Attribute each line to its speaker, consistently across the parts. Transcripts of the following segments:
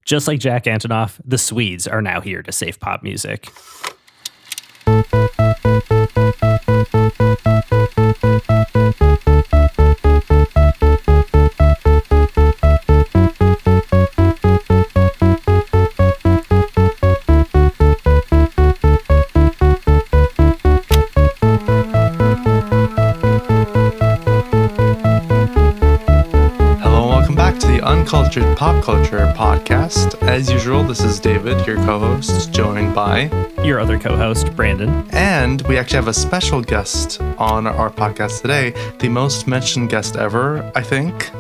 Speaker 1: Just like Jack Antonoff, the Swedes are now here to save pop music.
Speaker 2: Uncultured Pop Culture Podcast. As usual, this is David, your co-host, joined by
Speaker 1: your other co-host, Brandon.
Speaker 2: And we actually have a special guest on our podcast today, the most mentioned guest ever, I think.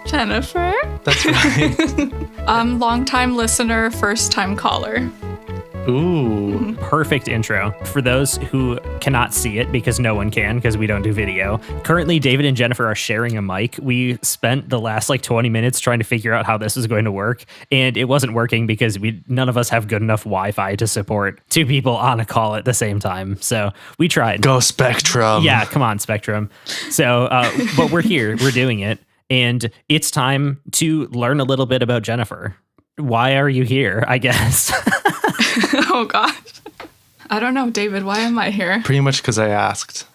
Speaker 3: Jennifer.
Speaker 2: That's right.
Speaker 3: Long-time listener, first-time caller.
Speaker 2: Ooh.
Speaker 1: Perfect intro. For those who cannot see it, because no one can, because we don't do video, currently David and Jennifer are sharing a mic. We spent the last 20 minutes trying to figure out how this was going to work, and it wasn't working because none of us have good enough Wi-Fi to support two people on a call at the same time. So we tried.
Speaker 2: Go Spectrum.
Speaker 1: Yeah, come on, Spectrum. So, but we're here. We're doing it. And it's time to learn a little bit about Jennifer. Why are you here, I guess?
Speaker 3: Oh, gosh. I don't know, David. Why am I here?
Speaker 2: Pretty much because I asked.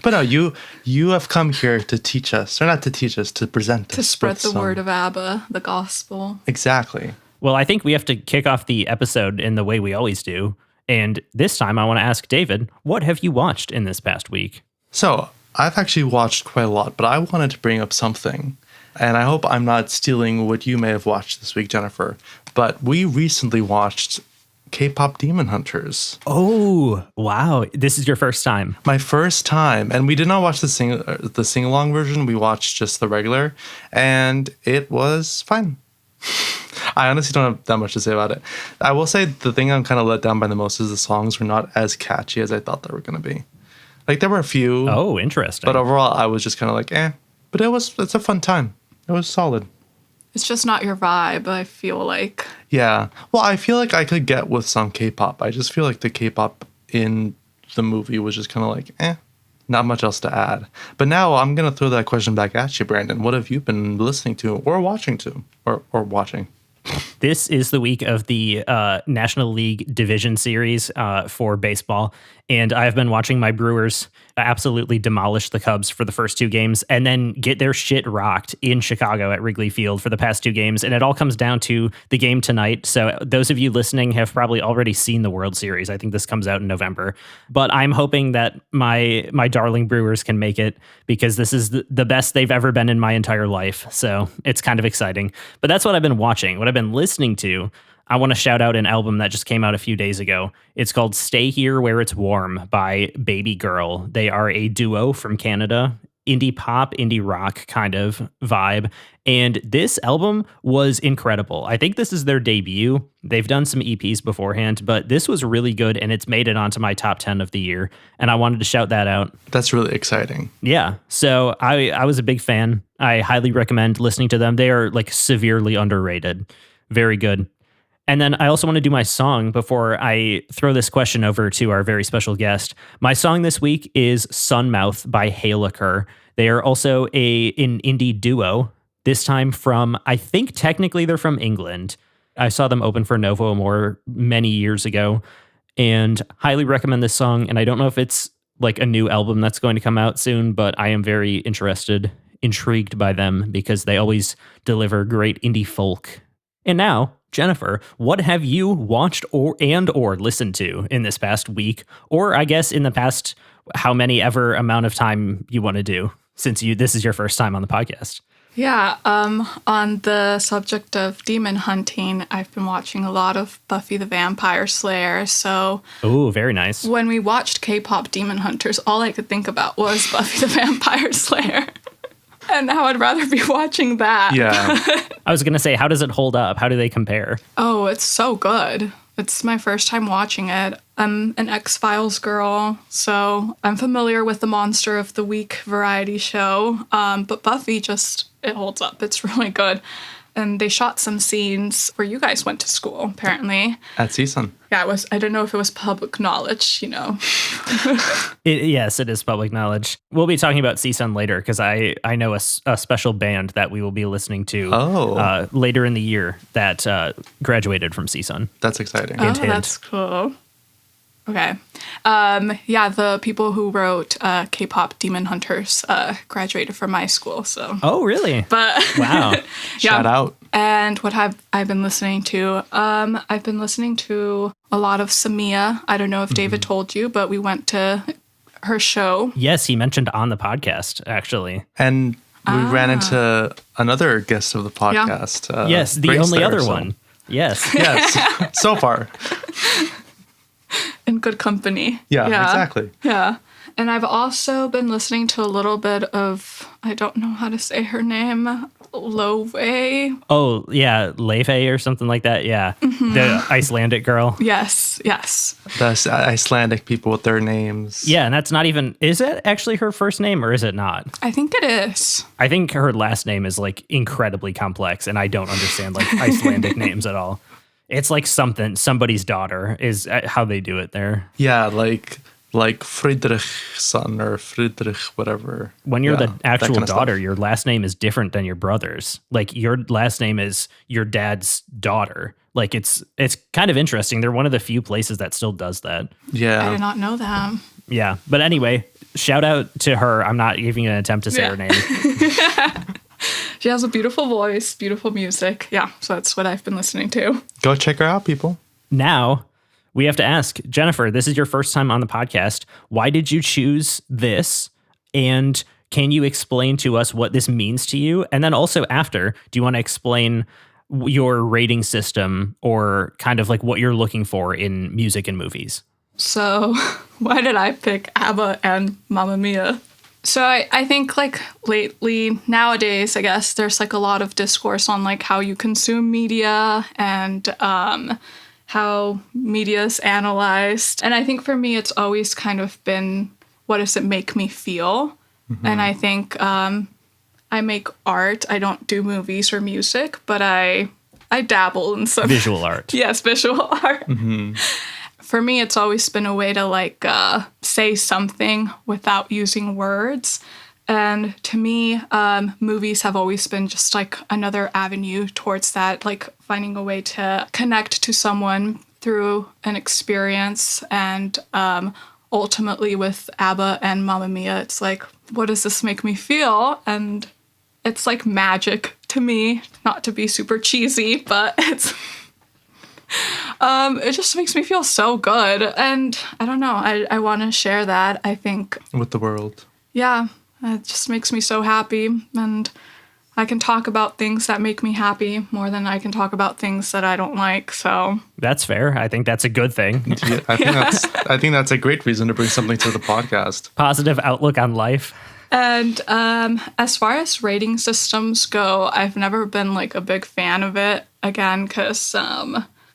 Speaker 2: But no, you have come here to teach us, or not to teach us, to present us.
Speaker 3: To spread the word of ABBA, the gospel.
Speaker 2: Exactly.
Speaker 1: Well, I think we have to kick off the episode in the way we always do. And this time I want to ask David, what have you watched in this past week?
Speaker 2: So I've actually watched quite a lot, but I wanted to bring up something. And I hope I'm not stealing what you may have watched this week, Jennifer. But we recently watched K-pop Demon Hunters.
Speaker 1: Oh, wow. This is your first time.
Speaker 2: My first time. And we did not watch the sing-along version. We watched just the regular. And it was fine. I honestly don't have that much to say about it. I will say the thing I'm kind of let down by the most is the songs were not as catchy as I thought they were going to be. There were a few.
Speaker 1: Oh, interesting.
Speaker 2: But overall, I was just kind of eh. But it's a fun time. It was solid.
Speaker 3: It's just not your vibe, I feel like.
Speaker 2: Yeah. Well, I feel like I could get with some K-pop. I just feel like the K-pop in the movie was just kind of not much else to add. But now I'm going to throw that question back at you, Brandon. What have you been listening to or watching or watching?
Speaker 1: This is the week of the National League Division Series for baseball, and I've been watching my Brewers absolutely demolish the Cubs for the first two games and then get their shit rocked in Chicago at Wrigley Field for the past two games, and it all comes down to the game tonight. So those of you listening have probably already seen the World Series. I think this comes out in November, but I'm hoping that my darling Brewers can make it because this is the best they've ever been in my entire life, so it's kind of exciting. But that's what I've been watching. What I've been listening to, I want to shout out an album that just came out a few days ago. It's called Stay Here Where It's Warm by Baby Girl. They are a duo from Canada, indie pop, indie rock kind of vibe. And this album was incredible. I think this is their debut. They've done some EPs beforehand, but this was really good and it's made it onto my top 10 of the year. And I wanted to shout that out.
Speaker 2: That's really exciting.
Speaker 1: Yeah. So I was a big fan. I highly recommend listening to them. They are severely underrated. Very good. And then I also want to do my song before I throw this question over to our very special guest. My song this week is Sunmouth by Haliker. They are also an indie duo, this time from, I think technically they're from England. I saw them open for Novo Amor many years ago and highly recommend this song. And I don't know if it's a new album that's going to come out soon, but I am very intrigued by them because they always deliver great indie folk. And now, Jennifer, what have you watched or listened to in this past week? Or I guess in the past, how many ever amount of time you want to do since this is your first time on the podcast?
Speaker 3: Yeah, on the subject of demon hunting, I've been watching a lot of Buffy the Vampire Slayer, so...
Speaker 1: Oh, very nice.
Speaker 3: When we watched K-pop Demon Hunters, all I could think about was Buffy the Vampire Slayer. And now I'd rather be watching that.
Speaker 2: Yeah.
Speaker 1: I was going to say, how does it hold up? How do they compare?
Speaker 3: Oh, it's so good. It's my first time watching it. I'm an X-Files girl, so I'm familiar with the Monster of the Week variety show. But Buffy it holds up. It's really good. and they shot some scenes where you guys went to school, apparently.
Speaker 2: At CSUN.
Speaker 3: Yeah, it was. I don't know if it was public knowledge, you know.
Speaker 1: Yes, it is public knowledge. We'll be talking about CSUN later because I know a special band that we will be listening to later in the year that graduated from CSUN.
Speaker 2: That's exciting.
Speaker 3: Oh, that's cool. Okay. Yeah, the people who wrote K-pop Demon Hunters graduated from my school, so.
Speaker 1: Oh, really?
Speaker 3: But
Speaker 1: wow.
Speaker 3: Yeah.
Speaker 2: Shout out.
Speaker 3: And what have I been listening to? I've been listening to a lot of Samia. I don't know if David told you, but we went to her show.
Speaker 1: Yes, he mentioned on the podcast, actually.
Speaker 2: And we ran into another guest of the podcast.
Speaker 1: Yeah. Yes, the
Speaker 2: Grace
Speaker 1: only
Speaker 2: there,
Speaker 1: other
Speaker 2: so.
Speaker 1: one. Yes.
Speaker 2: Yes, so far.
Speaker 3: In good company.
Speaker 2: Yeah, exactly.
Speaker 3: Yeah. And I've also been listening to a little bit of, I don't know how to say her name, Lowe.
Speaker 1: Oh, yeah, Leve or something like that. Yeah. The Icelandic girl.
Speaker 3: Yes.
Speaker 2: The Icelandic people with their names.
Speaker 1: Yeah, and that's not even, is it actually her first name or is it not?
Speaker 3: I think it is.
Speaker 1: I think her last name is like incredibly complex and I don't understand like Icelandic names at all. It's like somebody's daughter is how they do it there.
Speaker 2: Yeah, like Friedrichson or Friedrich, whatever.
Speaker 1: When you're the actual
Speaker 2: kind of
Speaker 1: daughter,
Speaker 2: stuff.
Speaker 1: your last name is different than your brother's. Like your last name is your dad's daughter. Like it's kind of interesting. They're one of the few places that still does that.
Speaker 2: Yeah.
Speaker 3: I did not know that.
Speaker 1: Yeah. But anyway, shout out to her. I'm not even going to attempt to say her name.
Speaker 3: She has a beautiful voice, beautiful music. Yeah, so that's what I've been listening to.
Speaker 2: Go check her out, people.
Speaker 1: Now, we have to ask, Jennifer, this is your first time on the podcast. Why did you choose this? And can you explain to us what this means to you? And then also after, do you want to explain your rating system or kind of like what you're looking for in music and movies?
Speaker 3: So why did I pick ABBA and Mamma Mia? So I think like lately, nowadays, I guess, there's like a lot of discourse on like how you consume media and how media is analyzed. And I think for me, it's always kind of been, what does it make me feel? And I think I make art. I don't do movies or music, but I dabble in some
Speaker 1: visual art.
Speaker 3: Yes, visual art. For me, it's always been a way to like say something without using words. And to me, movies have always been just like another avenue towards that, like finding a way to connect to someone through an experience. And ultimately with ABBA and Mamma Mia, it's like, what does this make me feel? And it's like magic to me, not to be super cheesy, but it's... it just makes me feel so good. And I don't know, I want to share that, I think.
Speaker 2: With the world.
Speaker 3: Yeah, it just makes me so happy. And I can talk about things that make me happy more than I can talk about things that I don't like. So
Speaker 1: that's fair. I think that's a good thing.
Speaker 2: Yeah, I think that's a great reason to bring something to the podcast. Positive
Speaker 1: outlook on life.
Speaker 3: And as far as rating systems go, I've never been like a big fan of it. Again, because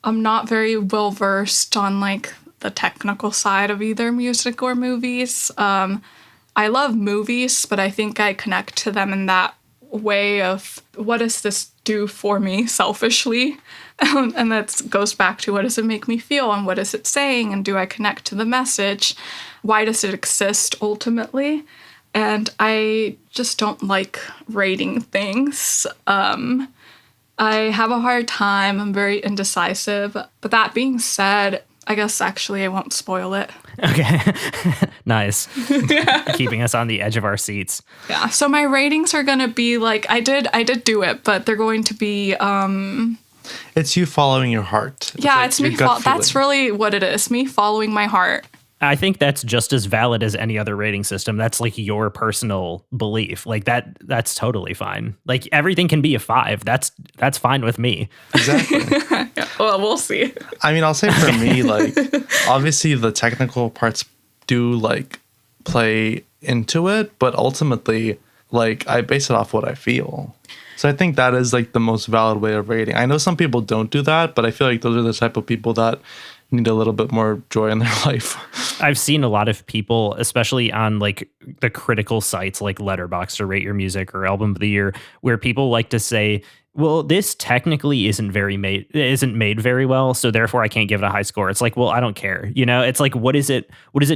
Speaker 3: I'm not very well versed on like the technical side of either music or movies. I love movies, but I think I connect to them in that way of what does this do for me selfishly? And that goes back to what does it make me feel and what is it saying and do I connect to the message? Why does it exist ultimately? And I just don't like rating things. I have a hard time. I'm very indecisive. But that being said, I guess actually I won't spoil it.
Speaker 1: Okay. Nice. Keeping us on the edge of our seats.
Speaker 3: Yeah. So my ratings are going to be like, I did do it, but they're going to be...
Speaker 2: It's you following your heart.
Speaker 3: It's me. That's really what it is. Me following my heart.
Speaker 1: I think that's just as valid as any other rating system. That's like your personal belief. Like that's totally fine. Like everything can be a 5. That's fine with me.
Speaker 2: Exactly.
Speaker 3: Yeah, well, we'll see.
Speaker 2: I mean, I'll say for me, like obviously the technical parts do like play into it, but ultimately like I base it off what I feel. So I think that is like the most valid way of rating. I know some people don't do that, but I feel like those are the type of people that need a little bit more joy in their life.
Speaker 1: I've seen a lot of people, especially on like the critical sites like Letterboxd or Rate Your Music or Album of the Year, where people like to say well, this technically isn't made very well, so therefore I can't give it a high score. It's like, well, I don't care. You know, it's like, what is it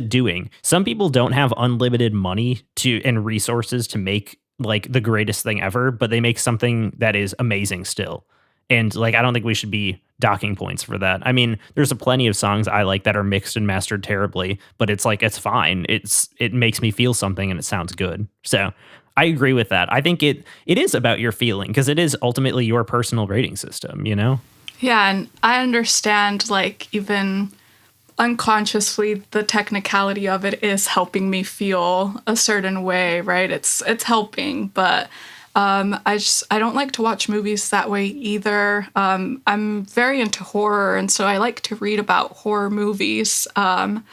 Speaker 1: doing? Some people don't have unlimited money and resources to make like the greatest thing ever, but they make something that is amazing still. And like, I don't think we should be docking points for that. I mean, there's a plenty of songs I like that are mixed and mastered terribly, but it's like, it's fine. It makes me feel something and it sounds good. So I agree with that. I think it is about your feeling, because it is ultimately your personal rating system, you know?
Speaker 3: Yeah, and I understand, like, even unconsciously, the technicality of it is helping me feel a certain way, right? It's helping, but I don't like to watch movies that way either. I'm very into horror, and so I like to read about horror movies. And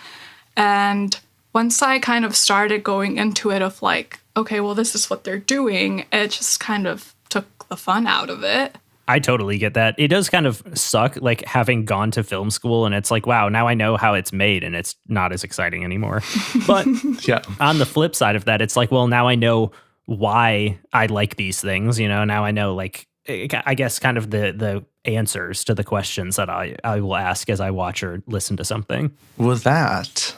Speaker 3: once I kind of started going into it of like, okay, well, this is what they're doing, it just kind of took the fun out of it.
Speaker 1: I totally get that. It does kind of suck, like having gone to film school and it's like, wow, now I know how it's made and it's not as exciting anymore. But
Speaker 2: Yeah.
Speaker 1: on the flip side of that, it's like, well, now I know why I like these things, you know, now I know, like, I guess kind of the answers to the questions that I will ask as I watch or listen to something.
Speaker 2: With that,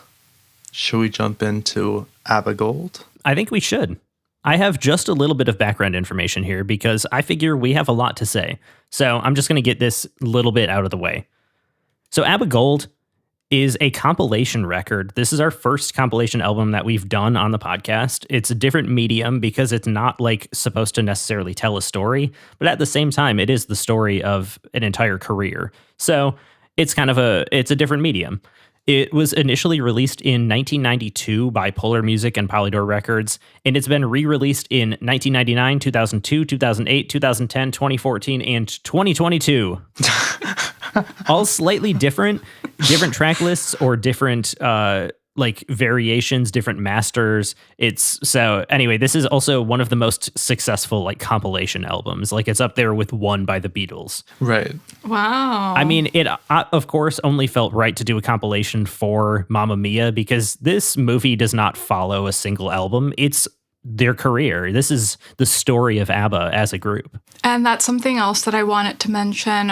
Speaker 2: should we jump into ABBA Gold?
Speaker 1: I think we should. I have just a little bit of background information here because I figure we have a lot to say. So I'm just going to get this little bit out of the way. So ABBA Gold is a compilation record. This is our first compilation album that we've done on the podcast. It's a different medium because it's not like supposed to necessarily tell a story, but at the same time, it is the story of an entire career. So it's kind of it's a different medium. It was initially released in 1992 by Polar Music and Polydor Records, and it's been re-released in 1999, 2002, 2008, 2010, 2014, and 2022. All slightly different track lists or different like variations, different masters. So anyway, this is also one of the most successful like compilation albums. Like it's up there with One by the Beatles.
Speaker 2: Right.
Speaker 3: Wow.
Speaker 1: I mean, it of course only felt right to do a compilation for Mamma Mia because this movie does not follow a single album. It's their career. This is the story of ABBA as a group.
Speaker 3: And that's something else that I wanted to mention.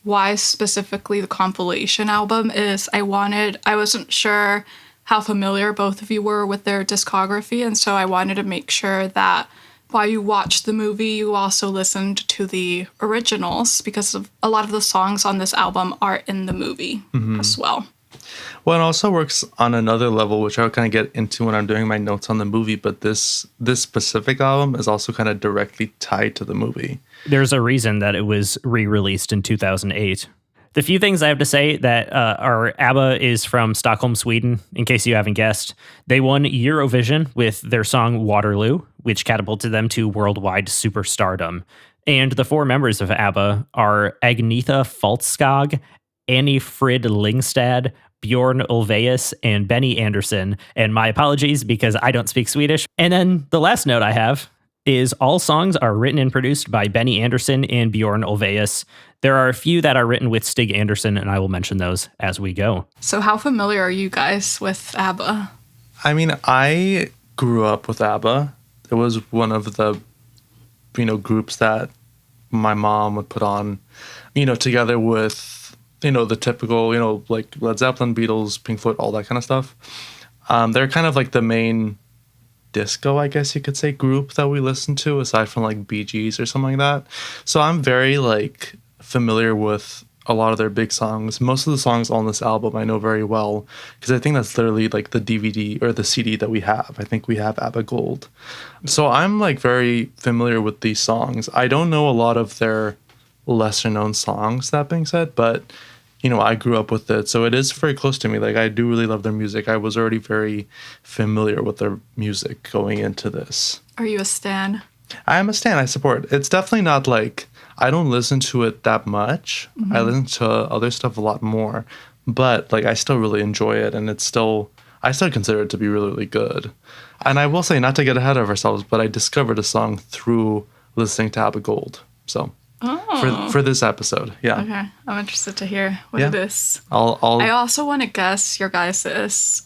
Speaker 3: Why specifically the compilation album is I wasn't sure how familiar both of you were with their discography, and so I wanted to make sure that while you watched the movie, you also listened to the originals because of a lot of the songs on this album are in the movie as well.
Speaker 2: Well, it also works on another level, which I'll kind of get into when I'm doing my notes on the movie, but this specific album is also kind of directly tied to the movie.
Speaker 1: There's a reason that it was re-released in 2008. The few things I have to say that are ABBA is from Stockholm, Sweden, in case you haven't guessed. They won Eurovision with their song Waterloo, which catapulted them to worldwide superstardom. And the four members of ABBA are Agnetha Faltskog, Annie Frid Lyngstad, Bjorn Ulvaeus, and Benny Andersson. And my apologies because I don't speak Swedish. And then the last note I have is all songs are written and produced by Benny Andersson and Bjorn Ulvaeus. There are a few that are written with Stig Andersson, and I will mention those as we go.
Speaker 3: So how familiar are you guys with ABBA?
Speaker 2: I mean, I grew up with ABBA. It was one of the, groups that my mom would put on, together with, the typical, like Led Zeppelin, Beatles, Pink Floyd, all that kind of stuff. They're kind of like the main disco, I guess you could say, group that we listen to, aside from like Bee Gees or something like that. So I'm very familiar with a lot of their big songs. Most of the songs on this album I know very well because I think that's literally like the DVD or the CD that we have. I think we have ABBA Gold. So I'm very familiar with these songs. I don't know a lot of their lesser known songs, that being said, but I grew up with it, so it is very close to me. Like, I do really love their music. I was already very familiar with their music going into this.
Speaker 3: Are you a stan?
Speaker 2: I am a stan. I support. It's definitely not I don't listen to it that much. Mm-hmm. I listen to other stuff a lot more, but I still really enjoy it, and I still consider it to be really, really good. And I will say, not to get ahead of ourselves, but I discovered a song through listening to ABBA Gold. So. For this episode, yeah.
Speaker 3: Okay, I'm interested to hear what it is.
Speaker 2: I
Speaker 3: also want to guess your guys'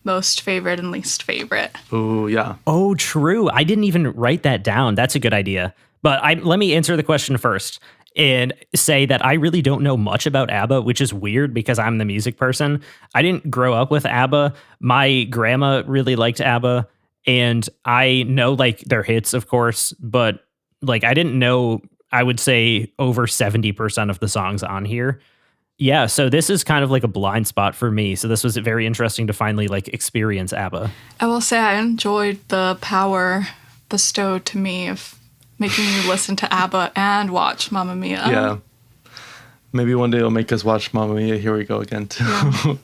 Speaker 3: most favorite and least favorite.
Speaker 2: Oh, yeah.
Speaker 1: Oh, true. I didn't even write that down. That's a good idea. But let me answer the question first and say that I really don't know much about ABBA, which is weird because I'm the music person. I didn't grow up with ABBA. My grandma really liked ABBA, and I know like their hits, of course, but like I didn't know, I would say over 70% of the songs on here. Yeah, so this is kind of like a blind spot for me. So this was very interesting to finally like experience ABBA.
Speaker 3: I will say I enjoyed the power bestowed to me of making you listen to ABBA and watch Mamma Mia.
Speaker 2: Yeah. Maybe one day it'll make us watch Mamma Mia. Here we go again, too.
Speaker 3: Yeah.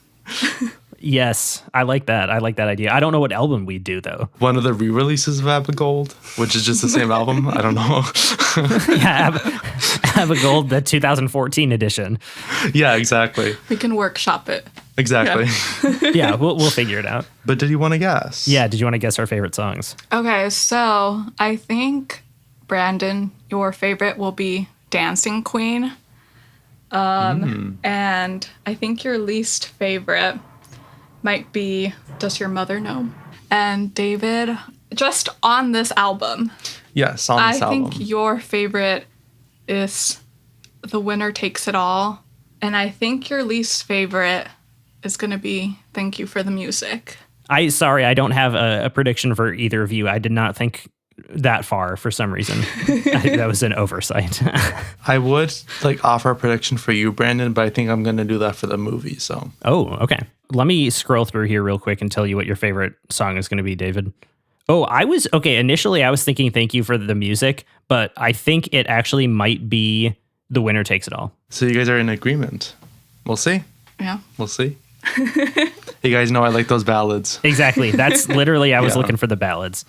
Speaker 1: Yes, I like that. I like that idea. I don't know what album we'd do, though.
Speaker 2: One of the re-releases of ABBA Gold, which is just the same album. I don't know.
Speaker 1: Yeah, ABBA Gold, the 2014 edition.
Speaker 2: Yeah, exactly.
Speaker 3: We can workshop it.
Speaker 2: Exactly.
Speaker 1: Yeah, we'll figure it out.
Speaker 2: But did you want to guess?
Speaker 1: Yeah, did you want to guess our favorite songs?
Speaker 3: Okay, so I think, Brandon, your favorite will be Dancing Queen. And I think your least favorite might be Does Your Mother Know? And David, just on this album,
Speaker 2: Yes, on this album.
Speaker 3: I think your favorite is The Winner Takes It All. And I think your least favorite is going to be Thank You for the Music.
Speaker 1: Sorry, I don't have a prediction for either of you. I did not think that far for some reason. I think that was an oversight.
Speaker 2: I would like offer a prediction for you, Brandon, but I think I'm going to do that for the movie. So.
Speaker 1: Oh, okay. Let me scroll through here real quick and tell you what your favorite song is going to be, David. Oh, initially I was thinking Thank You for the Music, but I think it actually might be The Winner Takes It All.
Speaker 2: So you guys are in agreement. We'll see.
Speaker 3: Yeah.
Speaker 2: We'll see. You guys know I like those ballads.
Speaker 1: Exactly. That's literally, I was looking for the ballads.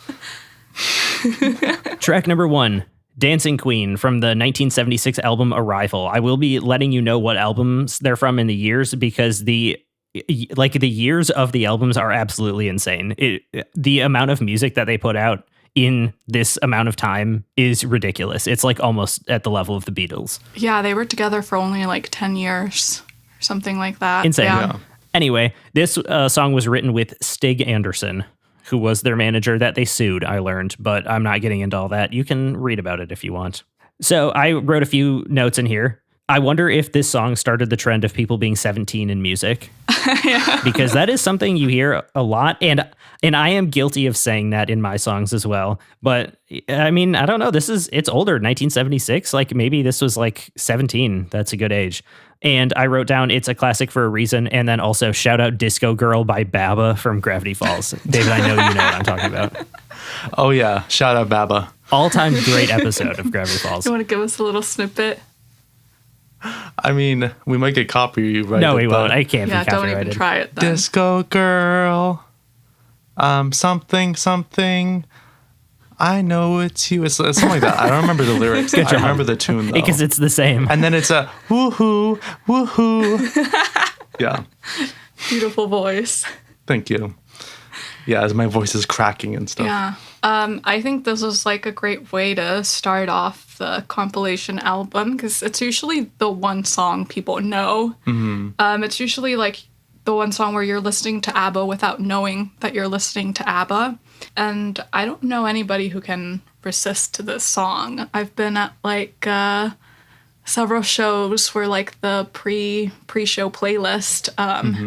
Speaker 1: Track number 1, Dancing Queen from the 1976 album Arrival. I will be letting you know what albums they're from in the years because the years of the albums are absolutely insane. The amount of music that they put out in this amount of time is ridiculous. It's like almost at the level of the Beatles.
Speaker 3: Yeah, they were together for only like 10 years or something like that.
Speaker 1: Insane.
Speaker 3: Yeah.
Speaker 1: Anyway, this song was written with Stig Anderson, who was their manager that they sued, I learned, but I'm not getting into all that. You can read about it if you want. So I wrote a few notes in here. I wonder if this song started the trend of people being 17 in music. Yeah. Because that is something you hear a lot. And I am guilty of saying that in my songs as well. But I mean, I don't know. It's older, 1976. Like maybe this was like 17. That's a good age. And I wrote down it's a classic for a reason. And then also shout out Disco Girl by ABBA from Gravity Falls. David, I know you know what I'm talking about.
Speaker 2: Oh, yeah. Shout out ABBA.
Speaker 1: All-time great episode of Gravity Falls.
Speaker 3: You want to give us a little snippet?
Speaker 2: I mean, we might get copyrighted.
Speaker 1: No, we won't. I can't
Speaker 3: Yeah,
Speaker 1: be copyrighted.
Speaker 3: don't even try it then.
Speaker 2: Disco Girl. Something. I know it's you. It's something like that. I don't remember the lyrics. I remember the tune, though.
Speaker 1: Because it's the same.
Speaker 2: And then it's a woohoo, woohoo. Yeah.
Speaker 3: Beautiful voice.
Speaker 2: Thank you. Yeah, as my voice is cracking and stuff.
Speaker 3: Yeah. I think this was like a great way to start off the compilation album because it's usually the one song people know. Mm-hmm. It's usually like the one song where you're listening to ABBA without knowing that you're listening to ABBA. And I don't know anybody who can resist to this song. I've been at like several shows where like the pre-show playlist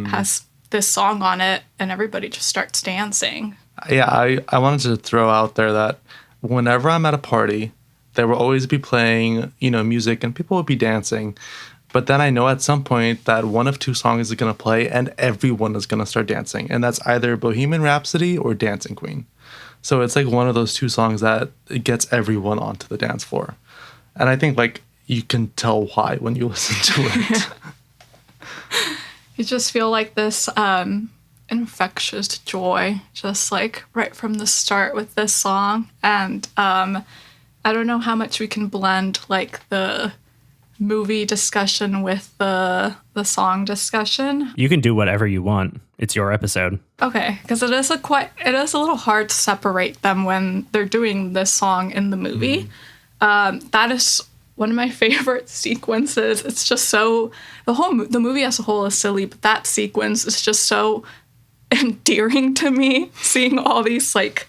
Speaker 3: has this song on it and everybody just starts dancing.
Speaker 2: Yeah, I wanted to throw out there that whenever I'm at a party, there will always be playing, music and people will be dancing. But then I know at some point that one of two songs is going to play and everyone is going to start dancing. And that's either Bohemian Rhapsody or Dancing Queen. So it's like one of those two songs that it gets everyone onto the dance floor. And I think like you can tell why when you listen to it.
Speaker 3: You just feel like this infectious joy, just like right from the start with this song. And I don't know how much we can blend like the movie discussion with the song discussion.
Speaker 1: You can do whatever you want. It's your episode.
Speaker 3: Okay, because it is a little hard to separate them when they're doing this song in the movie. That is one of my favorite sequences. It's just so the movie as a whole is silly, but that sequence is just so endearing to me. Seeing all these like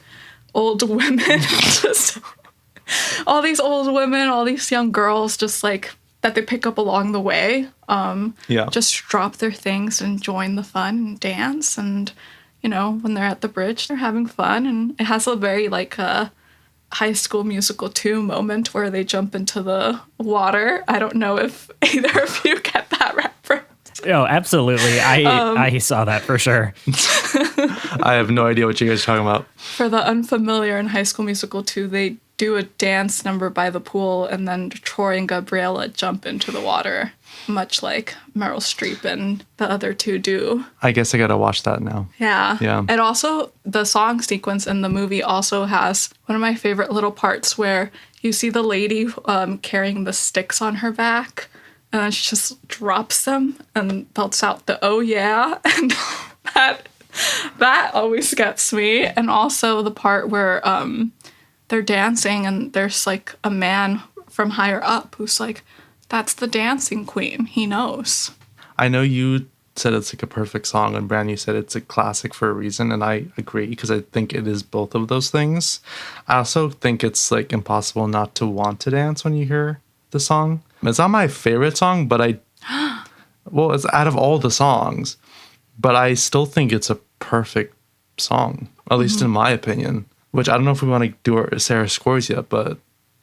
Speaker 3: old women just all these old women, all these young girls, just like that they pick up along the way, just drop their things and join the fun and dance. And, you know, when they're at the bridge, they're having fun. And it has a very like High School Musical 2 moment where they jump into the water. I don't know if either of you get that reference.
Speaker 1: Oh, absolutely. I saw that for sure.
Speaker 2: I have no idea what you guys are talking about.
Speaker 3: For the unfamiliar, in High School Musical 2, they do a dance number by the pool, and then Troy and Gabriella jump into the water, much like Meryl Streep and the other two do.
Speaker 2: I guess I gotta watch that now.
Speaker 3: Yeah.
Speaker 2: Yeah.
Speaker 3: And also, the song sequence in the movie also has one of my favorite little parts where you see the lady carrying the sticks on her back, and then she just drops them and belts out the "oh yeah," and that always gets me. And also the part where they're dancing and there's like a man from higher up who's like, "That's the dancing queen. He knows."
Speaker 2: I know you said it's like a perfect song, and Brand, you said it's a classic for a reason, and I agree because I think it is both of those things. I also think it's like impossible not to want to dance when you hear the song. It's not my favorite song, but it's out of all the songs, but I still think it's a perfect song, at least in my opinion, which I don't know if we want to do our Sarah scores yet, but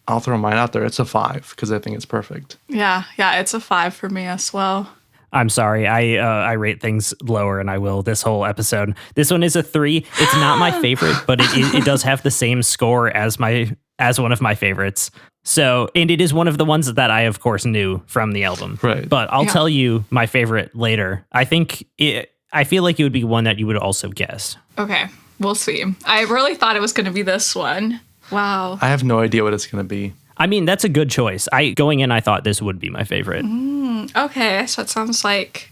Speaker 2: I'll throw mine out there. It's a 5 because I think it's perfect.
Speaker 3: Yeah, it's a 5 for me as well.
Speaker 1: I'm sorry. I rate things lower, and I will this whole episode. This one is a 3. It's not my favorite, but it does have the same score as one of my favorites. So, and it is one of the ones that I, of course, knew from the album.
Speaker 2: Right.
Speaker 1: But I'll tell you my favorite later. I feel like it would be one that you would also guess.
Speaker 3: Okay, we'll see. I really thought it was going to be this one. Wow.
Speaker 2: I have no idea what it's going to be.
Speaker 1: I mean, that's a good choice. Going in, I thought this would be my favorite.
Speaker 3: Okay, so it sounds like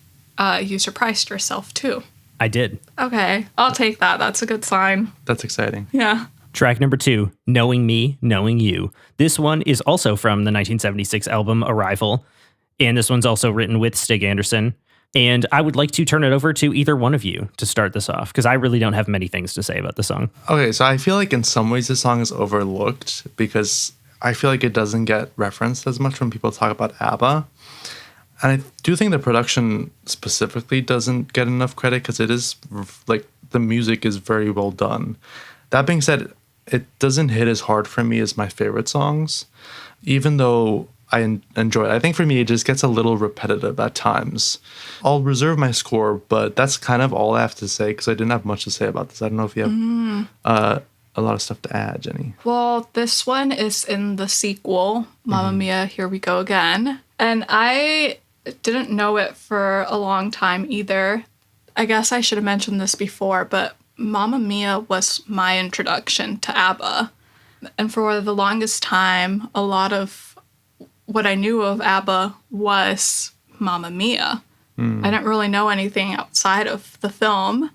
Speaker 3: you surprised yourself too.
Speaker 1: I did.
Speaker 3: Okay, I'll take that. That's a good sign.
Speaker 2: That's exciting.
Speaker 3: Yeah.
Speaker 1: Track number 2, Knowing Me, Knowing You. This one is also from the 1976 album Arrival, and this one's also written with Stig Anderson. And I would like to turn it over to either one of you to start this off, because I really don't have many things to say about the song.
Speaker 2: Okay, so I feel like in some ways the song is overlooked because I feel like it doesn't get referenced as much when people talk about ABBA. And I do think the production specifically doesn't get enough credit because it is, like, the music is very well done. That being said, it doesn't hit as hard for me as my favorite songs, even though I enjoy it. I think for me, it just gets a little repetitive at times. I'll reserve my score, but that's kind of all I have to say because I didn't have much to say about this. I don't know if you have a lot of stuff to add, Jenny.
Speaker 3: Well, this one is in the sequel, Mamma Mia, Here We Go Again. And I didn't know it for a long time either. I guess I should have mentioned this before, but Mamma Mia was my introduction to ABBA. And for the longest time, a lot of what I knew of ABBA was Mamma Mia. I didn't really know anything outside of the film.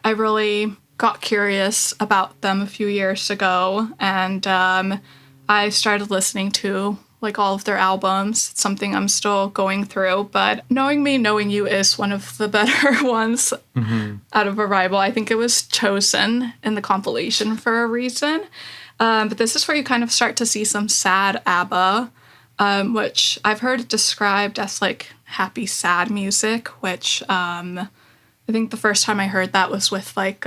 Speaker 3: I really got curious about them a few years ago, and I started listening to like all of their albums. It's something I'm still going through, but Knowing Me, Knowing You is one of the better ones out of Arrival. I think it was chosen in the compilation for a reason. But this is where you kind of start to see some sad ABBA, which I've heard described as like happy, sad music, which I think the first time I heard that was with like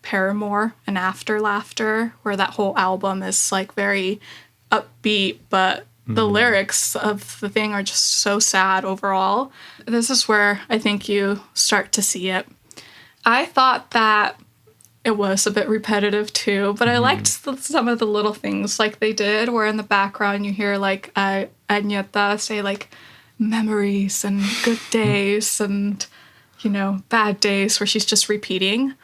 Speaker 3: Paramore and After Laughter, where that whole album is like very upbeat, but the lyrics of the thing are just so sad overall. This is where I think you start to see it. I thought that it was a bit repetitive too, but I liked some of the little things like they did, where in the background you hear like Agneta say like memories and good days and, you know, bad days, where she's just repeating.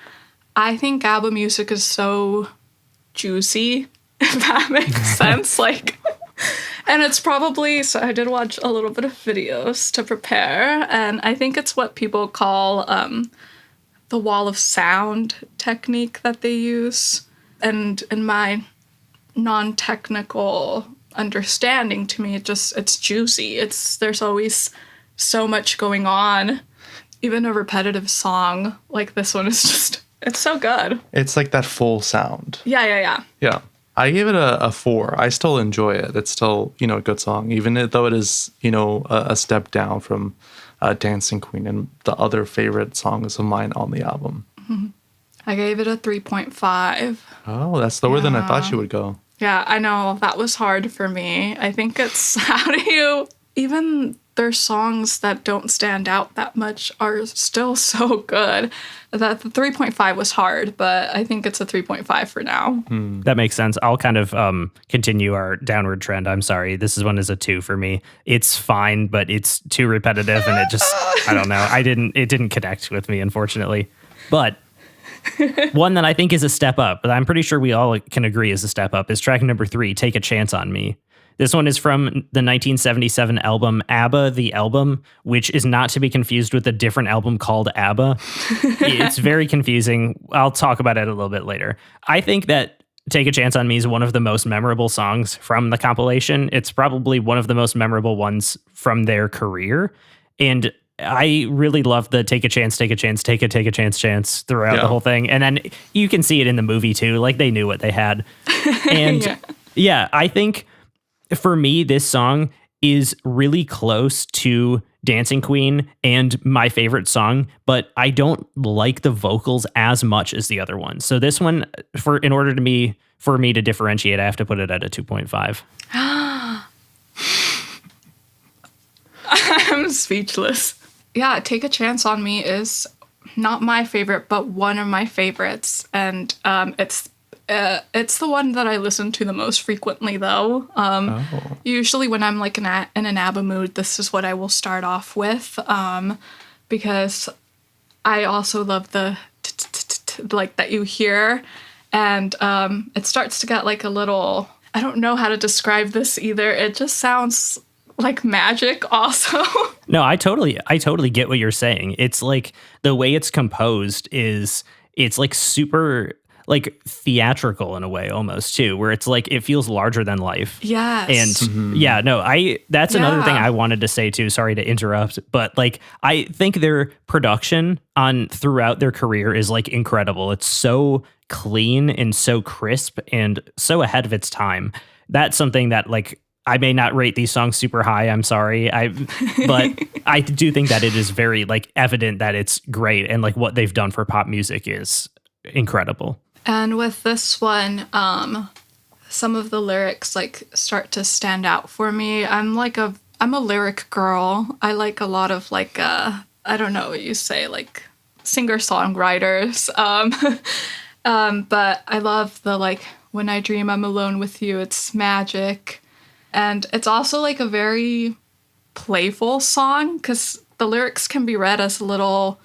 Speaker 3: I think ABBA music is so juicy, if that makes sense. Like, and it's probably, so I did watch a little bit of videos to prepare, and I think it's what people call the wall of sound technique that they use. And in my non-technical understanding, to me, it's juicy. There's always so much going on. Even a repetitive song like this one is just, it's so good.
Speaker 2: It's like that full sound.
Speaker 3: Yeah.
Speaker 2: Yeah. I gave it a 4. I still enjoy it. It's still, a good song, even though it is, a step down from Dancing Queen and the other favorite songs of mine on the album.
Speaker 3: I gave it a 3.5.
Speaker 2: Oh, that's lower than I thought you would go.
Speaker 3: Yeah, I know. That was hard for me. I think it's how do you, even their songs that don't stand out that much are still so good. That the 3.5 was hard, but I think it's a 3.5 for now.
Speaker 1: That makes sense. I'll kind of continue our downward trend. I'm sorry. This one is a 2 for me. It's fine, but it's too repetitive and it just, I don't know. It didn't connect with me, unfortunately. But one that I think is a step up, but I'm pretty sure we all can agree is a step up, is track number 3, Take a Chance on Me. This one is from the 1977 album ABBA, the album, which is not to be confused with a different album called ABBA. It's very confusing. I'll talk about it a little bit later. I think that Take a Chance on Me is one of the most memorable songs from the compilation. It's probably one of the most memorable ones from their career. And I really love the take a chance chance throughout the whole thing. And then you can see it in the movie too. Like they knew what they had. And yeah, I think for me, this song is really close to Dancing Queen and my favorite song, but I don't like the vocals as much as the other one. So this one, for me to differentiate, I have to put it at a 2.5.
Speaker 3: I'm speechless. Yeah, Take a Chance on Me is not my favorite, but one of my favorites, and it's the one that I listen to the most frequently, though. Usually, when I'm like in an ABBA mood, this is what I will start off with, because I also love the like that you hear, and it starts to get like a little. I don't know how to describe this either. It just sounds like magic also.
Speaker 1: No, I totally get what you're saying. It's like the way it's composed it's like super like theatrical in a way almost too, where it's like it feels larger than life.
Speaker 3: Yes.
Speaker 1: And that's another thing I wanted to say too. Sorry to interrupt, but like I think their production on throughout their career is like incredible. It's so clean and so crisp and so ahead of its time. That's something that like I may not rate these songs super high. I'm sorry. But I do think that it is very like evident that it's great and like what they've done for pop music is incredible.
Speaker 3: And with this one, some of the lyrics like start to stand out for me. I'm a lyric girl. I like a lot of like I don't know what you say, like singer-songwriters. But I love the like when I dream I'm alone with you, it's magic. And it's also like a very playful song because the lyrics can be read as a little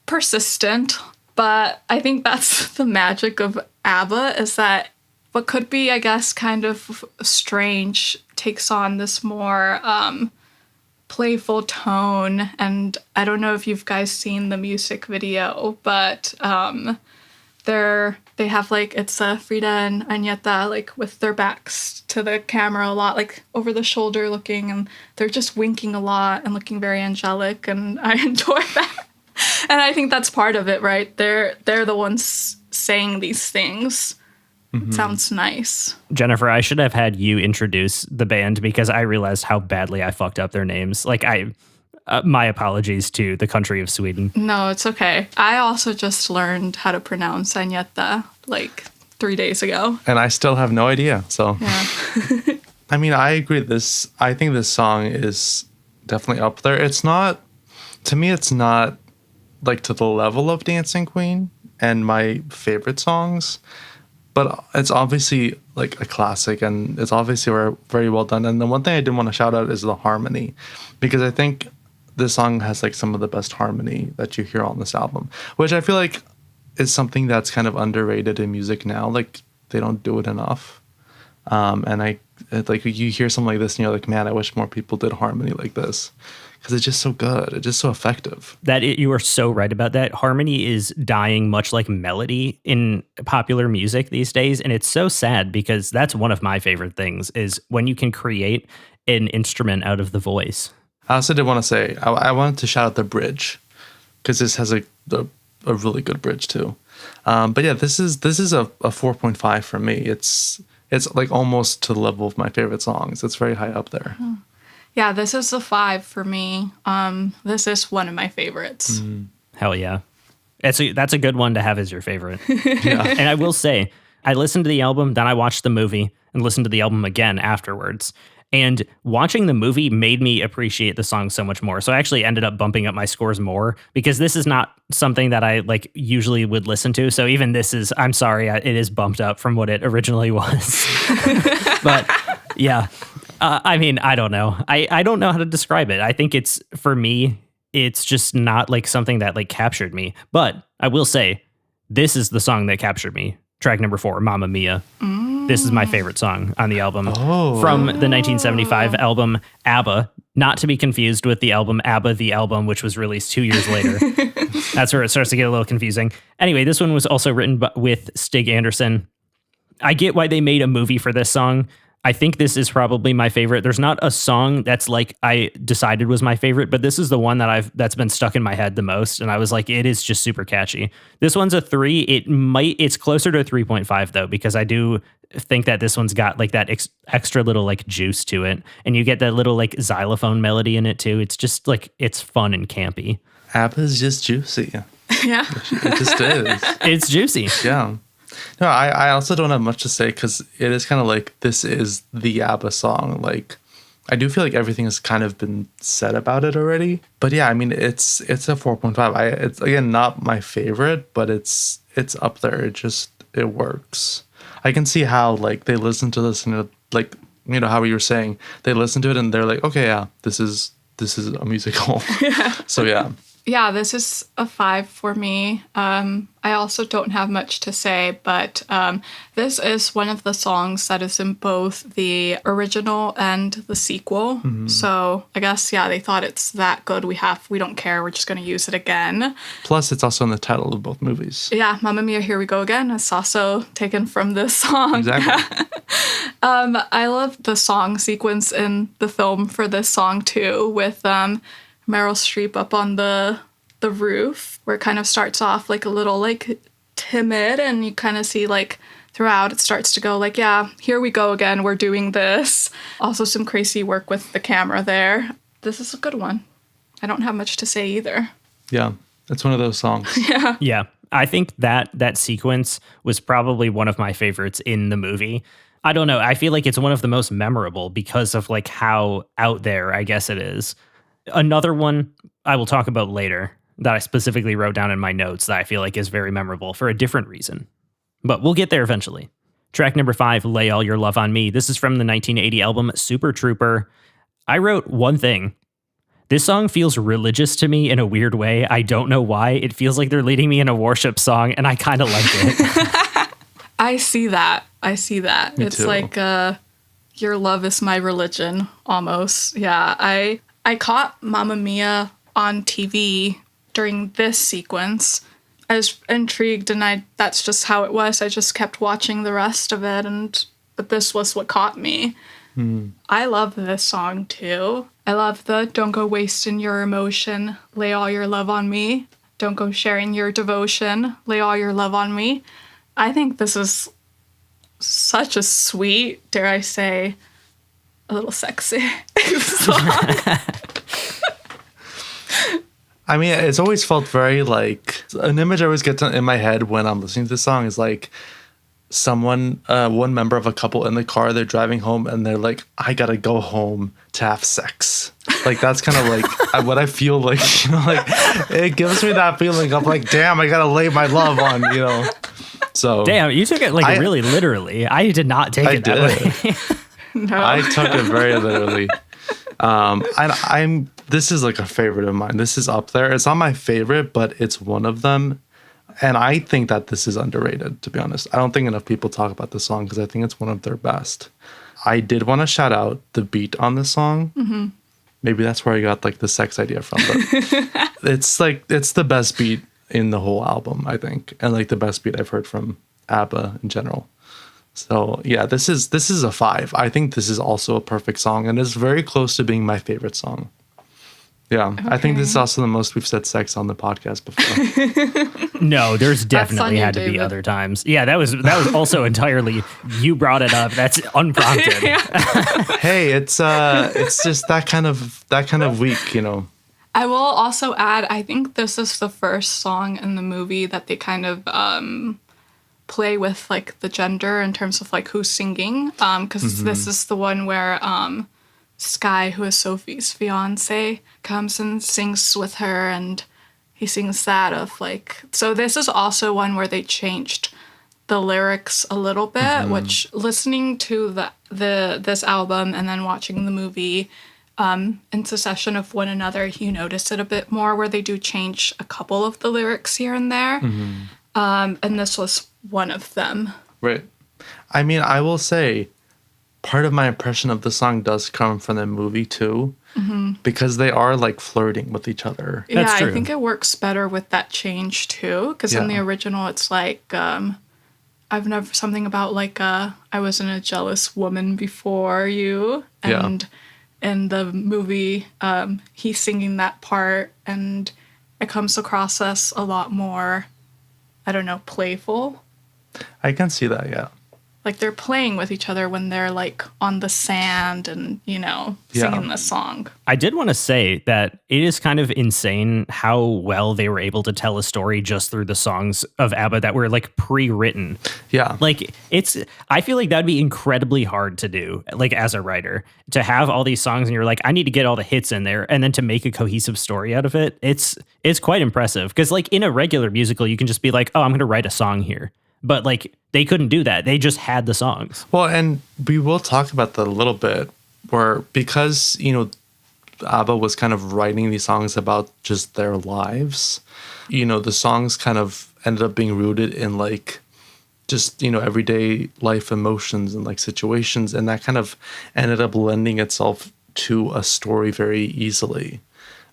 Speaker 3: persistent. But I think that's the magic of ABBA is that what could be, I guess, kind of strange takes on this more playful tone. And I don't know if you've guys seen the music video, but they have like it's Phyllida and Agneta like with their backs to the camera a lot, like over the shoulder looking, and they're just winking a lot and looking very angelic, and I enjoy that. And I think that's part of it, right? They're the ones saying these things. It sounds nice.
Speaker 1: Jennifer, I should have had you introduce the band because I realized how badly I fucked up their names. Like my apologies to the country of Sweden.
Speaker 3: No, it's okay. I also just learned how to pronounce Agneta like 3 days ago.
Speaker 2: And I still have no idea. So,
Speaker 3: yeah.
Speaker 2: I mean, I agree. I think this song is definitely up there. It's not, to me, it's not like to the level of Dancing Queen and my favorite songs, but it's obviously like a classic and it's obviously very well done. And the one thing I did want to shout out is the harmony, because I think this song has like some of the best harmony that you hear on this album, which I feel like is something that's kind of underrated in music now. Like they don't do it enough. And like you hear something like this and you're like, man, I wish more people did harmony like this. Because it's just so good. It's just so effective.
Speaker 1: You are so right about that. Harmony is dying much like melody in popular music these days. And it's so sad because that's one of my favorite things is when you can create an instrument out of the voice.
Speaker 2: I also did want to say, I wanted to shout out the bridge because this has a really good bridge too. But yeah, this is a 4.5 for me. It's it's like almost to the level of my favorite songs. It's very high up there.
Speaker 3: Yeah, this is a 5 for me. This is one of my favorites.
Speaker 1: Hell yeah. That's a good one to have as your favorite.
Speaker 2: Yeah.
Speaker 1: And I will say, I listened to the album, then I watched the movie and listened to the album again afterwards. And watching the movie made me appreciate the song so much more. So I actually ended up bumping up my scores more because this is not something that I like usually would listen to. So even this is, I'm sorry, it is bumped up from what it originally was. But yeah, I mean, I don't know. I don't know how to describe it. I think it's, for me, it's just not like something that like captured me. But I will say, this is the song that captured me. Track number 4, Mamma Mia. This is my favorite song on the album from the 1975 album ABBA, not to be confused with the album ABBA, the album, which was released 2 years later. That's where it starts to get a little confusing. Anyway, this one was also written with Stig Anderson. I get why they made a movie for this song. I think this is probably my favorite. There's not a song that's like I decided was my favorite, but this is the one that's been stuck in my head the most. And I was like, it is just super catchy. This one's a 3. It's closer to a 3.5 though, because I do think that this one's got like that extra little like juice to it. And you get that little like xylophone melody in it too. It's just like, it's fun and campy.
Speaker 2: ABBA's just juicy.
Speaker 3: Yeah.
Speaker 2: It just is.
Speaker 1: It's juicy.
Speaker 2: Yeah. No, I also don't have much to say because it is kind of like this is the ABBA song. Like, I do feel like everything has kind of been said about it already. But yeah, I mean, it's a 4.5. It's again not my favorite, but it's up there. It works. I can see how like they listen to this and like, you know, how you were saying, they listen to it and they're like, okay, yeah, this is a musical.
Speaker 3: Yeah.
Speaker 2: So yeah.
Speaker 3: Yeah, this is a 5 for me. I also don't have much to say, but this is one of the songs that is in both the original and the sequel. So I guess, yeah, they thought it's that good. We don't care. We're just going to use it again.
Speaker 2: Plus, it's also in the title of both movies.
Speaker 3: Yeah, Mamma Mia, Here We Go Again. It's also taken from this song.
Speaker 2: Exactly.
Speaker 3: I love the song sequence in the film for this song, too, with Meryl Streep up on the roof, where it kind of starts off like a little like timid, and you kind of see like throughout it starts to go like, yeah, here we go again, we're doing this. Also some crazy work with the camera there. This is a good one. I don't have much to say either.
Speaker 2: Yeah, it's one of those songs.
Speaker 3: Yeah.
Speaker 1: Yeah. I think that sequence was probably one of my favorites in the movie. I don't know. I feel like it's one of the most memorable because of like how out there, I guess it is. Another one I will talk about later that I specifically wrote down in my notes that I feel like is very memorable for a different reason. But we'll get there eventually. Track number 5, Lay All Your Love on Me. This is from the 1980 album Super Trooper. I wrote one thing. This song feels religious to me in a weird way. I don't know why. It feels like they're leading me in a worship song, and I kind of like it.
Speaker 3: I see that.
Speaker 2: Me
Speaker 3: It's
Speaker 2: too.
Speaker 3: like your love is my religion, almost. Yeah, I caught Mamma Mia on TV during this sequence. I was intrigued, and that's just how it was. I just kept watching the rest of it, but this was what caught me. I love this song too. I love the don't go wasting your emotion, lay all your love on me. Don't go sharing your devotion, lay all your love on me. I think this is such a sweet, dare I say, a little sexy song.
Speaker 2: I mean, it's always felt very like an image I always get in my head when I'm listening to this song is like someone, one member of a couple in the car, they're driving home and they're like, I gotta go home to have sex. Like, that's kind of like what I feel like, you know, like it gives me that feeling of like, damn, I gotta lay my love on, you know. So
Speaker 1: Damn, you took it like really literally. I did not take it that way.
Speaker 3: No.
Speaker 2: I took it very literally. This is like a favorite of mine. This is up there. It's not my favorite, but it's one of them. And I think that this is underrated, to be honest. I don't think enough people talk about this song because I think it's one of their best. I did want to shout out the beat on this song. Mm-hmm. Maybe that's where I got like the sex idea from. But it's the best beat in the whole album, I think. And like the best beat I've heard from ABBA in general. So yeah, this is a 5. I think this is also a perfect song and it's very close to being my favorite song. Yeah, I think this is
Speaker 3: Okay.
Speaker 2: also the most we've said sex on the podcast before.
Speaker 1: No, there's
Speaker 3: on
Speaker 1: definitely
Speaker 3: you,
Speaker 1: had to be
Speaker 3: David.
Speaker 1: other times. Yeah, that was also entirely you brought it up. That's unprompted.
Speaker 2: Hey, it's just that kind of week, you know.
Speaker 3: I will also add, I think this is the first song in the movie that they kind of play with like the gender in terms of like who's singing. Because this is the one where Sky, who is Sophie's fiance, comes and sings with her, and he sings that of like. So this is also one where they changed the lyrics a little bit, which listening to this album and then watching the movie in succession of one another, you notice it a bit more where they do change a couple of the lyrics here and there. And this was one of them.
Speaker 2: Right. I mean, I will say part of my impression of the song does come from the movie too, because they are like flirting with each other.
Speaker 1: That's
Speaker 3: Yeah,
Speaker 1: true.
Speaker 3: I think it works better with that change too, because in the
Speaker 2: Yeah.
Speaker 3: original it's like I've never something about like I wasn't a jealous woman before you,
Speaker 2: Yeah.
Speaker 3: and in the movie he's singing that part, and it comes across as a lot more, I don't know, playful.
Speaker 2: I can see that, yeah.
Speaker 3: Like they're playing with each other when they're like on the sand and, you know,
Speaker 2: Yeah.
Speaker 3: singing the song.
Speaker 1: I did want to say that it is kind of insane how well they were able to tell a story just through the songs of ABBA that were like pre-written.
Speaker 2: Yeah.
Speaker 1: Like I feel like that'd be incredibly hard to do, like as a writer, to have all these songs and you're like, I need to get all the hits in there, and then to make a cohesive story out of it. It's quite impressive, because like in a regular musical, you can just be like, oh, I'm going to write a song here. But like they couldn't do that. They just had the songs.
Speaker 2: Well, and we will talk about that a little bit, where because, you know, ABBA was kind of writing these songs about just their lives, you know, the songs kind of ended up being rooted in like just, you know, everyday life emotions and like situations. And that kind of ended up lending itself to a story very easily.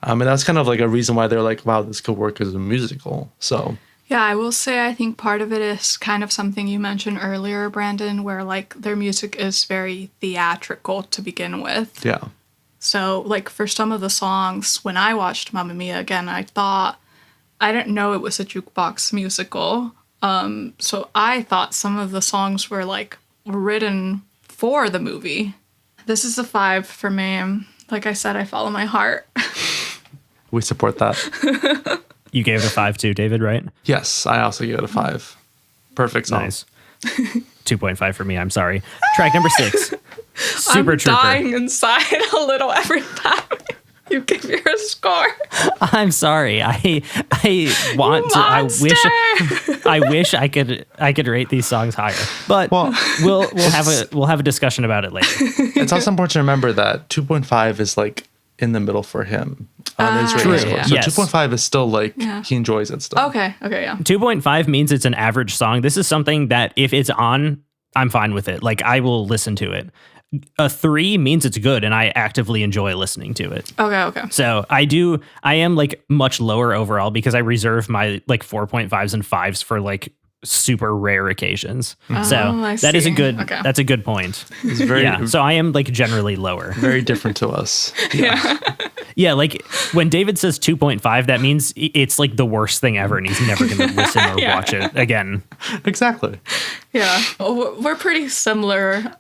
Speaker 2: And that's kind of like a reason why they're like, wow, this could work as a musical. So
Speaker 3: Yeah, I will say I think part of it is kind of something you mentioned earlier, Brandon, where like their music is very theatrical to begin with.
Speaker 2: yeah.
Speaker 3: So like for some of the songs, when I watched Mamma Mia again, I didn't know it was a jukebox musical. So I thought some of the songs were like written for the movie. This is a 5 for me. Like I said, I follow my heart.
Speaker 2: We support that.
Speaker 1: You gave it a 5 too, David, right?
Speaker 2: Yes, I also give it a 5. Perfect song.
Speaker 1: Nice. 2.5 for me. I'm sorry. Track number 6. Super
Speaker 3: I'm
Speaker 1: Trooper.
Speaker 3: dying inside a little every time you give your score.
Speaker 1: I'm sorry. I want to. I wish I could rate these songs higher. But
Speaker 2: Well,
Speaker 1: we'll have a discussion about it later.
Speaker 2: It's also important to remember that 2.5 is like in the middle for him on his rating
Speaker 3: True,
Speaker 2: score.
Speaker 3: yeah.
Speaker 2: So
Speaker 1: Yes.
Speaker 2: 2.5 is still like
Speaker 3: Yeah.
Speaker 2: he enjoys it still.
Speaker 3: Okay, yeah.
Speaker 1: 2.5 means it's an average song. This is something that if it's on, I'm fine with it. Like I will listen to it. A 3 means it's good and I actively enjoy listening to it.
Speaker 3: Okay.
Speaker 1: So I am like much lower overall because I reserve my like 4.5s and 5s for like super rare occasions. So
Speaker 3: I
Speaker 1: that is a
Speaker 3: see.
Speaker 1: good,
Speaker 3: Okay.
Speaker 1: that's a good point.
Speaker 2: It's very,
Speaker 1: Yeah. So I am like generally lower.
Speaker 2: very different to us.
Speaker 1: Yeah. Like when David says 2.5, that means it's like the worst thing ever and he's never going to listen or
Speaker 3: Yeah.
Speaker 1: watch it again.
Speaker 2: Exactly.
Speaker 3: Yeah. We're pretty similar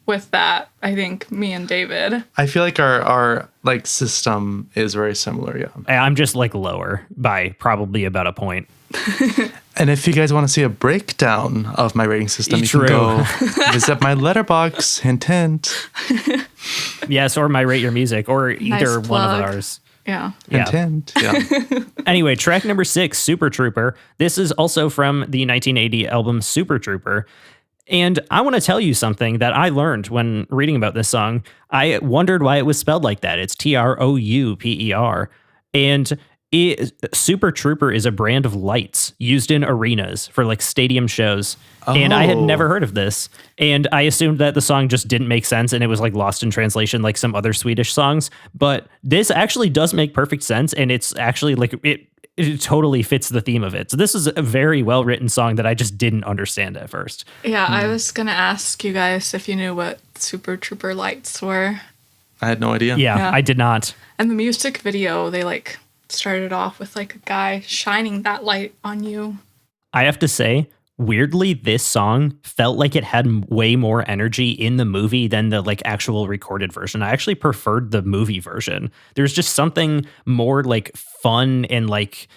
Speaker 3: with that, I think, me and David.
Speaker 2: I feel like our like system is very similar. Yeah.
Speaker 1: I'm just like lower by probably about a point.
Speaker 2: And if you guys want to see a breakdown of my rating system,
Speaker 1: True.
Speaker 2: you can go visit my letterbox. Hint, hint.
Speaker 1: Yes, or my Rate Your Music, or either
Speaker 3: Nice
Speaker 1: one of
Speaker 3: plug.
Speaker 1: ours.
Speaker 3: Yeah.
Speaker 1: Yeah.
Speaker 2: Hint, hint. Yeah.
Speaker 1: Anyway, track number 6, Super Trooper. This is also from the 1980 album Super Trooper. And I want to tell you something that I learned when reading about this song. I wondered why it was spelled like that. It's Trouper. And Super Trooper is a brand of lights used in arenas for like stadium shows. And I had
Speaker 2: Oh.
Speaker 1: never heard of this. And I assumed that the song just didn't make sense and it was like lost in translation like some other Swedish songs. But this actually does make perfect sense. And it's actually like it totally fits the theme of it. So this is a very well written song that I just didn't understand at first.
Speaker 3: Yeah, I was going to ask you guys if you knew what Super Trooper lights were.
Speaker 2: I had no idea.
Speaker 1: Yeah, I did not.
Speaker 3: And the music video, they like started off with like a guy shining that light on you.
Speaker 1: I have to say, weirdly, this song felt like it had way more energy in the movie than the like actual recorded version. I actually preferred the movie version. There's just something more like fun and like,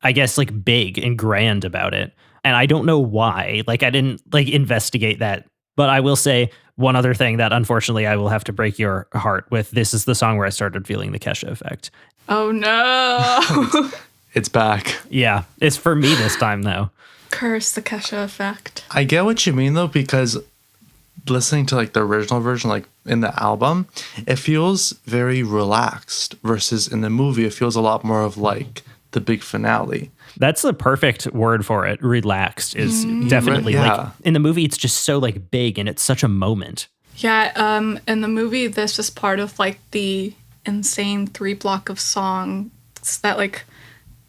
Speaker 1: I guess, like big and grand about it. And I don't know why. Like, I didn't like investigate that. But I will say one other thing that unfortunately I will have to break your heart with. This is the song where I started feeling the Kesha effect.
Speaker 3: Oh no.
Speaker 2: It's back.
Speaker 1: Yeah, it's for me this time though.
Speaker 3: Curse the Kesha effect.
Speaker 2: I get what you mean though, because listening to like the original version, like in the album, it feels very relaxed versus in the movie, it feels a lot more of like the big finale.
Speaker 1: That's the perfect word for it. Relaxed is definitely like in the movie. It's just so like big and it's such a moment.
Speaker 3: Yeah. In the movie, this is part of like the insane 3 block of songs that like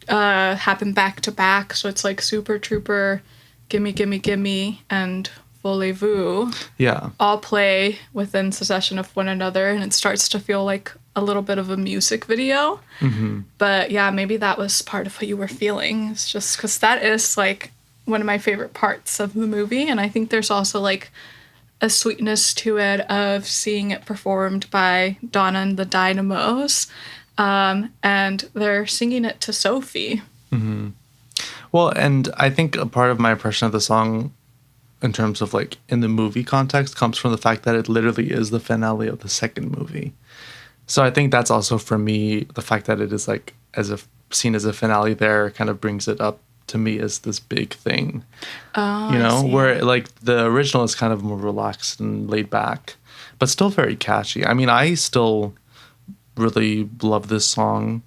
Speaker 3: happen back to back. So it's like Super Trooper, Gimme Gimme Gimme, and Voulez-Vous.
Speaker 2: Yeah.
Speaker 3: All play within succession of one another, and it starts to feel like a little bit of a music video.
Speaker 2: Mm-hmm.
Speaker 3: But yeah, maybe that was part of what you were feeling. It's just because that is like one of my favorite parts of the movie, and I think there's also like a sweetness to it of seeing it performed by Donna and the Dynamos. And they're singing it to Sophie.
Speaker 2: Mm-hmm. Well, and I think a part of my impression of the song in terms of like in the movie context comes from the fact that it literally is the finale of the second movie. So I think that's also for me, the fact that it is like as if seen as a finale there kind of brings it up to me as this big thing.
Speaker 3: Oh,
Speaker 2: you know,
Speaker 3: I see.
Speaker 2: where like the original is kind of more relaxed and laid back, but still very catchy. I mean, I still really love this song.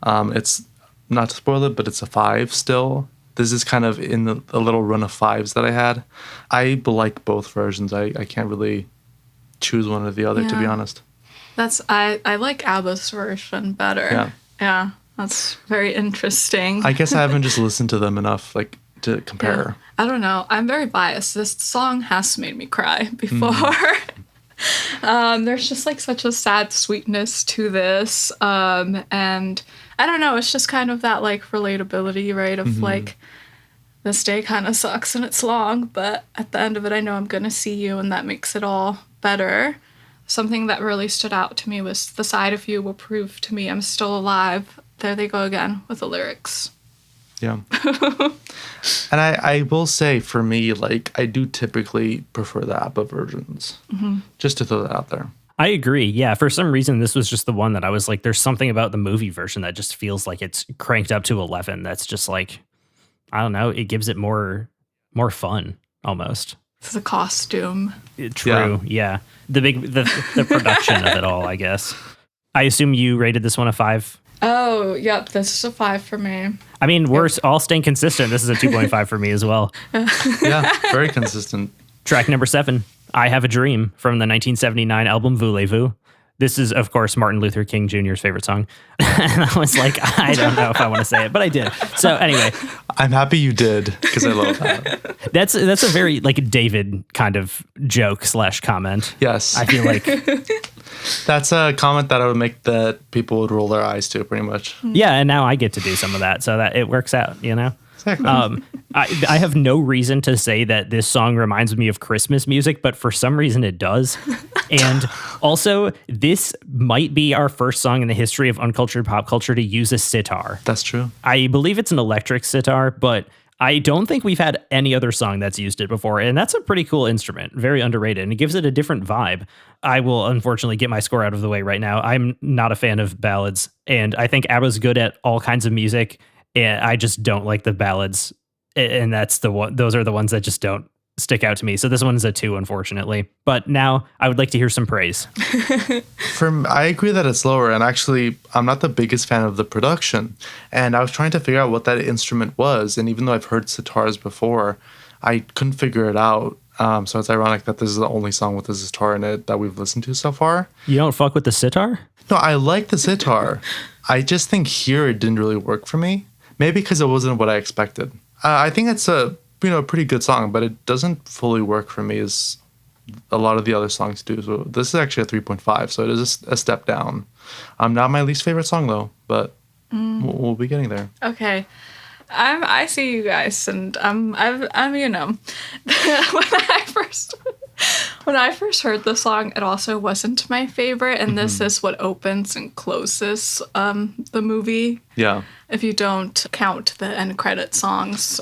Speaker 2: It's not to spoil it, but it's a 5 still. This is kind of in a little run of 5s that I had. I like both versions. I can't really choose one or the other, to be honest.
Speaker 3: I like ABBA's version better. Yeah, that's very interesting.
Speaker 2: I guess I haven't just listened to them enough, like, to compare.
Speaker 3: Yeah. I don't know. I'm very biased. This song has made me cry before. There's just like such a sad sweetness to this. And I don't know, it's just kind of that like relatability, right? Of like, this day kind of sucks and it's long, but at the end of it, I know I'm going to see you, and that makes it all better. Something that really stood out to me was the side of you will prove to me I'm still alive. There they go again with the lyrics.
Speaker 2: Yeah. And I will say, for me, like, I do typically prefer the ABBA versions. Just to throw that out there.
Speaker 1: I agree. Yeah. For some reason, this was just the one that I was like, there's something about the movie version that just feels like it's cranked up to 11. That's just like, I don't know. It gives it more fun almost.
Speaker 3: It's a costume.
Speaker 1: True. Yeah. The production of it all, I guess. I assume you rated this one a 5.
Speaker 3: Oh, yep. This is a 5 for me.
Speaker 1: I mean, we're all staying consistent. This is a 2.5 for me as well.
Speaker 2: Yeah. Very consistent.
Speaker 1: Track number 7, I Have a Dream, from the 1979 album Voulez-Vous. This is, of course, Martin Luther King Jr.'s favorite song. And I was like, I don't know if I want to say it, but I did. So anyway.
Speaker 2: I'm happy you did, because I love that.
Speaker 1: That's a very like David kind of joke / comment.
Speaker 2: Yes.
Speaker 1: I feel like.
Speaker 2: That's a comment that I would make that people would roll their eyes to, pretty much.
Speaker 1: Yeah, and now I get to do some of that, so that it works out, you know?
Speaker 2: Exactly.
Speaker 1: I have no reason to say that this song reminds me of Christmas music, but for some reason it does. And also, this might be our first song in the history of uncultured pop culture to use a sitar.
Speaker 2: That's true.
Speaker 1: I believe it's an electric sitar, but I don't think we've had any other song that's used it before. And that's a pretty cool instrument, very underrated, and it gives it a different vibe. I will unfortunately get my score out of the way right now. I'm not a fan of ballads, and I think ABBA's good at all kinds of music. And I just don't like the ballads, and that's the one. Those are the ones that just don't stick out to me. So this one is a 2, unfortunately. But now I would like to hear some praise.
Speaker 2: I agree that it's lower, and actually, I'm not the biggest fan of the production. And I was trying to figure out what that instrument was, and even though I've heard sitars before, I couldn't figure it out. So it's ironic that this is the only song with a sitar in it that we've listened to so far.
Speaker 1: You don't fuck with the sitar?
Speaker 2: No, I like the sitar. I just think here it didn't really work for me. Maybe because it wasn't what I expected. I think it's a pretty good song, but it doesn't fully work for me as a lot of the other songs do. So this is actually a 3.5, so it is a step down. Not my least favorite song though, but we'll be getting there.
Speaker 3: Okay. I see you guys, and I'm when I first heard the song, it also wasn't my favorite, and this is what opens and closes the movie.
Speaker 2: Yeah.
Speaker 3: If you don't count the end credit songs.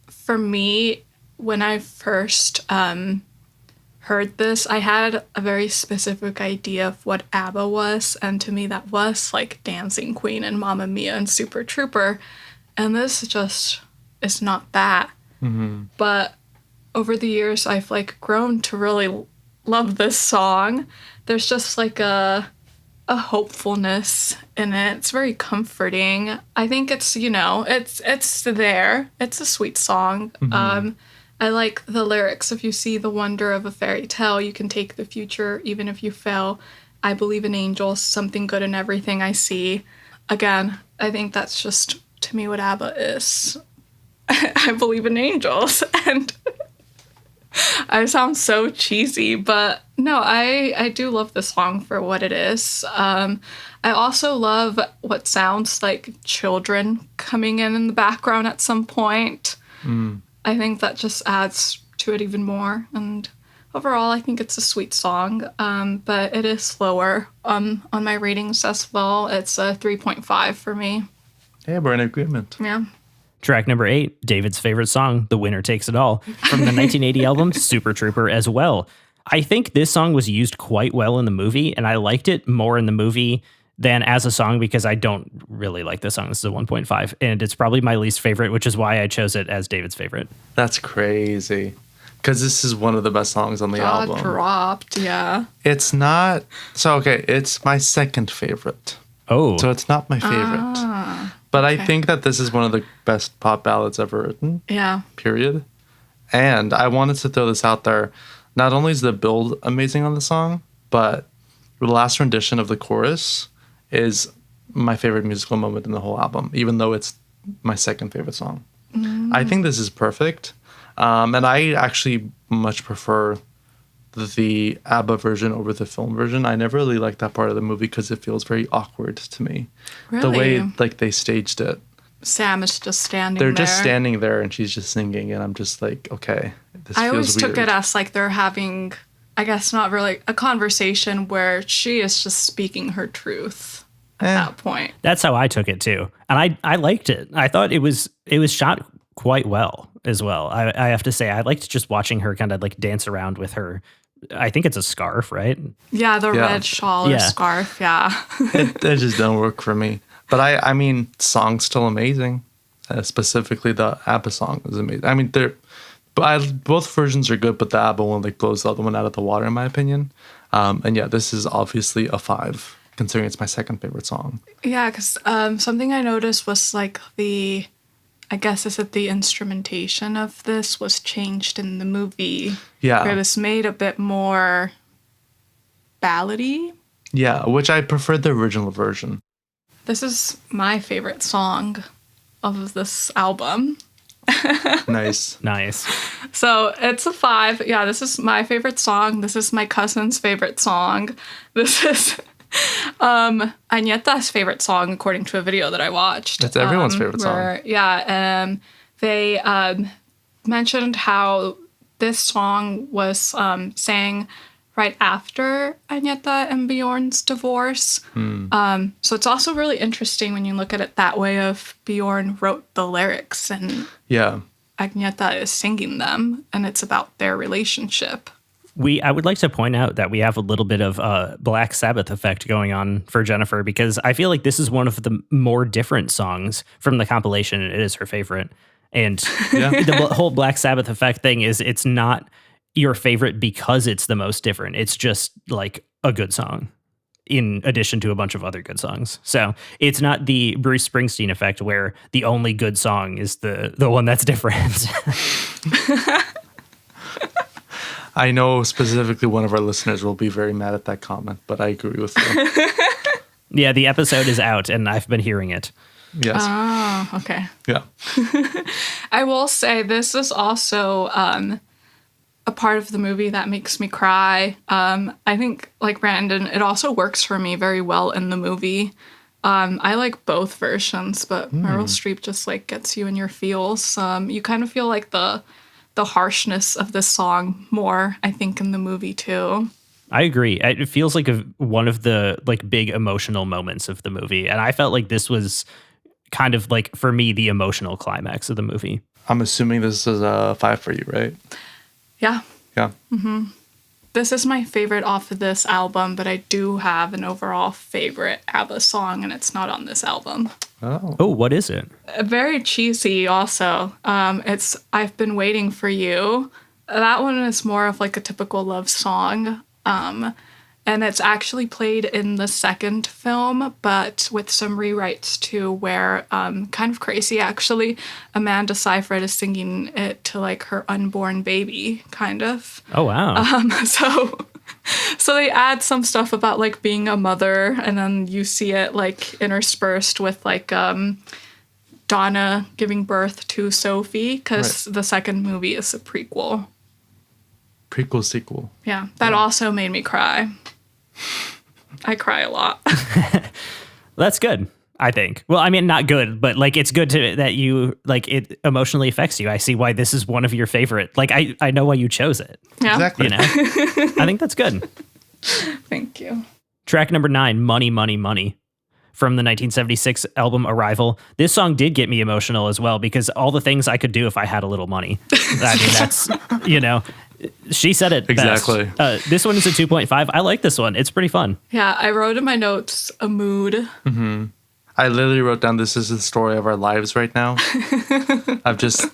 Speaker 3: For me, when I first heard this, I had a very specific idea of what ABBA was, and to me that was like Dancing Queen and Mamma Mia and Super Trooper, and this just is not that. But over the years, I've like grown to really love this song. There's just like a hopefulness in it. It's very comforting. I think it's, it's there. It's a sweet song. I like the lyrics. If you see the wonder of a fairy tale, you can take the future even if you fail. I believe in angels, something good in everything I see. Again, I think that's just, to me, what ABBA is. I believe in angels. And I sound so cheesy, but no, I do love the song for what it is. I also love what sounds like children coming in the background at some point. I think that just adds to it even more. And overall, I think it's a sweet song, but it is slower on my ratings as well. It's a 3.5 for me.
Speaker 2: Yeah, we're in agreement.
Speaker 3: Yeah.
Speaker 1: Track number 8, David's favorite song, The Winner Takes It All, from the 1980 album Super Trooper as well. I think this song was used quite well in the movie, and I liked it more in the movie than as a song because I don't really like this song. This is a 1.5, and it's probably my least favorite, which is why I chose it as David's favorite.
Speaker 2: That's crazy. Because this is one of the best songs on the album.
Speaker 3: Dropped, yeah.
Speaker 2: It's not... So, okay, it's my second favorite.
Speaker 1: Oh.
Speaker 2: So it's not my favorite. But I think that this is one of the best pop ballads ever written.
Speaker 3: Yeah.
Speaker 2: Period. And I wanted to throw this out there. Not only is the build amazing on the song, but the last rendition of the chorus is my favorite musical moment in the whole album, even though it's my second favorite song. I think this is perfect. And I actually much prefer the ABBA version over the film version. I never really liked that part of the movie because it feels very awkward to me.
Speaker 3: Really?
Speaker 2: The way like they staged it.
Speaker 3: Sam is just standing there.
Speaker 2: They're just standing there and she's just singing and I'm just like, okay, this
Speaker 3: I
Speaker 2: feels
Speaker 3: always
Speaker 2: weird.
Speaker 3: took it as like they're having, I guess not really, a conversation where she is just speaking her truth at that point.
Speaker 1: That's how I took it too. And I liked it. I thought it was shot quite well as well. I have to say, I liked just watching her kind of like dance around with her. I think it's a scarf, right?
Speaker 3: Yeah, the red shawl or scarf, yeah.
Speaker 2: It just don't work for me. But I mean, song's still amazing. Specifically, the ABBA song is amazing. I mean, both versions are good, but the ABBA one like blows the other one out of the water, in my opinion. And yeah, this is obviously a 5, considering it's my second favorite song.
Speaker 3: Yeah, because something I noticed was like the instrumentation of this was changed in the movie.
Speaker 2: Yeah.
Speaker 3: It was made a bit more ballady.
Speaker 2: Yeah, which I preferred the original version.
Speaker 3: This is my favorite song of this album.
Speaker 2: Nice.
Speaker 3: So it's a 5. Yeah, this is my favorite song. This is my cousin's favorite song. This is Agneta's favorite song, according to a video that I watched.
Speaker 2: It's everyone's favorite song.
Speaker 3: Yeah, they mentioned how this song was sang right after Agneta and Bjorn's divorce. So it's also really interesting when you look at it that way of Bjorn wrote the lyrics and Agneta is singing them, and it's about their relationship.
Speaker 1: I would like to point out that we have a little bit of a Black Sabbath effect going on for Jennifer, because I feel like this is one of the more different songs from the compilation. It is her favorite. And the whole Black Sabbath effect thing is it's not your favorite because it's the most different. It's just like a good song in addition to a bunch of other good songs. So it's not the Bruce Springsteen effect where the only good song is the one that's different.
Speaker 2: I know specifically one of our listeners will be very mad at that comment, but I agree with you.
Speaker 1: Yeah, the episode is out and I've been hearing it.
Speaker 2: Yes.
Speaker 3: Oh, okay.
Speaker 2: Yeah.
Speaker 3: I will say this is also a part of the movie that makes me cry. I think, like Brandon, it also works for me very well in the movie. I like both versions, but Meryl Streep just like gets you in your feels. You kind of feel like the harshness of this song more, I think, in the movie too.
Speaker 1: I agree. It feels like one of the like big emotional moments of the movie, and I felt like this was kind of like, for me, the emotional climax of the movie.
Speaker 2: I'm assuming this is a 5 for you, right?
Speaker 3: Yeah.
Speaker 2: Yeah.
Speaker 3: This is my favorite off of this album, but I do have an overall favorite ABBA song, and it's not on this album.
Speaker 2: Oh,
Speaker 1: what is it?
Speaker 3: Very cheesy also. It's I've Been Waiting for You. That one is more of like a typical love song. And it's actually played in the second film, but with some rewrites too, where kind of crazy actually, Amanda Seyfried is singing it to like her unborn baby, kind of.
Speaker 1: Oh wow.
Speaker 3: So they add some stuff about like being a mother, and then you see it like interspersed with like Donna giving birth to Sophie, because the second movie is a prequel.
Speaker 2: Prequel sequel.
Speaker 3: Yeah, that also made me cry. I cry a lot.
Speaker 1: That's good, I think. Well, I mean, not good, but like it's good that you like it emotionally affects you. I see why this is one of your favorite. Like I know why you chose it.
Speaker 3: Yeah.
Speaker 2: Exactly.
Speaker 1: You know, I think that's good.
Speaker 3: Thank you.
Speaker 1: Track number 9, Money, Money, Money, from the 1976 album Arrival. This song did get me emotional as well, because all the things I could do if I had a little money. I mean, that's, you know, she said it
Speaker 2: exactly.
Speaker 1: Best. This one is a 2.5. I like this one. It's pretty fun.
Speaker 3: Yeah, I wrote in my notes a mood.
Speaker 2: Mm-hmm. I literally wrote down, this is the story of our lives right now. I've just,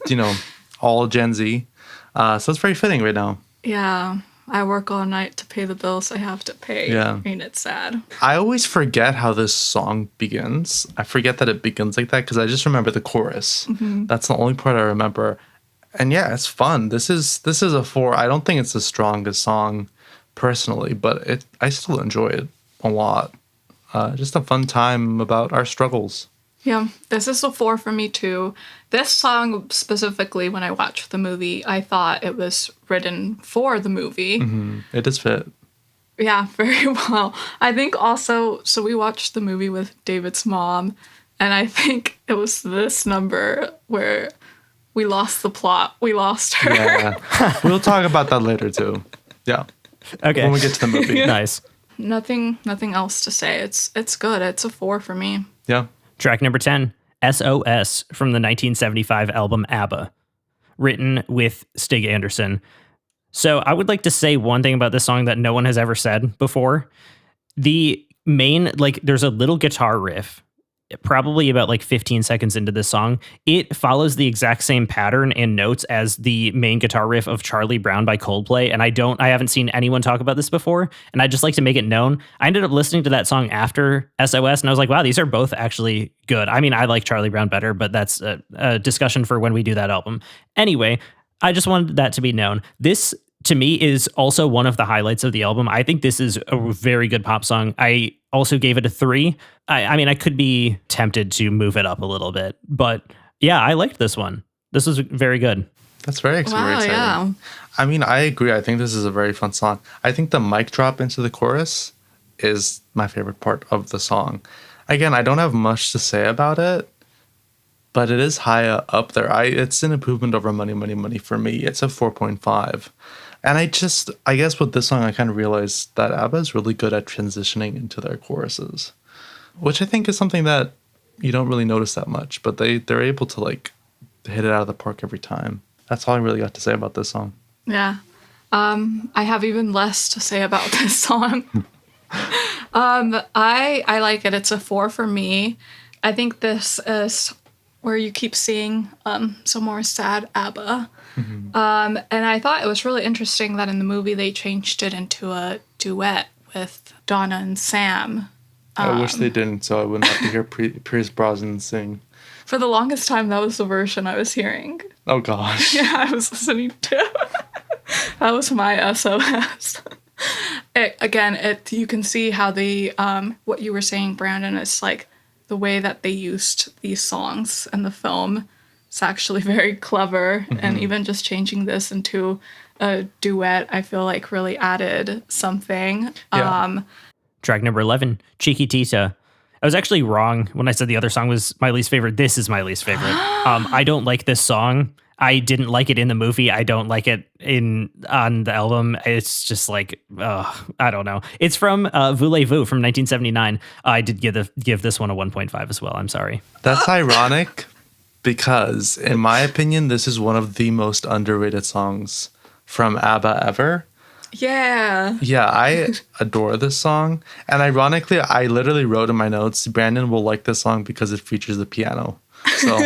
Speaker 2: all Gen Z. So it's very fitting right now.
Speaker 3: Yeah. I work all night to pay the bills I have to pay.
Speaker 2: Yeah.
Speaker 3: Ain't it sad?
Speaker 2: I always forget how this song begins. I forget that it begins like that because I just remember the chorus. Mm-hmm. That's the only part I remember. And yeah, it's fun. This is a 4. I don't think it's the strongest song personally, but I still enjoy it a lot. Just a fun time about our struggles.
Speaker 3: Yeah, this is a 4 for me too. This song specifically, when I watched the movie, I thought it was written for the movie.
Speaker 2: Mm-hmm. It does fit.
Speaker 3: Yeah, very well. I think also, so we watched the movie with David's mom, and I think it was this number where we lost the plot. We lost her.
Speaker 2: Yeah. We'll talk about that later too. Yeah.
Speaker 1: Okay.
Speaker 2: When we get to the movie.
Speaker 3: Yeah.
Speaker 1: Nice.
Speaker 3: Nothing else to say. It's good. It's a 4 for me.
Speaker 2: Yeah.
Speaker 1: Track number 10, SOS, from the 1975 album ABBA, written with Stig Anderson. So I would like to say one thing about this song that no one has ever said before. The main, like, there's a little guitar riff, probably about like 15 seconds into this song. It follows the exact same pattern and notes as the main guitar riff of Charlie Brown by Coldplay. And I haven't seen anyone talk about this before. And I'd just like to make it known. I ended up listening to that song after SOS, and I was like, wow, these are both actually good. I mean, I like Charlie Brown better, but that's a discussion for when we do that album. Anyway, I just wanted that to be known. This, to me, is also one of the highlights of the album. I think this is a very good pop song. I also gave it a 3. I mean, I could be tempted to move it up a little bit, but yeah, I liked this one. This was very good.
Speaker 2: That's very exciting.
Speaker 3: Yeah.
Speaker 2: I mean, I agree. I think this is a very fun song. I think the mic drop into the chorus is my favorite part of the song. Again, I don't have much to say about it, but it is high up there. It's an improvement over Money, Money, Money for me. It's a 4.5. And I guess with this song, I kind of realized that ABBA is really good at transitioning into their choruses, which I think is something that you don't really notice that much, but they're able to like hit it out of the park every time. That's all I really got to say about this song.
Speaker 3: Yeah. I have even less to say about this song. I like it. It's a 4 for me. I think this is where you keep seeing some more sad ABBA. Mm-hmm. And I thought it was really interesting that in the movie they changed it into a duet with Donna and Sam.
Speaker 2: I wish they didn't, so I wouldn't have to hear Pierce Brosnan sing.
Speaker 3: For the longest time, that was the version I was hearing.
Speaker 2: Oh, gosh.
Speaker 3: Yeah, I was listening to. That was my SOS. You can see how they, what you were saying, Brandon, is like the way that they used these songs in the film. It's actually very clever. Mm-hmm. And even just changing this into a duet, I feel like really added something.
Speaker 2: Yeah.
Speaker 1: Track number 11, Chiquitita. I was actually wrong when I said the other song was my least favorite. This is my least favorite. I don't like this song. I didn't like it in the movie. I don't like it on the album. It's just like, I don't know. It's from Voulez-Vous from 1979. I did give this one a 1.5 as well. I'm sorry.
Speaker 2: That's ironic because, in my opinion, this is one of the most underrated songs from ABBA ever.
Speaker 3: Yeah.
Speaker 2: Yeah, I adore this song. And ironically, I literally wrote in my notes, Brandon will like this song because it features the piano. So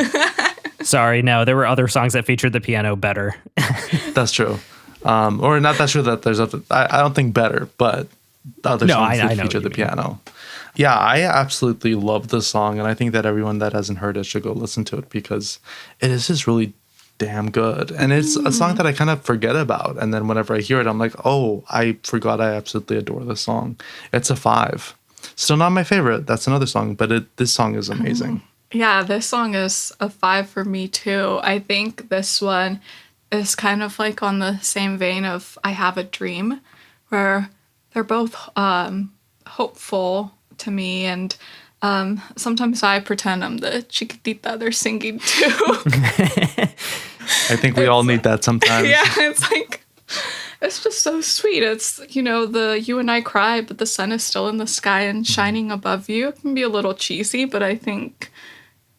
Speaker 1: Sorry, no, there were other songs that featured the piano better.
Speaker 2: that's true. Or not that true that there's other, I don't think better, but the other songs
Speaker 1: I
Speaker 2: that
Speaker 1: know
Speaker 2: feature
Speaker 1: what
Speaker 2: the
Speaker 1: you mean.
Speaker 2: piano. Yeah, I absolutely love this song. And I think that everyone that hasn't heard it should go listen to it because it is just really damn good. And it's a song that I kind of forget about. And then whenever I hear it, I'm like, oh, I forgot I absolutely adore this song. It's a 5. Still not my favorite. That's another song, but this song is amazing.
Speaker 3: Yeah, this song is a 5 for me too. I think this one is kind of like on the same vein of I Have a Dream, where they're both hopeful to me, and sometimes I pretend I'm the chiquitita they're singing to.
Speaker 2: I think we all need that sometimes.
Speaker 3: Yeah, it's like, it's just so sweet. It's, you and I cry, but the sun is still in the sky and shining above you. It can be a little cheesy, but I think,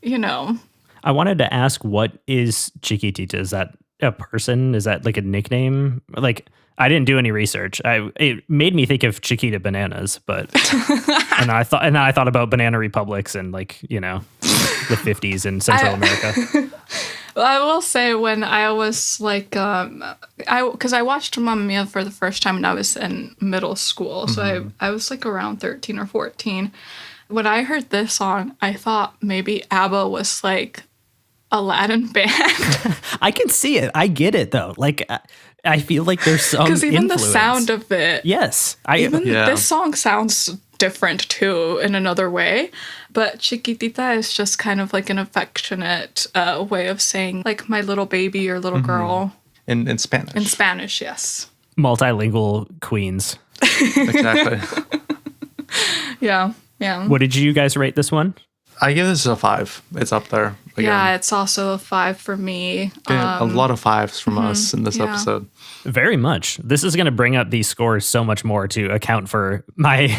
Speaker 1: I wanted to ask, what is Chiquitita? Is that a person? Is that like a nickname? Like, I didn't do any research. It made me think of Chiquita Bananas, but and I thought about banana republics and the 50s in Central America.
Speaker 3: Well, I will say when I was like, because I watched Mamma Mia for the first time when I was in middle school, so I was like around 13 or 14. When I heard this song, I thought maybe ABBA was like a Latin band.
Speaker 1: I can see it. I get it though. Like, I feel like there's some
Speaker 3: Because even
Speaker 1: influence.
Speaker 3: the sound of it,
Speaker 1: Yes,
Speaker 3: this song sounds different too in another way. But Chiquitita is just kind of like an affectionate way of saying like my little baby or little girl.
Speaker 2: In Spanish.
Speaker 3: In Spanish, yes.
Speaker 1: Multilingual queens.
Speaker 2: Exactly.
Speaker 3: Yeah. Yeah.
Speaker 1: What did you guys rate this one?
Speaker 2: I give this a 5. It's up there. Again.
Speaker 3: Yeah, it's also a 5 for me.
Speaker 2: A lot of 5s from us in this
Speaker 3: yeah.
Speaker 2: episode.
Speaker 1: Very much. This is going to bring up these scores so much more to account for my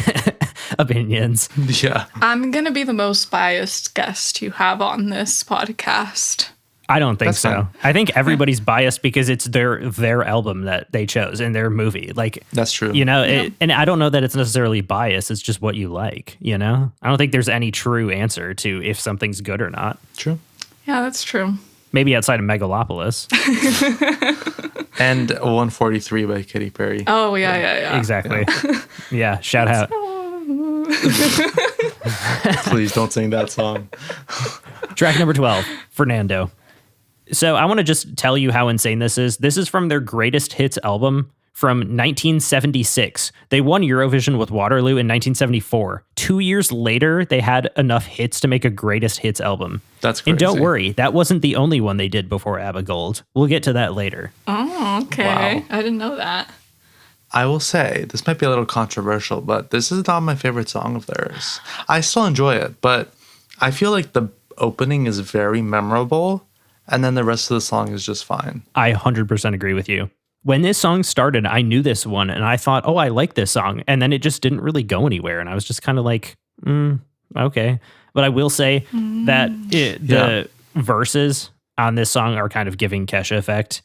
Speaker 1: opinions.
Speaker 2: Yeah.
Speaker 3: I'm going to be the most biased guest you have on this podcast.
Speaker 1: I don't think
Speaker 2: That's
Speaker 1: so.
Speaker 2: fine.
Speaker 1: I think everybody's biased because it's their album that they chose and their movie. Like,
Speaker 2: That's true.
Speaker 1: And I don't know that it's necessarily bias. It's just what you like, I don't think there's any true answer to if something's good or not.
Speaker 2: True.
Speaker 3: Yeah, that's true.
Speaker 1: Maybe outside of Megalopolis.
Speaker 2: And 143 by Katy Perry.
Speaker 3: Oh, yeah.
Speaker 1: Exactly. Yeah, shout out.
Speaker 2: Please don't sing that song.
Speaker 1: Track number 12, Fernando. So I want to just tell you how insane this is. This is from their greatest hits album from 1976. They won Eurovision with Waterloo in 1974. 2 years later, they had enough hits to make a greatest hits album.
Speaker 2: That's crazy.
Speaker 1: And don't worry, that wasn't the only one they did before ABBA Gold. We'll get to that later.
Speaker 3: Oh, okay.
Speaker 2: Wow.
Speaker 3: I didn't know that.
Speaker 2: I will say, this might be a little controversial, but this is not my favorite song of theirs. I still enjoy it, but I feel like the opening is very memorable, and then the rest of the song is just fine.
Speaker 1: I 100% agree with you. When this song started, I knew this one, and I thought, oh, I like this song. And then it just didn't really go anywhere, and I was just kind of like, okay. But I will say that the verses on this song are kind of giving Kesha effect.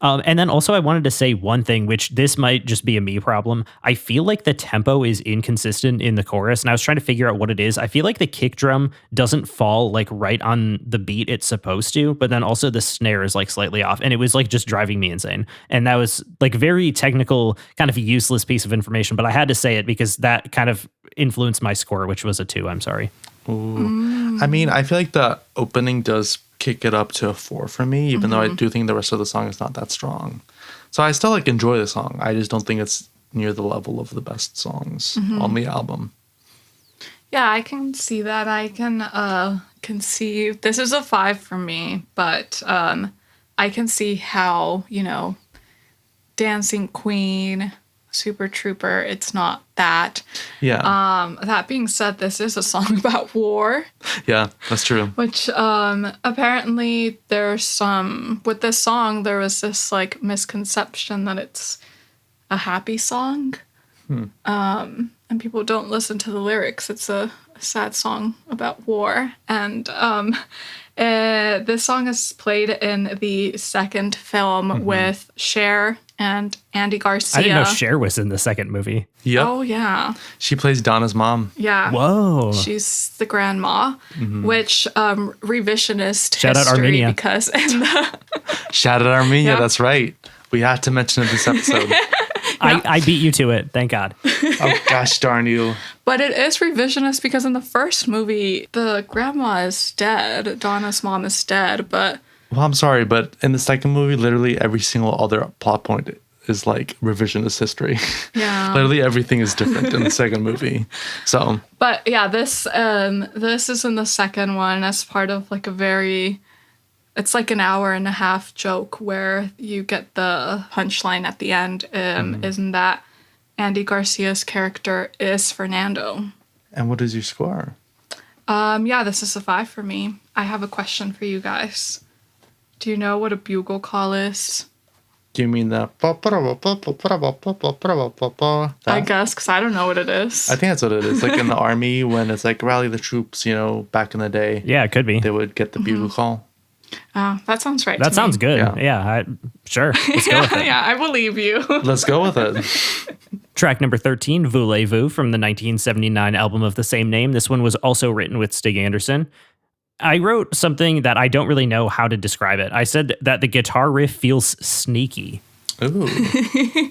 Speaker 1: And then also I wanted to say one thing, which this might just be a me problem. I feel like the tempo is inconsistent in the chorus, and I was trying to figure out what it is. I feel like the kick drum doesn't fall like right on the beat it's supposed to, but then also the snare is like slightly off, and it was like just driving me insane. And that was like very technical, kind of a useless piece of information, but I had to say it because that kind of influenced my score, which was a 2. I'm sorry.
Speaker 2: Ooh. I mean, I feel like the opening does kick it up to a 4 for me, even though I do think the rest of the song is not that strong. So I still like enjoy the song. I just don't think it's near the level of the best songs on the album.
Speaker 3: Yeah, I can see that. I can see this is a 5 for me, but I can see how, Dancing Queen, Super Trooper. It's not that.
Speaker 2: Yeah.
Speaker 3: That being said, this is a song about war.
Speaker 2: Yeah, that's true.
Speaker 3: Which apparently there's some with this song there was this like misconception that it's a happy song. And people don't listen to the lyrics. It's a sad song about war. And this song is played in the second film with Cher and Andy Garcia.
Speaker 1: I didn't know Cher was in the second movie.
Speaker 2: Yep.
Speaker 3: Oh, yeah.
Speaker 2: She plays Donna's mom.
Speaker 3: Yeah.
Speaker 1: Whoa.
Speaker 3: She's the grandma, which revisionist
Speaker 1: Shout out
Speaker 3: history
Speaker 1: Armenia.
Speaker 3: because in the
Speaker 2: Shout out Armenia,
Speaker 3: Yeah.
Speaker 2: that's right. We have to mention it this episode.
Speaker 1: I beat you to it. Thank God.
Speaker 2: Oh, gosh darn you.
Speaker 3: but it is revisionist because in the first movie the grandma is dead, Donna's mom is dead, but
Speaker 2: Well, I'm sorry, but in the second movie, literally every single other plot point is like revisionist history.
Speaker 3: yeah.
Speaker 2: Literally everything is different in the second movie. So,
Speaker 3: But yeah, this is in the second one as part of like it's like an hour and a half joke where you get the punchline at the end, isn't that Andy Garcia's character is Fernando.
Speaker 2: and what is your score?
Speaker 3: Yeah, this is a 5 for me. I have a question for you guys. Do you know what a bugle call is?
Speaker 2: Do you mean the...
Speaker 3: I guess, because I don't know what it is.
Speaker 2: I think that's what it is. Like in the army, when it's like rally the troops, back in the day,
Speaker 1: Yeah, it could be.
Speaker 2: they would get the bugle call.
Speaker 3: That sounds right.
Speaker 1: That
Speaker 3: to
Speaker 1: sounds
Speaker 3: me.
Speaker 1: good.
Speaker 2: Yeah.
Speaker 1: Yeah, sure. Let's go with it.
Speaker 3: Yeah, I believe you.
Speaker 2: Let's go with it.
Speaker 1: Track number 13, Voulez-Vous, from the 1979 album of the same name. This one was also written with Stig Anderson. I wrote something that I don't really know how to describe it. I said that the guitar riff feels sneaky.
Speaker 2: Ooh,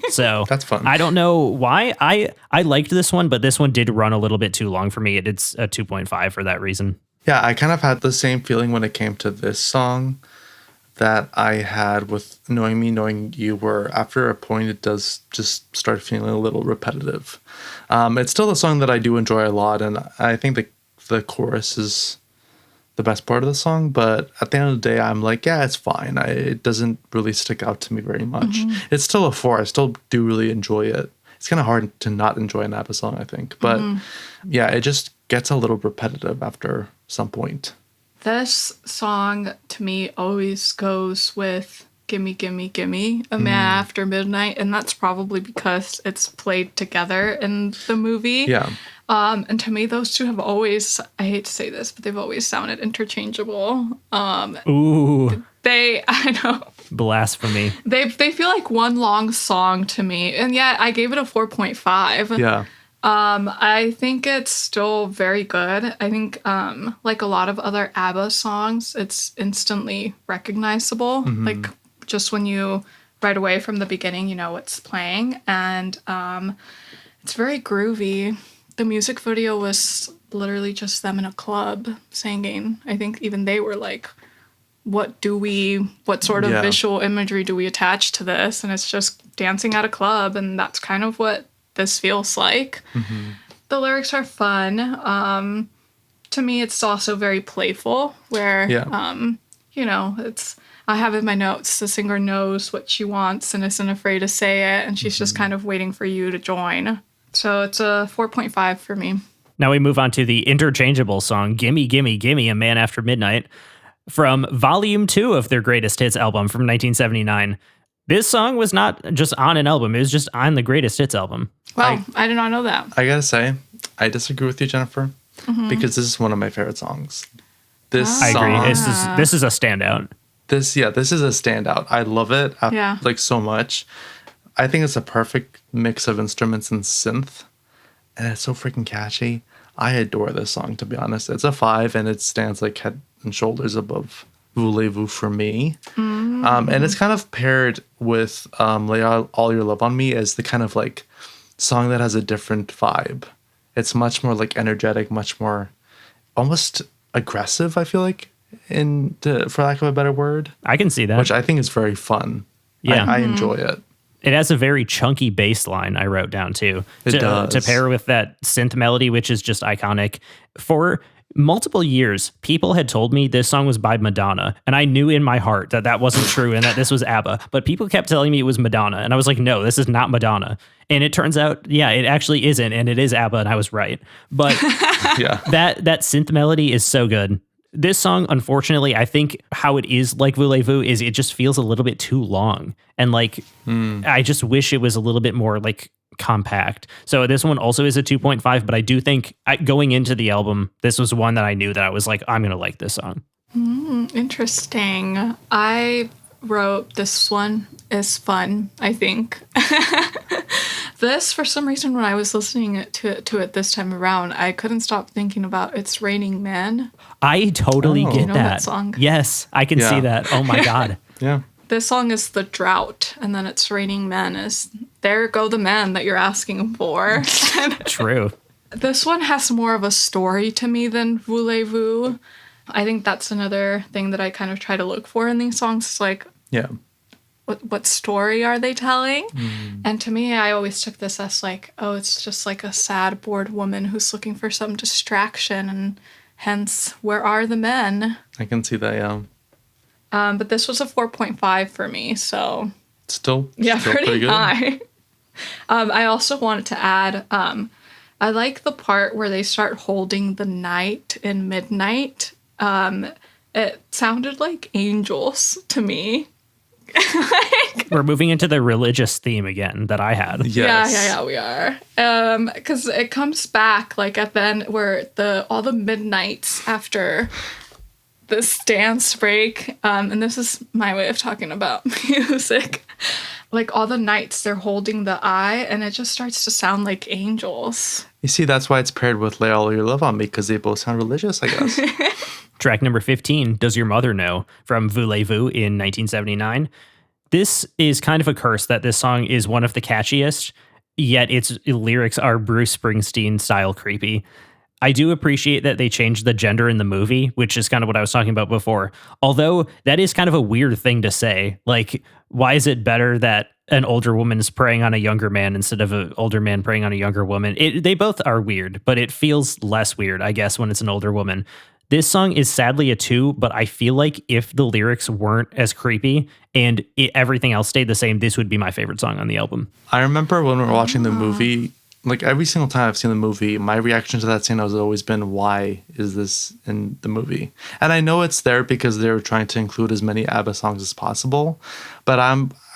Speaker 1: So
Speaker 2: that's fun.
Speaker 1: I don't know why. I liked this one, but this one did run a little bit too long for me. It's a 2.5 for that reason.
Speaker 2: Yeah, I kind of had the same feeling when it came to this song that I had with Knowing Me, Knowing You, where after a point it does just start feeling a little repetitive. It's still a song that I do enjoy a lot, and I think the chorus is the best part of the song, but at the end of the day, I'm like, yeah, it's fine. It doesn't really stick out to me very much. It's still a 4. I still do really enjoy it. It's kind of hard to not enjoy an ABBA song, I think. But yeah, it just gets a little repetitive after some point.
Speaker 3: This song to me always goes with Gimme, Gimme, Gimme, A Man After Midnight, and that's probably because it's played together in the movie.
Speaker 2: Yeah.
Speaker 3: And to me, those two have always, I hate to say this, but they've always sounded interchangeable.
Speaker 1: Ooh,
Speaker 3: I know,
Speaker 1: blasphemy.
Speaker 3: they feel like one long song to me, and yet I gave it a 4.5.
Speaker 2: Yeah.
Speaker 3: I think it's still very good. I think, like a lot of other ABBA songs, it's instantly recognizable. Like, just when you, right away from the beginning, you know what's playing. And it's very groovy. The music video was literally just them in a club singing. I think even they were like, what sort of visual imagery do we attach to this? And it's just dancing at a club, and that's kind of what this feels like. The lyrics are fun. To me, it's also very playful, where it's, I have in my notes, the singer knows what she wants and isn't afraid to say it, and she's just kind of waiting for you to join. So it's a 4.5 for me.
Speaker 1: Now we move on to the interchangeable song, Gimme, Gimme, Gimme, A Man After Midnight, from Volume 2 of their Greatest Hits album from 1979. This song was not just on an album, it was just on the Greatest Hits album.
Speaker 3: Wow, I did not know that.
Speaker 2: I gotta say, I disagree with you, Jennifer, because this is one of my favorite songs. This
Speaker 1: I
Speaker 2: song,
Speaker 1: agree. This is a standout.
Speaker 2: This is a standout. I love it like so much. I think it's a perfect mix of instruments and synth, and it's so freaking catchy. I adore this song, to be honest. It's a 5, and it stands like head and shoulders above Voulez-Vous for me. And it's kind of paired with Lay All Your Love on Me as the kind of like song that has a different vibe. It's much more like energetic, much more almost aggressive, I feel like, for lack of a better word.
Speaker 1: I can see that.
Speaker 2: Which I think is very fun.
Speaker 1: Yeah.
Speaker 2: I enjoy it.
Speaker 1: It has a very chunky bass line, I wrote down too.
Speaker 2: It does.
Speaker 1: To pair with that synth melody, which is just iconic. For multiple years, people had told me this song was by Madonna, and I knew in my heart that that wasn't true and that this was ABBA. But people kept telling me it was Madonna, and I was like, no, this is not Madonna. And it turns out, yeah, it actually isn't, and it is ABBA, and I was right. But
Speaker 2: Yeah.
Speaker 1: that synth melody is so good. This song, unfortunately, I think how it is like Voulez-Vous is it just feels a little bit too long. And like, I just wish it was a little bit more like compact. So this one also is a 2.5, but I do think going into the album, this was one that I knew that I was like, I'm going to like this song.
Speaker 3: Interesting. I wrote this one is fun, I think. This, for some reason, when I was listening to it this time around, I couldn't stop thinking about It's Raining Men.
Speaker 1: I totally get
Speaker 3: You know that song?
Speaker 1: Yes, I can see that. Oh my God.
Speaker 2: Yeah.
Speaker 3: This song is The Drought, and then It's Raining Men is There Go the Men that you're asking for.
Speaker 1: True.
Speaker 3: This one has more of a story to me than Voulez-Vous. I think that's another thing that I kind of try to look for in these songs. It's like,
Speaker 2: Yeah.
Speaker 3: what story are they telling? And to me, I always took this as like, oh, it's just like a sad, bored woman who's looking for some distraction, and hence, where are the men?
Speaker 2: I can see that, yeah.
Speaker 3: But this was a 4.5 for me, so
Speaker 2: Still
Speaker 3: pretty
Speaker 2: good.
Speaker 3: high. I also wanted to add, I like the part where they start holding the night in midnight. It sounded like angels to me.
Speaker 1: We're moving into the religious theme again that I had.
Speaker 2: Yes.
Speaker 3: Yeah, we are. Because it comes back like at the end where all the midnights after this dance break, and this is my way of talking about music. Like all the nights they're holding the eye, and it just starts to sound like angels.
Speaker 2: You see, that's why it's paired with Lay All Your Love on Me, because they both sound religious, I guess.
Speaker 1: Track number 15, Does Your Mother Know? From Voulez-Vous in 1979. This is kind of a curse that this song is one of the catchiest, yet its lyrics are Bruce Springsteen style creepy. I do appreciate that they changed the gender in the movie, which is kind of what I was talking about before. Although that is kind of a weird thing to say. Like, why is it better that an older woman is preying on a younger man instead of an older man preying on a younger woman? They both are weird, but it feels less weird, I guess, when it's an older woman. This song is sadly a 2, but I feel like if the lyrics weren't as creepy and everything else stayed the same, this would be my favorite song on the album.
Speaker 2: I remember when we were watching the movie, like every single time I've seen the movie, my reaction to that scene has always been, why is this in the movie? And I know it's there because they were trying to include as many ABBA songs as possible, but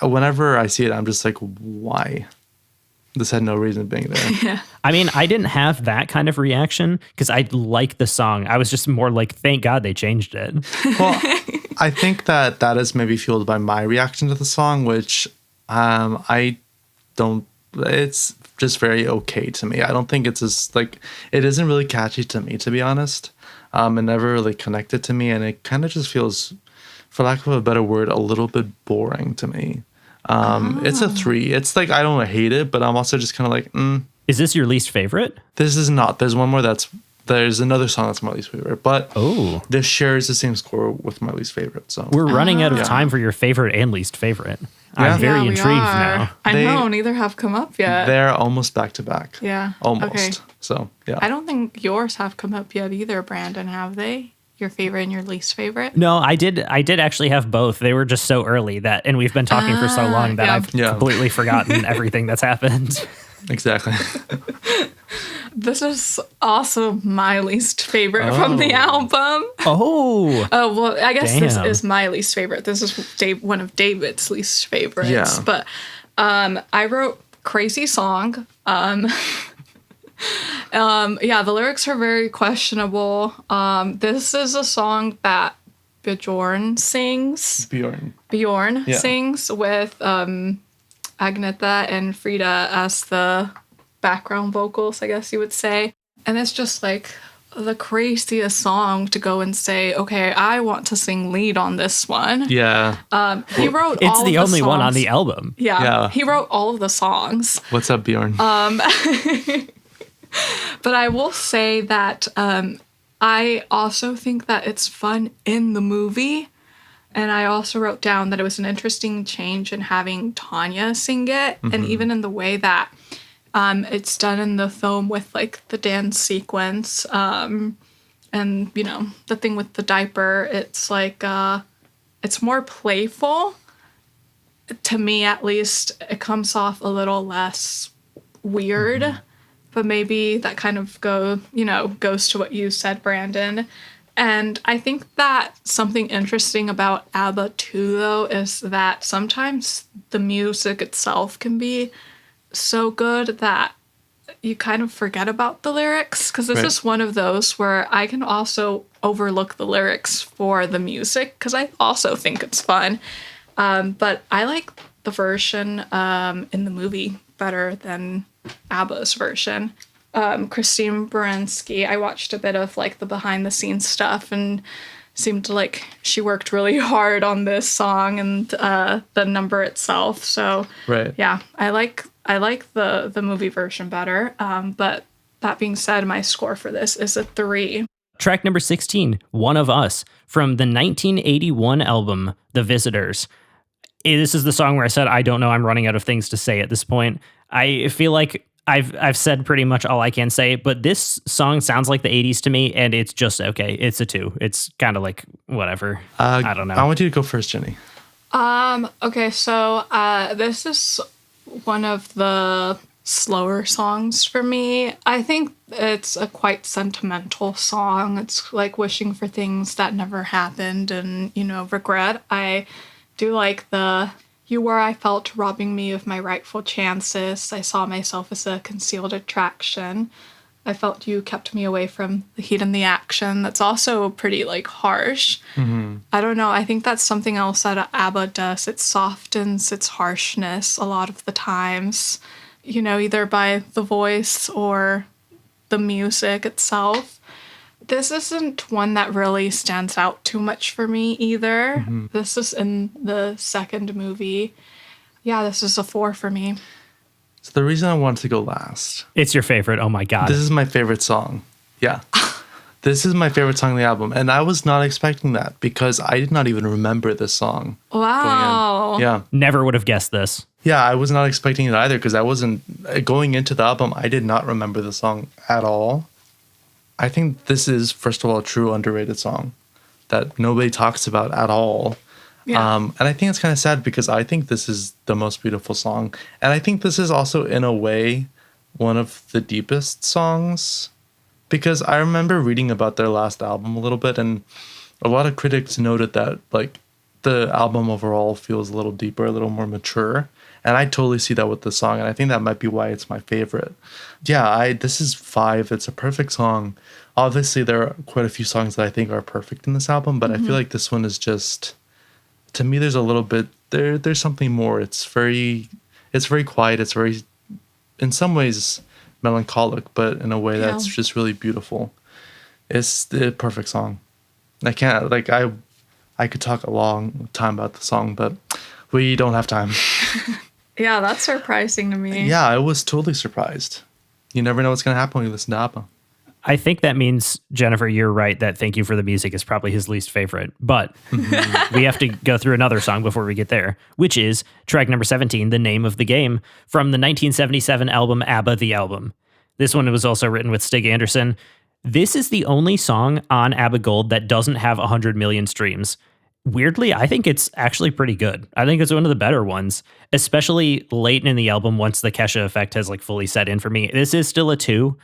Speaker 2: whenever I see it, I'm just like, why? This had no reason being there.
Speaker 3: Yeah.
Speaker 1: I mean, I didn't have that kind of reaction because I like the song. I was just more like, thank God they changed it.
Speaker 2: Well, I think that is maybe fueled by my reaction to the song, which I don't, it's just very okay to me. I don't think it's just like, it isn't really catchy to me, to be honest. It never really connected to me, and it kind of just feels, for lack of a better word, a little bit boring to me. It's a 3. It's like, I don't hate it, but I'm also just kind of like,
Speaker 1: Is this your least favorite?
Speaker 2: This is not. There's one more there's another song that's my least favorite, but this shares the same score with my least favorite. So
Speaker 1: we're running out of time for your favorite and least favorite.
Speaker 2: Yeah.
Speaker 1: I'm very
Speaker 3: we
Speaker 1: intrigued
Speaker 3: are.
Speaker 1: now.
Speaker 3: I know, neither have come up yet.
Speaker 2: They're almost back to back.
Speaker 3: Yeah.
Speaker 2: Almost.
Speaker 3: Okay.
Speaker 2: So, yeah.
Speaker 3: I don't think yours have come up yet either, Brandon, have they? Your favorite and your least favorite?
Speaker 1: No, I did actually have both. They were just so early and we've been talking for so long that I've completely forgotten everything that's happened.
Speaker 2: Exactly.
Speaker 3: This is also my least favorite from the album.
Speaker 1: Oh.
Speaker 3: Oh, well, I guess this
Speaker 1: Damn.
Speaker 3: is my least favorite. This is one of David's least favorites.
Speaker 2: Yeah.
Speaker 3: But I wrote Crazy Song. The lyrics are very questionable. This is a song that Bjorn sings. Bjorn
Speaker 2: Yeah.
Speaker 3: sings with Agneta and Phyllida as the background vocals, I guess you would say. And it's just like the craziest song to go and say, okay, I want to sing lead on this one.
Speaker 2: Yeah.
Speaker 3: He wrote
Speaker 1: It's
Speaker 3: all
Speaker 1: the
Speaker 3: of the
Speaker 1: only one on
Speaker 3: songs.
Speaker 1: the album.
Speaker 3: Yeah, he wrote all of the songs.
Speaker 2: What's up, Bjorn?
Speaker 3: But I will say that I also think that it's fun in the movie. And I also wrote down that it was an interesting change in having Tanya sing it. And even in the way that it's done in the film with like the dance sequence. And and, the thing with the diaper, it's like, it's more playful. To me, at least, it comes off a little less weird, but maybe that kind of goes to what you said, Brandon. And I think that something interesting about ABBA too, though, is that sometimes the music itself can be so good that you kind of forget about the lyrics, because this is one of those where I can also overlook the lyrics for the music because I also think it's fun. But I like the version in the movie better than ABBA's version. Christine Baranski, I watched a bit of like the behind the scenes stuff and seemed like she worked really hard on this song and the number itself. So yeah, I like the movie version better. But that being said, my score for this is a 3.
Speaker 1: Track number 16, One of Us, from the 1981 album, The Visitors. This is the song where I said, I don't know, I'm running out of things to say at this point. I feel like I've said pretty much all I can say, but this song sounds like the 80s to me, and it's just okay. It's a 2. It's kind of like whatever. I don't know.
Speaker 2: I want you to go first, Jenny.
Speaker 3: Okay, so this is one of the slower songs for me. I think it's a quite sentimental song. It's like wishing for things that never happened and, regret. I do like the "You were, I felt, robbing me of my rightful chances. I saw myself as a concealed attraction. I felt you kept me away from the heat and the action." That's also pretty, harsh. Mm-hmm. I don't know. I think that's something else that ABBA does. It softens its harshness a lot of the times, either by the voice or the music itself. This isn't one that really stands out too much for me either. Mm-hmm. This is in the second movie. Yeah, this is a 4 for me.
Speaker 2: So the reason I wanted to go last.
Speaker 1: It's your favorite. Oh my God.
Speaker 2: This is my favorite song. Yeah. This is my favorite song on the album. And I was not expecting that because I did not even remember this song.
Speaker 3: Wow.
Speaker 2: Yeah.
Speaker 1: Never would have guessed this.
Speaker 2: Yeah, I was not expecting it either because I wasn't going into the album. I did not remember the song at all. I think this is, first of all, a true underrated song that nobody talks about at all. Yeah. And I think it's kind of sad because I think this is the most beautiful song. And I think this is also, in a way, one of the deepest songs. Because I remember reading about their last album a little bit, and a lot of critics noted that the album overall feels a little deeper, a little more mature. And I totally see that with the song, and I think that might be why it's my favorite. Yeah, this is 5. It's a perfect song. Obviously, there are quite a few songs that I think are perfect in this album, but I feel like this one is just, to me, there's a little bit, there's something more. It's very quiet. It's very, in some ways, melancholic, but in a way that's just really beautiful. It's the perfect song. I can't, I could talk a long time about the song, but we don't have time.
Speaker 3: Yeah, that's surprising to me.
Speaker 2: Yeah, I was totally surprised. You never know what's going to happen when you listen to ABBA.
Speaker 1: I think that means, Jennifer, you're right that Thank You for the Music is probably his least favorite. But we have to go through another song before we get there, which is track number 17, The Name of the Game, from the 1977 album ABBA the Album. This one was also written with Stig Anderson. This is the only song on ABBA Gold that doesn't have 100 million streams. Weirdly, I think it's actually pretty good. I think it's one of the better ones, especially late in the album once the Kesha effect has fully set in for me. This is still a 2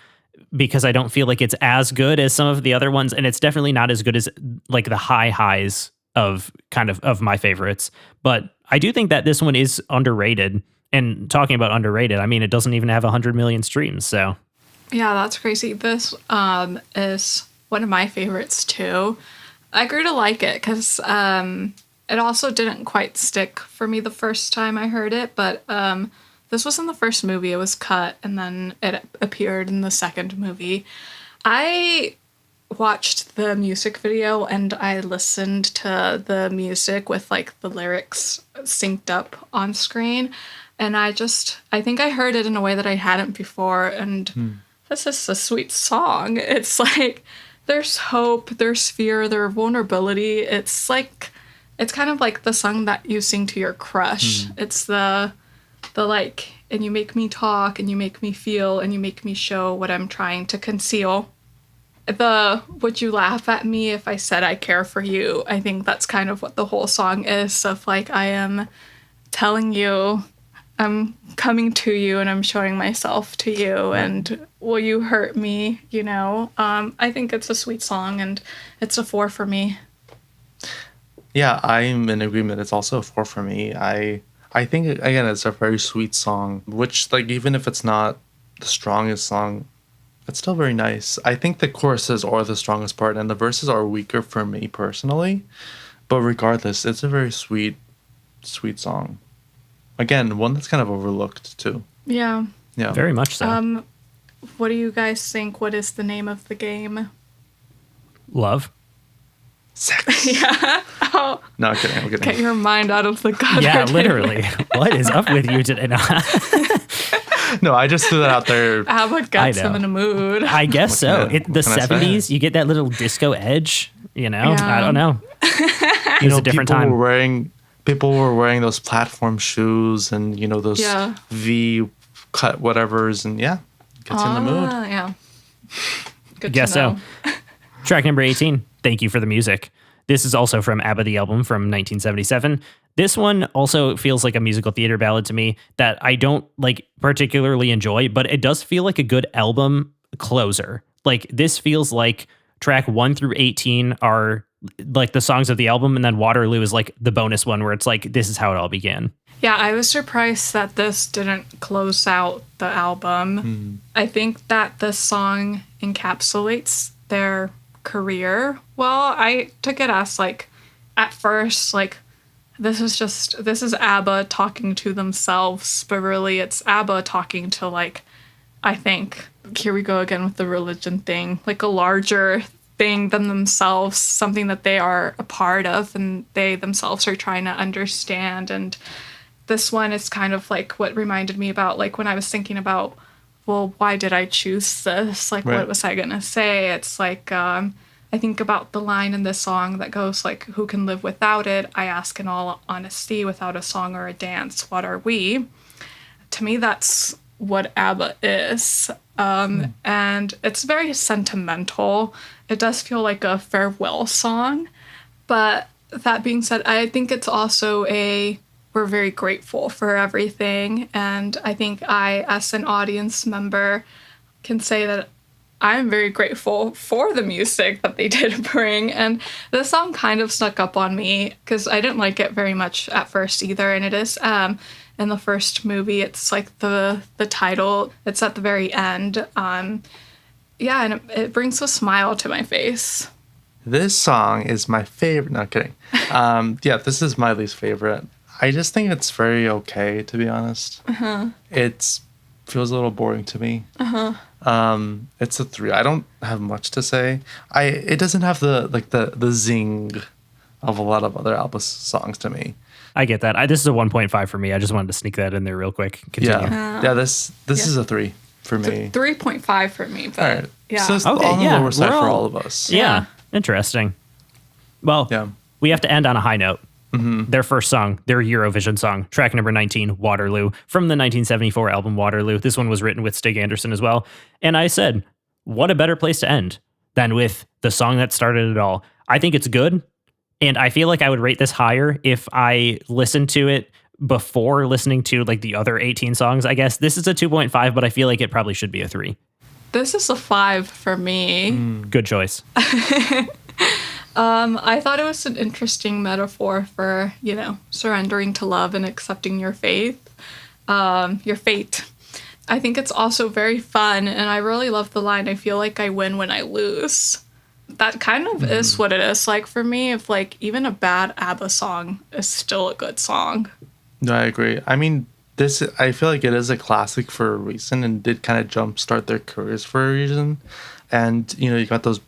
Speaker 1: because I don't feel like it's as good as some of the other ones, and it's definitely not as good as the high highs of kind of my favorites. But I do think that this one is underrated. And talking about underrated, I mean, it doesn't even have 100 million streams, so.
Speaker 3: Yeah, that's crazy. This is one of my favorites too. I grew to like it because it also didn't quite stick for me the first time I heard it, but this was in the first movie. It was cut, and then it appeared in the second movie. I watched the music video, and I listened to the music with the lyrics synced up on screen, and I think I heard it in a way that I hadn't before, and this is a sweet song. It's there's hope, there's fear, there's vulnerability. It's kind of like the song that you sing to your crush. It's the and you make me talk, and you make me feel, and you make me show what I'm trying to conceal. the "Would you laugh at me if I said I care for you?" I think that's kind of what the whole song is, of like, I am telling you, I'm coming to you and I'm showing myself to you, and will you hurt me, you know? I think it's a sweet song, and it's a 4 for me.
Speaker 2: Yeah, I'm in agreement. It's also a 4 for me. I think, again, it's a very sweet song, which, like, even if it's not the strongest song, it's still very nice. I think the choruses are the strongest part, and the verses are weaker for me personally. But regardless, it's a very sweet, sweet song. Again, one that's kind of overlooked too.
Speaker 3: Yeah.
Speaker 2: Yeah.
Speaker 1: Very much so.
Speaker 3: What do you guys think? What is the name of the game?
Speaker 1: Love.
Speaker 2: Sex.
Speaker 3: Yeah. Oh,
Speaker 2: No, I'm kidding. I'm kidding.
Speaker 3: get your mind out of the gutter.
Speaker 1: Yeah,
Speaker 3: dude.
Speaker 1: literally. What is up with you today? No,
Speaker 2: No, I just threw that out there.
Speaker 3: ABBA gets
Speaker 1: I know.
Speaker 3: them in a mood.
Speaker 1: I guess so.
Speaker 2: can I-
Speaker 1: The
Speaker 2: what can I say?
Speaker 1: 70s, you get that little disco edge, you know?
Speaker 3: Yeah.
Speaker 1: I don't know. It was a different time.
Speaker 2: People were wearing those platform shoes and those
Speaker 3: Yeah.
Speaker 2: V cut whatevers, and yeah, gets you in the mood.
Speaker 3: Yeah. Good
Speaker 1: Guess
Speaker 3: to know.
Speaker 1: so. Track number 18, Thank You for the Music. This is also from ABBA, the album from 1977. This one also feels like a musical theater ballad to me that I don't like particularly enjoy, but it does feel like a good album closer. Like this feels like track 1 through 18 are like the songs of the album, and then Waterloo is like the bonus one where it's like, this is how it all began.
Speaker 3: Yeah, I was surprised that this didn't close out the album. I think that this song encapsulates their career. Well, I took it as like, at first, like, this is ABBA talking to themselves, but really it's ABBA talking to, like, I think, here we go again with the religion thing, like a larger thing than themselves, something that they are a part of and they themselves are trying to understand. And this one is kind of like what reminded me about, like, when I was thinking about, well, why did I choose this? Like,
Speaker 2: Right.
Speaker 3: what was I going to say? It's like, I think about the line in this song that goes like, who can live without it? I ask in all honesty, without a song or a dance, what are we? To me, that's what ABBA is. And it's very sentimental. It does feel like a farewell song. But that being said, I think it's also we're very grateful for everything. And I think I, as an audience member, can say that I'm very grateful for the music that they did bring. And this song kind of snuck up on me because I didn't like it very much at first either. And it is in the first movie, it's like the title, it's at the very end. Yeah, and it brings a smile to my face.
Speaker 2: This song is my favorite. No, kidding. Yeah, this is my least favorite. I just think it's very okay, to be honest. It feels a little boring to me. It's a 3. I don't have much to say. It doesn't have the zing of a lot of other ABBA songs to me.
Speaker 1: I get that. This is a 1.5 for me. I just wanted to sneak that in there real quick. Continue.
Speaker 2: Yeah. This is a 3 for me.
Speaker 3: 3.5 for me, but
Speaker 2: All right.
Speaker 3: yeah.
Speaker 2: So it's
Speaker 1: Okay,
Speaker 2: on the
Speaker 1: yeah,
Speaker 2: lower side
Speaker 1: we're
Speaker 2: for
Speaker 1: all-
Speaker 2: all of us.
Speaker 1: Yeah. Interesting. Well,
Speaker 2: Yeah.
Speaker 1: we have to end on a high note. Their first song, their Eurovision song, track number 19, Waterloo, from the 1974 album Waterloo. This one was written with Stig Anderson as well. And I said, what a better place to end than with the song that started it all. I think it's good. And I feel like I would rate this higher if I listened to it before listening to like the other 18 songs. I guess this is a 2.5, but I feel like it probably should be a 3.
Speaker 3: This is a 5 for me.
Speaker 1: Good choice.
Speaker 3: I thought it was an interesting metaphor for, surrendering to love and accepting your fate. I think it's also very fun, and I really love the line, I feel like I win when I lose. That kind of is what it is like for me, if like even a bad ABBA song is still a good song.
Speaker 2: No, I agree. I mean, I feel like it is a classic for a reason and did kind of jumpstart their careers for a reason. And, you got those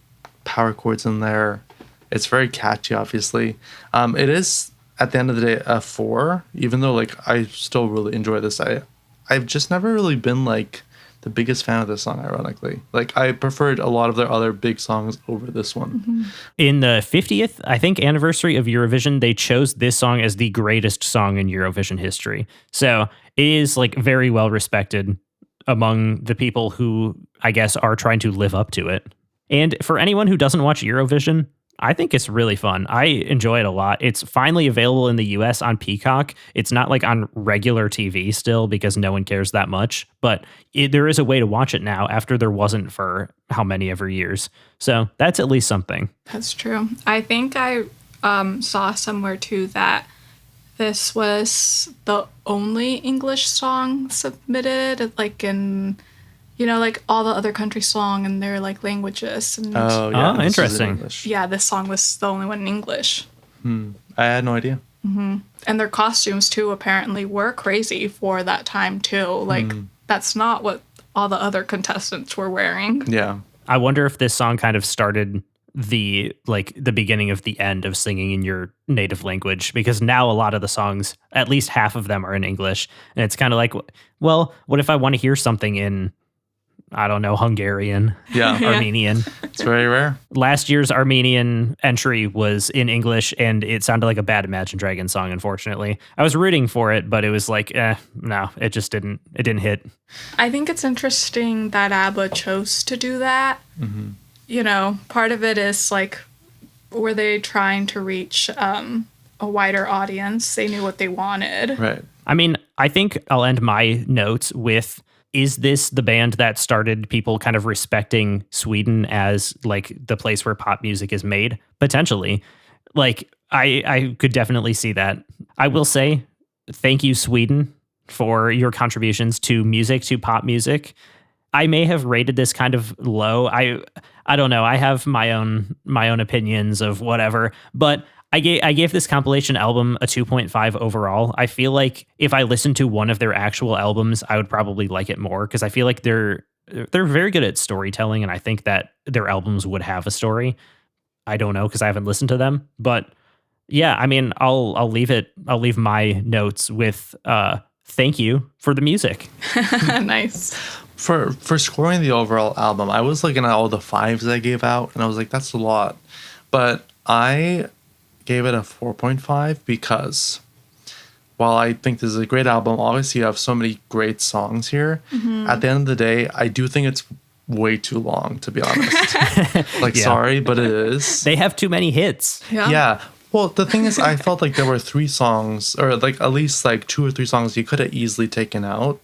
Speaker 2: power chords in there. It's very catchy, obviously. It is, at the end of the day, a 4, even though, like, I still really enjoy this. I've just never really been, like, the biggest fan of this song, ironically. Like, I preferred a lot of their other big songs over this one.
Speaker 1: In the 50th, I think, anniversary of Eurovision, they chose this song as the greatest song in Eurovision history. So it is like very well respected among the people who, I guess, are trying to live up to it. And for anyone who doesn't watch Eurovision, I think it's really fun. I enjoy it a lot. It's finally available in the US on Peacock. It's not like on regular TV still because no one cares that much, but there is a way to watch it now after there wasn't for how many ever years. So that's at least something.
Speaker 3: That's true. I think I saw somewhere too that this was the only English song submitted, like in, like all the other country song and their like languages. And
Speaker 2: Oh, yeah. This is in
Speaker 1: Interesting.
Speaker 2: English.
Speaker 3: yeah, this song was the only one in English.
Speaker 2: I had no idea.
Speaker 3: And their costumes too apparently were crazy for that time too. Like that's not what all the other contestants were wearing.
Speaker 2: Yeah.
Speaker 1: I wonder if this song kind of started the beginning of the end of singing in your native language, because now a lot of the songs, at least half of them, are in English, and it's kind of like, well, what if I want to hear something in, I don't know, Hungarian,
Speaker 2: Yeah.
Speaker 1: Armenian?
Speaker 2: It's very rare.
Speaker 1: Last year's Armenian entry was in English, and it sounded like a bad Imagine Dragons song, unfortunately. I was rooting for it, but it was like, no, it just didn't hit.
Speaker 3: I think it's interesting that ABBA chose to do that. Part of it is like, were they trying to reach a wider audience? They knew what they wanted.
Speaker 2: Right.
Speaker 1: I mean, I think I'll end my notes with, is this the band that started people kind of respecting Sweden as like the place where pop music is made? Potentially. Like, I could definitely see that. I will say thank you, Sweden, for your contributions to music, to pop music. I may have rated this kind of low. I don't know. I have my own opinions of whatever, but I gave this compilation album a 2.5 overall. I feel like if I listened to one of their actual albums, I would probably like it more, because I feel like they're very good at storytelling, and I think that their albums would have a story. I don't know, because I haven't listened to them, but yeah, I mean, I'll leave my notes with thank you for the music.
Speaker 3: Nice.
Speaker 2: For scoring the overall album, I was looking at all the fives I gave out, and I was like, that's a lot. But I gave it a 4.5 because while I think this is a great album, obviously you have so many great songs here. At the end of the day, I do think it's way too long, to be honest. Sorry, but it is.
Speaker 1: They have too many hits.
Speaker 2: Yeah. Well, the thing is, I felt like there were 3 songs, or like at least like 2 or 3 songs you could have easily taken out.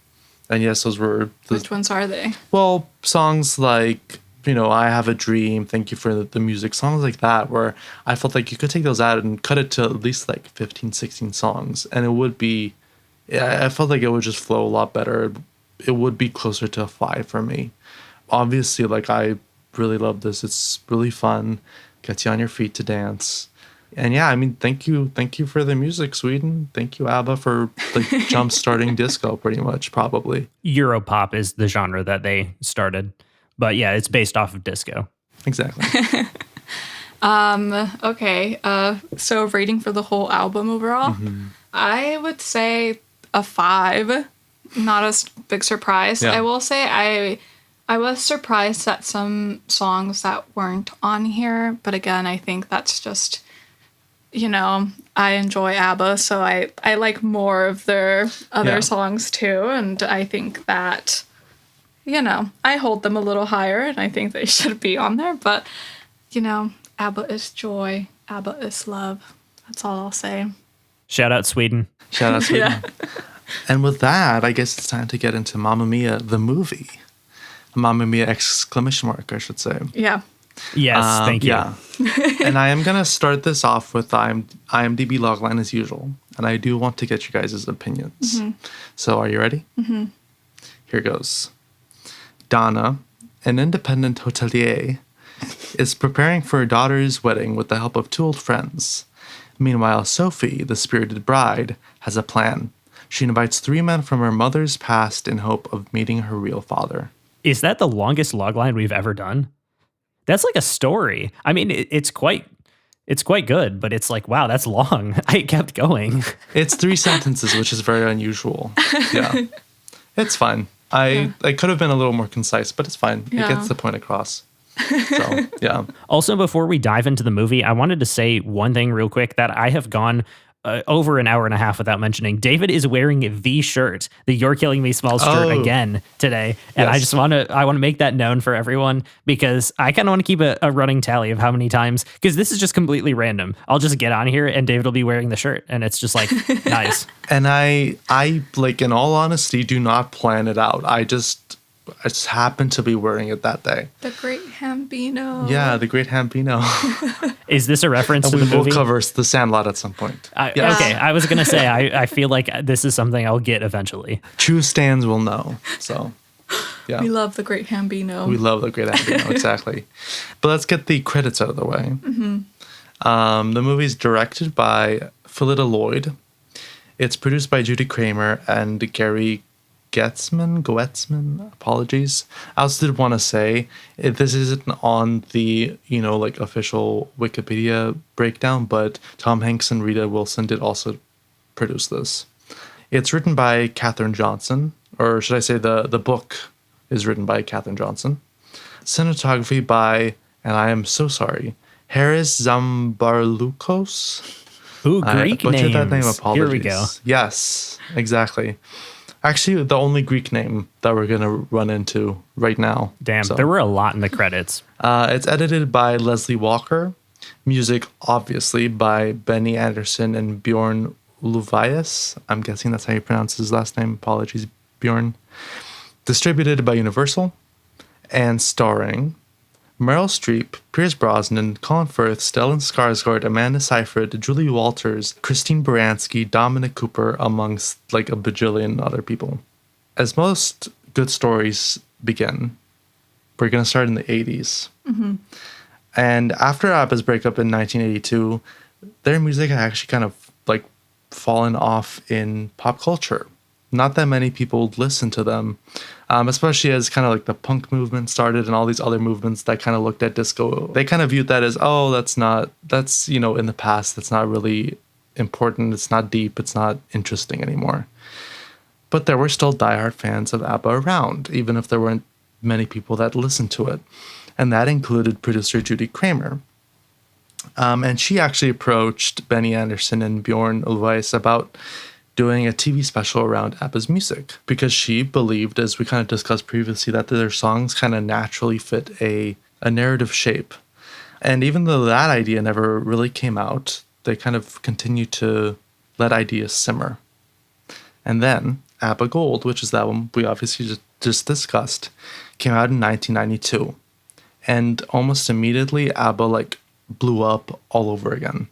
Speaker 2: And yes, those were
Speaker 3: Which ones are they?
Speaker 2: well, songs like, I Have a Dream, Thank You for the Music, songs like that, where I felt like you could take those out and cut it to at least like 15, 16 songs. And it would be, I felt like it would just flow a lot better. It would be closer to a 5 for me. Obviously, like, I really love this. It's really fun, gets you on your feet to dance. And yeah, I mean, thank you for the music, Sweden. Thank you, ABBA, for like jump-starting disco, pretty much, probably.
Speaker 1: Europop is the genre that they started, but yeah, it's based off of disco.
Speaker 2: Exactly.
Speaker 3: Okay. So rating for the whole album overall, I would say a 5. Not a big surprise.
Speaker 2: Yeah.
Speaker 3: I will say I was surprised at some songs that weren't on here, but again, I think that's just, I enjoy ABBA, so I like more of their other songs too, and I think that, I hold them a little higher, and I think they should be on there, but, ABBA is joy, ABBA is love. That's all I'll say.
Speaker 1: Shout out Sweden.
Speaker 2: Shout out Sweden. And with that, I guess it's time to get into Mamma Mia, the movie. Mamma Mia ! I should say.
Speaker 3: Yeah.
Speaker 1: Yes, thank you.
Speaker 2: Yeah. And I am going to start this off with IMDb logline as usual. And I do want to get you guys' opinions. So are you ready? Here goes. Donna, an independent hotelier, is preparing for her daughter's wedding with the help of 2 old friends. Meanwhile, Sophie, the spirited bride, has a plan. She invites 3 men from her mother's past in hope of meeting her real father.
Speaker 1: Is that the longest logline we've ever done? That's like a story. I mean, it's quite good, but it's like, wow, that's long. I kept going.
Speaker 2: It's 3 sentences, which is very unusual. Yeah. It's fine. I could have been a little more concise, but it's fine.
Speaker 3: Yeah.
Speaker 2: It gets the point across. So, yeah.
Speaker 1: Also, before we dive into the movie, I wanted to say one thing real quick, that I have gone over an hour and a half without mentioning David is wearing the shirt, the "You're Killing Me" Smalls shirt again today, and
Speaker 2: Yes.
Speaker 1: I want to make that known for everyone because I kind of want to keep a running tally of how many times, because this is just completely random. I'll just get on here and David will be wearing the shirt, and it's just like nice.
Speaker 2: And I like, in all honesty, do not plan it out. I just happened to be wearing it that day.
Speaker 3: The Great Hambino.
Speaker 2: Yeah, the Great Hambino.
Speaker 1: Is this a reference
Speaker 2: And
Speaker 1: to
Speaker 2: we
Speaker 1: the
Speaker 2: will
Speaker 1: movie?
Speaker 2: cover The Sandlot at some point.
Speaker 3: Yeah.
Speaker 1: Okay, I was gonna say I feel like this is something I'll get eventually.
Speaker 2: True stans will know. So, yeah.
Speaker 3: We love The Great Hambino.
Speaker 2: We love the Great Hambino, exactly. But let's get the credits out of the way. The movie's directed by Phyllida Lloyd. It's produced by Judy Kramer and Gary Goetzman. Apologies. I also did want to say this isn't on the official Wikipedia breakdown, but Tom Hanks and Rita Wilson did also produce this. It's written by Katherine Johnson, or should I say the book is written by Katherine Johnson. Cinematography by, and I am so sorry, Haris Zambarloukos.
Speaker 1: Ooh,
Speaker 2: I
Speaker 1: Greek
Speaker 2: butchered
Speaker 1: names.
Speaker 2: that name. Apologies.
Speaker 1: Here we go.
Speaker 2: Yes, exactly. Actually, the only Greek name that we're going to run into right now.
Speaker 1: Damn,
Speaker 2: So,
Speaker 1: there were a lot in the credits.
Speaker 2: it's edited by Leslie Walker. Music, obviously, by Benny Anderson and Bjorn Ulvaeus. I'm guessing that's how you pronounce his last name. Apologies, Bjorn. Distributed by Universal. And starring Meryl Streep, Pierce Brosnan, Colin Firth, Stellan Skarsgård, Amanda Seyfried, Julie Walters, Christine Baranski, Dominic Cooper, amongst like a bajillion other people. As most good stories begin, we're going to start in the 80s. And after ABBA's breakup in 1982, their music had actually kind of like fallen off in pop culture. Not that many people listened to them, especially as kind of like the punk movement started and all these other movements that kind of looked at disco. They kind of viewed that as, oh, that's in the past. That's not really important. It's not deep. It's not interesting anymore. But there were still diehard fans of ABBA around, even if there weren't many people that listened to it. And that included producer Judy Kramer. And she actually approached Benny Anderson and Bjorn Ulvaeus about doing a TV special around ABBA's music, because she believed, as we kind of discussed previously, that their songs kind of naturally fit a narrative shape. And even though that idea never really came out, they kind of continued to let ideas simmer. And then ABBA Gold, which is that one we obviously just discussed, came out in 1992. And almost immediately, ABBA blew up all over again.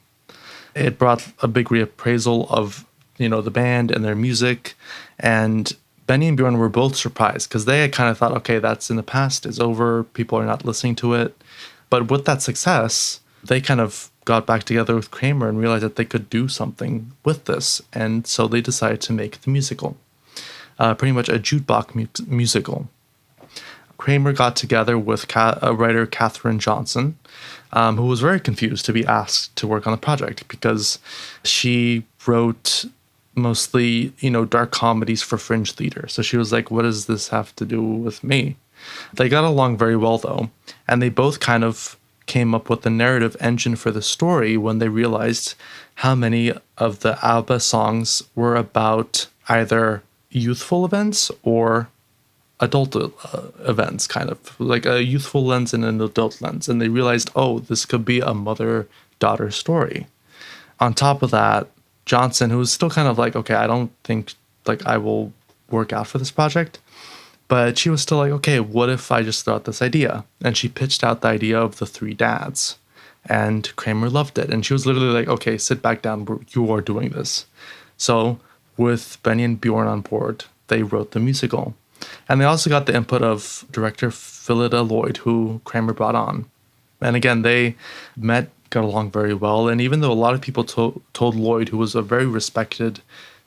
Speaker 2: It brought a big reappraisal of the band and their music. And Benny and Bjorn were both surprised because they had kind of thought, okay, that's in the past, it's over, people are not listening to it. But with that success, they kind of got back together with Kramer and realized that they could do something with this. And so they decided to make the musical, pretty much a jukebox musical. Kramer got together with writer Katherine Johnson, who was very confused to be asked to work on the project because she wrote mostly, dark comedies for fringe theater. So she was like, what does this have to do with me? They got along very well, though, and they both kind of came up with the narrative engine for the story when they realized how many of the ABBA songs were about either youthful events or adult events, kind of like a youthful lens and an adult lens. And they realized, oh, this could be a mother-daughter story. On top of that, Johnson, who was still kind of like, okay, I don't think I will work out for this project. But she was still like, okay, what if I just throw out this idea? And she pitched out the idea of the three dads. And Kramer loved it. And she was literally like, okay, sit back down. You are doing this. So with Benny and Bjorn on board, they wrote the musical. And they also got the input of director Phyllida Lloyd, who Kramer brought on. And again, they got along very well. And even though a lot of people told Lloyd, who was a very respected,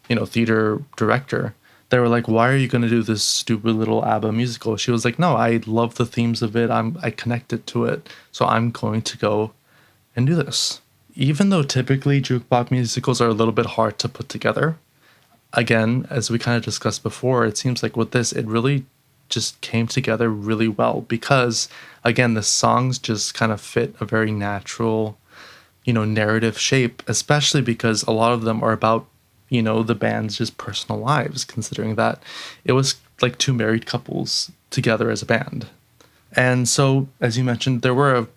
Speaker 2: theater director, they were like, why are you going to do this stupid little ABBA musical? She was like, no, I love the themes of it. I connected to it. So I'm going to go and do this. Even though typically jukebox musicals are a little bit hard to put together, again, as we kind of discussed before, it seems like with this, it really just came together really well because, again, the songs just kind of fit a very natural narrative shape, especially because a lot of them are about, the band's just personal lives, considering that it was like two married couples together as a band. And so, as you mentioned, there were a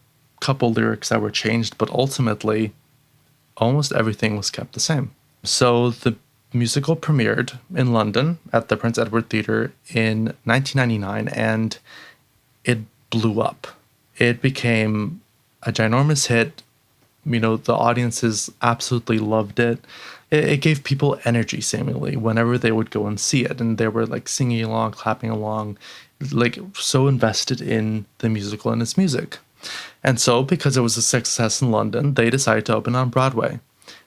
Speaker 2: couple lyrics that were changed, but ultimately, almost everything was kept the same. So the musical premiered in London at the Prince Edward Theatre in 1999, and it blew up. It became a ginormous hit. The audiences absolutely loved it. It gave people energy, seemingly, whenever they would go and see it. And they were like singing along, clapping along, like so invested in the musical and its music. And so, because it was a success in London, they decided to open on Broadway.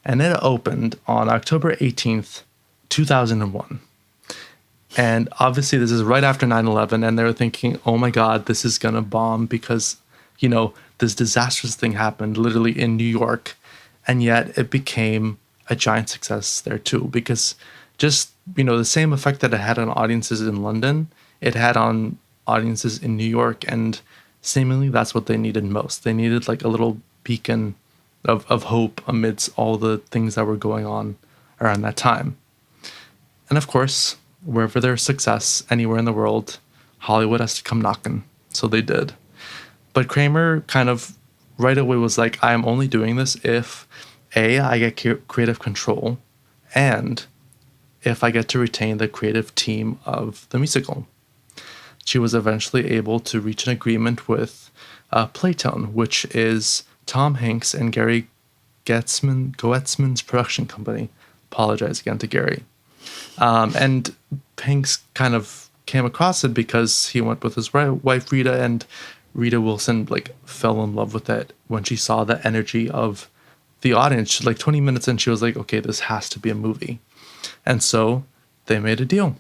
Speaker 2: And it opened on October 18th, 2001. And obviously, this is right after 9/11, and they were thinking, oh my God, this is going to bomb because, this disastrous thing happened literally in New York. And yet it became a giant success there too, because just, the same effect that it had on audiences in London, it had on audiences in New York. And seemingly that's what they needed most. They needed like a little beacon of hope amidst all the things that were going on around that time. And of course, wherever there's success anywhere in the world, Hollywood has to come knocking. So they did. But Kramer kind of right away was like, I am only doing this if A, I get creative control, and if I get to retain the creative team of the musical. She was eventually able to reach an agreement with Playtone, which is Tom Hanks and Gary Goetzman's production company. Apologize again to Gary. And Hanks kind of came across it because he went with his wife Rita, and Rita Wilson fell in love with it when she saw the energy of the audience. 20 minutes in, she was like, okay, this has to be a movie. And so they made a deal.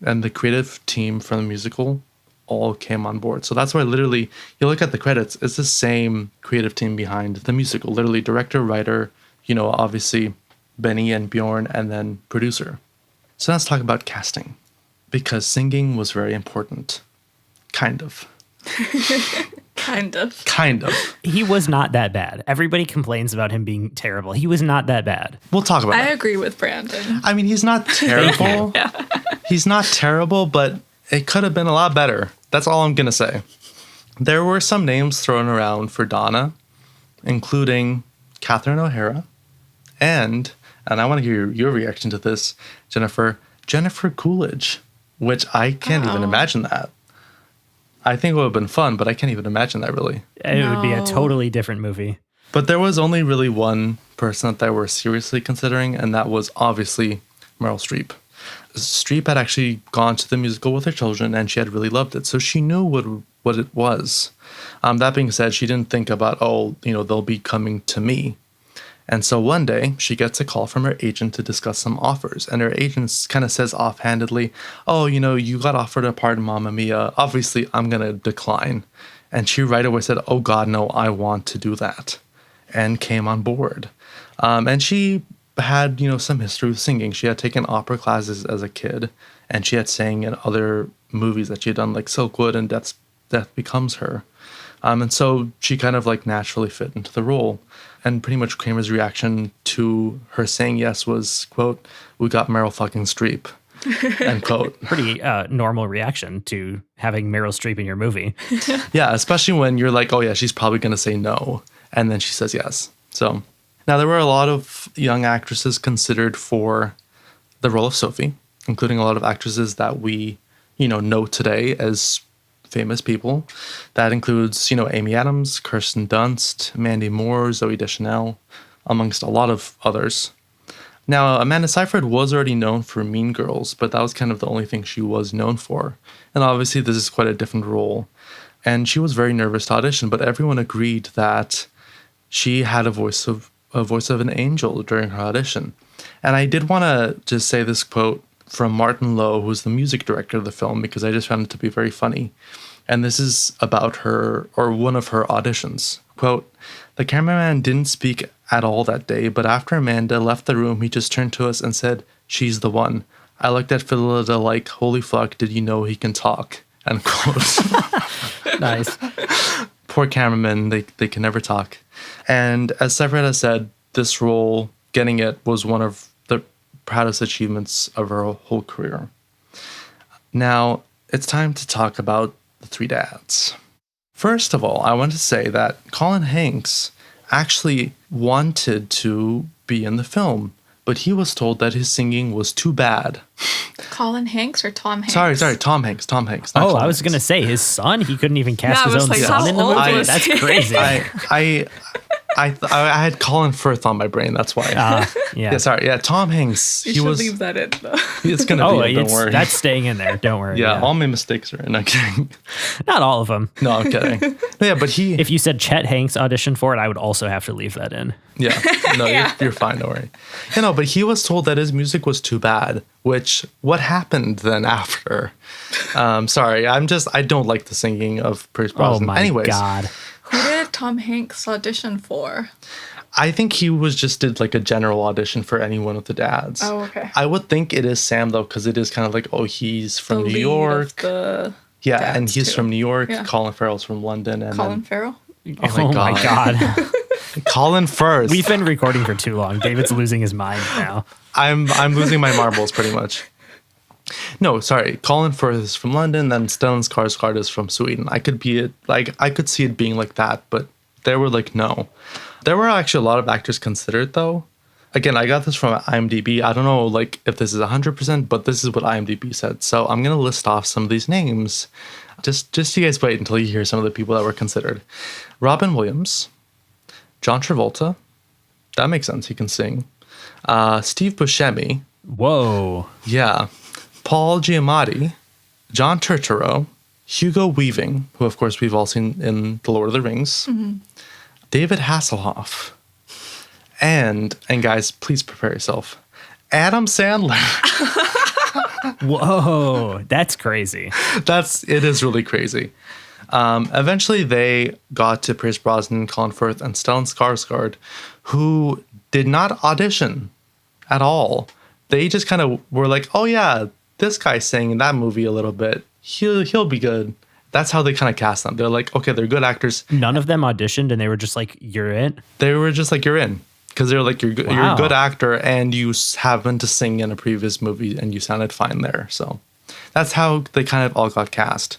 Speaker 2: And the creative team from the musical all came on board. So that's why literally, you look at the credits, it's the same creative team behind the musical. Literally director, writer, obviously Benny and Bjorn, and then producer. So let's talk about casting. Because singing was very important. Kind of.
Speaker 3: Kind of.
Speaker 1: He was not that bad. Everybody complains about him being terrible. He was not that bad.
Speaker 2: We'll talk about it.
Speaker 3: I agree with Brandon.
Speaker 2: I mean, he's not terrible. He's not terrible, but it could have been a lot better. That's all I'm going to say. There were some names thrown around for Donna, including Catherine O'Hara, and I want to hear your reaction to this, Jennifer Coolidge, which I can't even imagine that. I think it would have been fun, but I can't even imagine that really.
Speaker 1: It would be a totally different movie.
Speaker 2: But there was only really one person that they were seriously considering, and that was obviously Meryl Streep. Streep had actually gone to the musical with her children, and she had really loved it. So she knew what it was. That being said, she didn't think about, they'll be coming to me. And so one day, she gets a call from her agent to discuss some offers. And her agent kind of says offhandedly, you got offered a part in Mamma Mia. Obviously, I'm going to decline. And she right away said, oh, God, no, I want to do that. And came on board. And she had, some history with singing. She had taken opera classes as a kid. And she had sang in other movies that she had done, like Silkwood and Death Becomes Her. And so she kind of naturally fit into the role. And pretty much Kramer's reaction to her saying yes was, quote, we got Meryl fucking Streep, end quote.
Speaker 1: Pretty normal reaction to having Meryl Streep in your movie.
Speaker 2: Yeah, especially when you're like, oh yeah, she's probably going to say no. And then she says yes. So now there were a lot of young actresses considered for the role of Sophie, including a lot of actresses that we, know today as famous people. That includes, Amy Adams, Kirsten Dunst, Mandy Moore, Zooey Deschanel, amongst a lot of others. Now, Amanda Seyfried was already known for Mean Girls, but that was kind of the only thing she was known for. And obviously, this is quite a different role. And she was very nervous to audition, but everyone agreed that she had a voice of an angel during her audition. And I did want to just say this quote from Martin Lowe, who's the music director of the film, because I just found it to be very funny. And this is about her, or one of her auditions. Quote, the cameraman didn't speak at all that day, but after Amanda left the room, he just turned to us and said, she's the one. I looked at Phyllida like, holy fuck, did you know he can talk? End quote.
Speaker 1: Nice.
Speaker 2: poor cameramen, they can never talk. And as Severetta said, this role, getting it, was one of the proudest achievements of her whole career. Now, it's time to talk about the three dads. First of all, I want to say that Colin Hanks actually wanted to be in the film, but he was told that his singing was too bad.
Speaker 3: Colin Hanks or Tom Hanks?
Speaker 2: Sorry, Tom Hanks. Tom Hanks.
Speaker 1: Oh,
Speaker 2: Colin
Speaker 1: I was
Speaker 2: Hanks.
Speaker 1: going to say his son. He couldn't even cast
Speaker 3: Yeah, I
Speaker 1: his
Speaker 3: was
Speaker 1: own
Speaker 3: like,
Speaker 1: son
Speaker 3: how
Speaker 1: in the
Speaker 3: old
Speaker 1: movie.
Speaker 3: was
Speaker 1: That's
Speaker 3: he?
Speaker 1: crazy.
Speaker 2: I had Colin Firth on my brain. That's why.
Speaker 1: Yeah.
Speaker 2: Yeah, sorry. Yeah, Tom Hanks.
Speaker 3: You
Speaker 2: he
Speaker 3: should
Speaker 2: was.
Speaker 3: leave that in, though.
Speaker 2: It's gonna be. Don't worry.
Speaker 1: That's staying in there. Don't worry.
Speaker 2: yeah, all my mistakes are in. I'm kidding.
Speaker 1: Not all of them.
Speaker 2: No, I'm kidding. Yeah, but he.
Speaker 1: If you said Chet Hanks auditioned for it, I would also have to leave that in.
Speaker 2: Yeah. No,
Speaker 3: Yeah.
Speaker 2: You're fine. Don't worry. But he was told that his music was too bad. Which what happened then after? Sorry, I don't like the singing of Pierce Brosnan.
Speaker 1: Oh my
Speaker 2: Anyways,
Speaker 1: God.
Speaker 3: Who did Tom Hanks audition for?
Speaker 2: I think he did like a general audition for any one of the dads.
Speaker 3: Oh, okay.
Speaker 2: I would think it is Sam though, because it is kind of like, oh, he's from
Speaker 3: The
Speaker 2: New
Speaker 3: lead of
Speaker 2: York.
Speaker 3: the
Speaker 2: Yeah,
Speaker 3: dads,
Speaker 2: and he's
Speaker 3: too.
Speaker 2: from New York.
Speaker 3: Yeah.
Speaker 2: Colin Farrell's from London, and
Speaker 3: Colin
Speaker 2: then
Speaker 3: Farrell?
Speaker 2: Oh my
Speaker 1: God.
Speaker 2: Colin Firth.
Speaker 1: We've been recording for too long. David's losing his mind now.
Speaker 2: I'm losing my marbles pretty much. No, sorry. Colin Firth is from London, then Stellan Skarsgård is from Sweden. I could see it being like that, but they were like, no. There were actually a lot of actors considered though. Again, I got this from IMDb. I don't know like if this is 100%, but this is what IMDb said. So I'm gonna list off some of these names. Just you guys wait until you hear some of the people that were considered. Robin Williams, John Travolta. That makes sense. He can sing. Steve Buscemi.
Speaker 1: Whoa.
Speaker 2: Yeah. Paul Giamatti, John Turturro, Hugo Weaving, who of course we've all seen in The Lord of the Rings, David Hasselhoff, and guys, please prepare yourself, Adam Sandler.
Speaker 1: Whoa. That's crazy.
Speaker 2: It is really crazy. Eventually they got to Pierce Brosnan, Colin Firth, and Stellan Skarsgård, who did not audition at all. They just kind of were like, oh yeah, this guy sang in that movie a little bit. He'll be good. That's how they kind of cast them. They're like, okay, they're good actors.
Speaker 1: None of them auditioned and they were just like, you're it?
Speaker 2: They were just like, you're in. Because they're like, you're
Speaker 1: Wow.
Speaker 2: a good actor and you happened to sing in a previous movie and you sounded fine there. So that's how they kind of all got cast.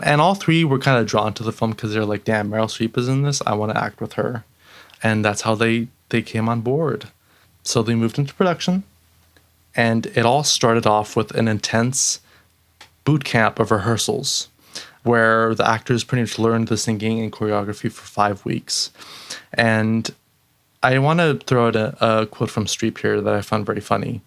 Speaker 2: And all three were kind of drawn to the film because they're like, damn, Meryl Streep is in this. I want to act with her. And that's how they came on board. So they moved into production. And it all started off with an intense boot camp of rehearsals where the actors pretty much learned the singing and choreography for 5 weeks. And I want to throw out a quote from Streep here that I found very funny.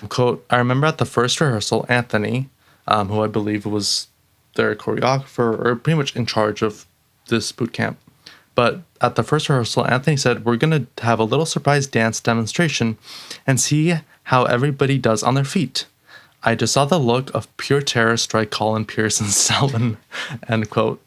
Speaker 2: Quote, I remember at the first rehearsal, Anthony, who I believe was their choreographer or pretty much in charge of this boot camp. But at the first rehearsal, Anthony said, we're going to have a little surprise dance demonstration and see how everybody does on their feet. I just saw the look of pure terror strike Colin, Pierce, and Stellan, end quote.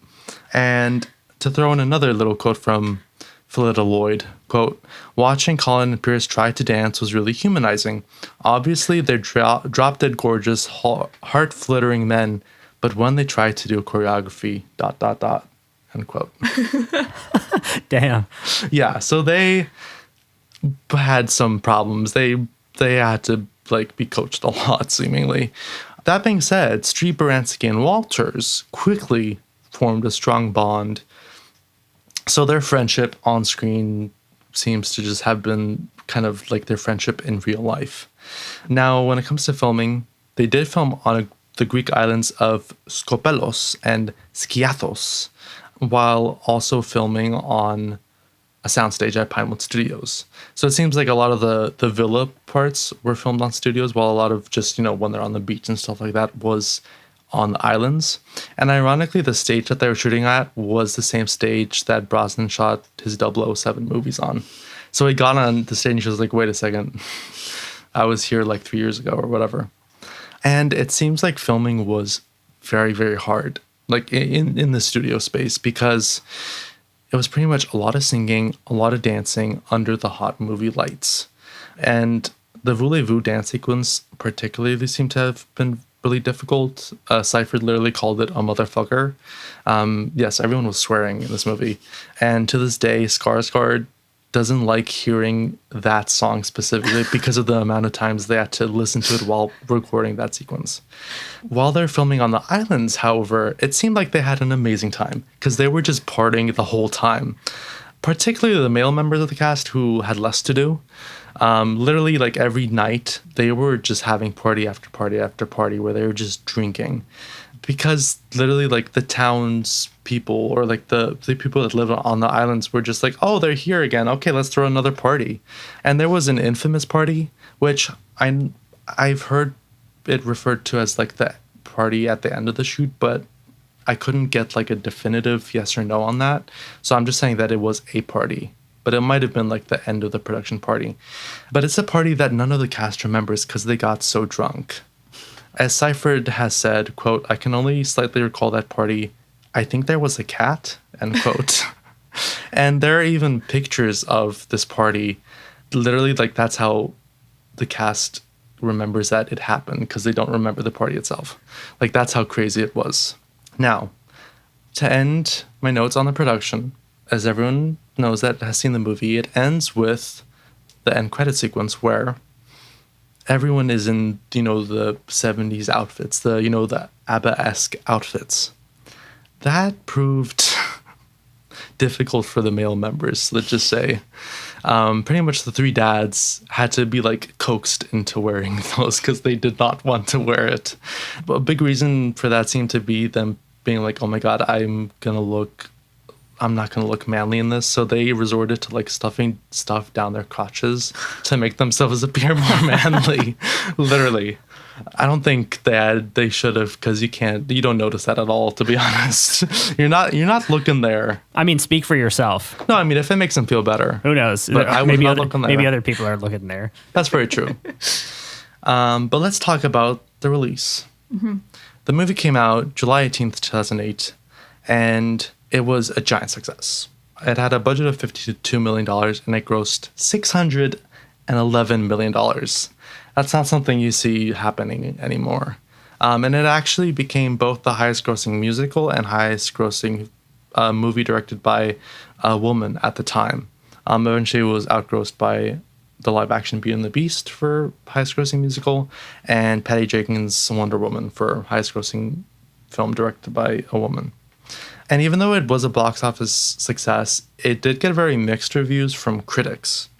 Speaker 2: And to throw in another little quote from Phyllida Lloyd, quote, watching Colin and Pierce try to dance was really humanizing. Obviously, they're drop-dead gorgeous, heart-fluttering men, but when they try to do a choreography, ... end quote.
Speaker 1: Damn.
Speaker 2: Yeah, so they had some problems. They had to like be coached a lot, seemingly. That being said, Streep, Baranski, and Walters quickly formed a strong bond. So their friendship on screen seems to just have been kind of like their friendship in real life. Now, when it comes to filming, they did film on the Greek islands of Skopelos and Skiathos, while also filming on a soundstage at Pinewood Studios. So it seems like a lot of the villa parts were filmed on studios, while a lot of just, when they're on the beach and stuff like that was on the islands. And ironically, the stage that they were shooting at was the same stage that Brosnan shot his 007 movies on. So he got on the stage and he was like, wait a second, I was here like 3 years ago or whatever. And it seems like filming was very, very hard, like in the studio space, because it was pretty much a lot of singing, a lot of dancing under the hot movie lights. And the Voulez-Vous dance sequence particularly seemed to have been really difficult. Seifert literally called it a motherfucker. Yes, everyone was swearing in this movie. And to this day, Skarsgård doesn't like hearing that song specifically because of the amount of times they had to listen to it while recording that sequence. While they're filming on the islands, however, it seemed like they had an amazing time because they were just partying the whole time. Particularly the male members of the cast who had less to do. Literally, like every night, they were just having party after party after party where they were just drinking. Because literally, like the town's people or like the people that live on the islands were just like, oh, they're here again. Okay, let's throw another party. And there was an infamous party, which I've heard it referred to as like the party at the end of the shoot, but I couldn't get like a definitive yes or no on that. So I'm just saying that it was a party, but it might have been like the end of the production party. But it's a party that none of the cast remembers because they got so drunk. As Seifert has said, quote, I can only slightly recall that party. I think there was a cat, end quote. And there are even pictures of this party. Literally, like that's how the cast remembers that it happened because they don't remember the party itself. Like that's how crazy it was. Now, to end my notes on the production, as everyone knows that has seen the movie, it ends with the end credit sequence where everyone is in, the 70s outfits, the ABBA-esque outfits. That proved difficult for the male members, let's just say. Pretty much the three dads had to be like coaxed into wearing those because they did not want to wear it. But a big reason for that seemed to be them being like, oh my God, I'm not going to look manly in this. So they resorted to like stuffing stuff down their crotches to make themselves appear more manly. Literally. I don't think they should have because you don't notice that at all, to be honest. You're not looking there.
Speaker 1: I mean, speak for yourself.
Speaker 2: No, I mean, if it makes them feel better.
Speaker 1: Who knows?
Speaker 2: But I would not look on there.
Speaker 1: Maybe other people are looking there.
Speaker 2: That's very true. But let's talk about the release. Mm-hmm. The movie came out July 18th, 2008, and it was a giant success. It had a budget of $52 million, and it grossed $611 million. That's not something you see happening anymore. And it actually became both the highest grossing musical and highest grossing movie directed by a woman at the time. Eventually it was outgrossed by the live action Beauty and the Beast for highest grossing musical, and Patty Jenkins' Wonder Woman for highest grossing film directed by a woman. And even though it was a box office success, it did get very mixed reviews from critics.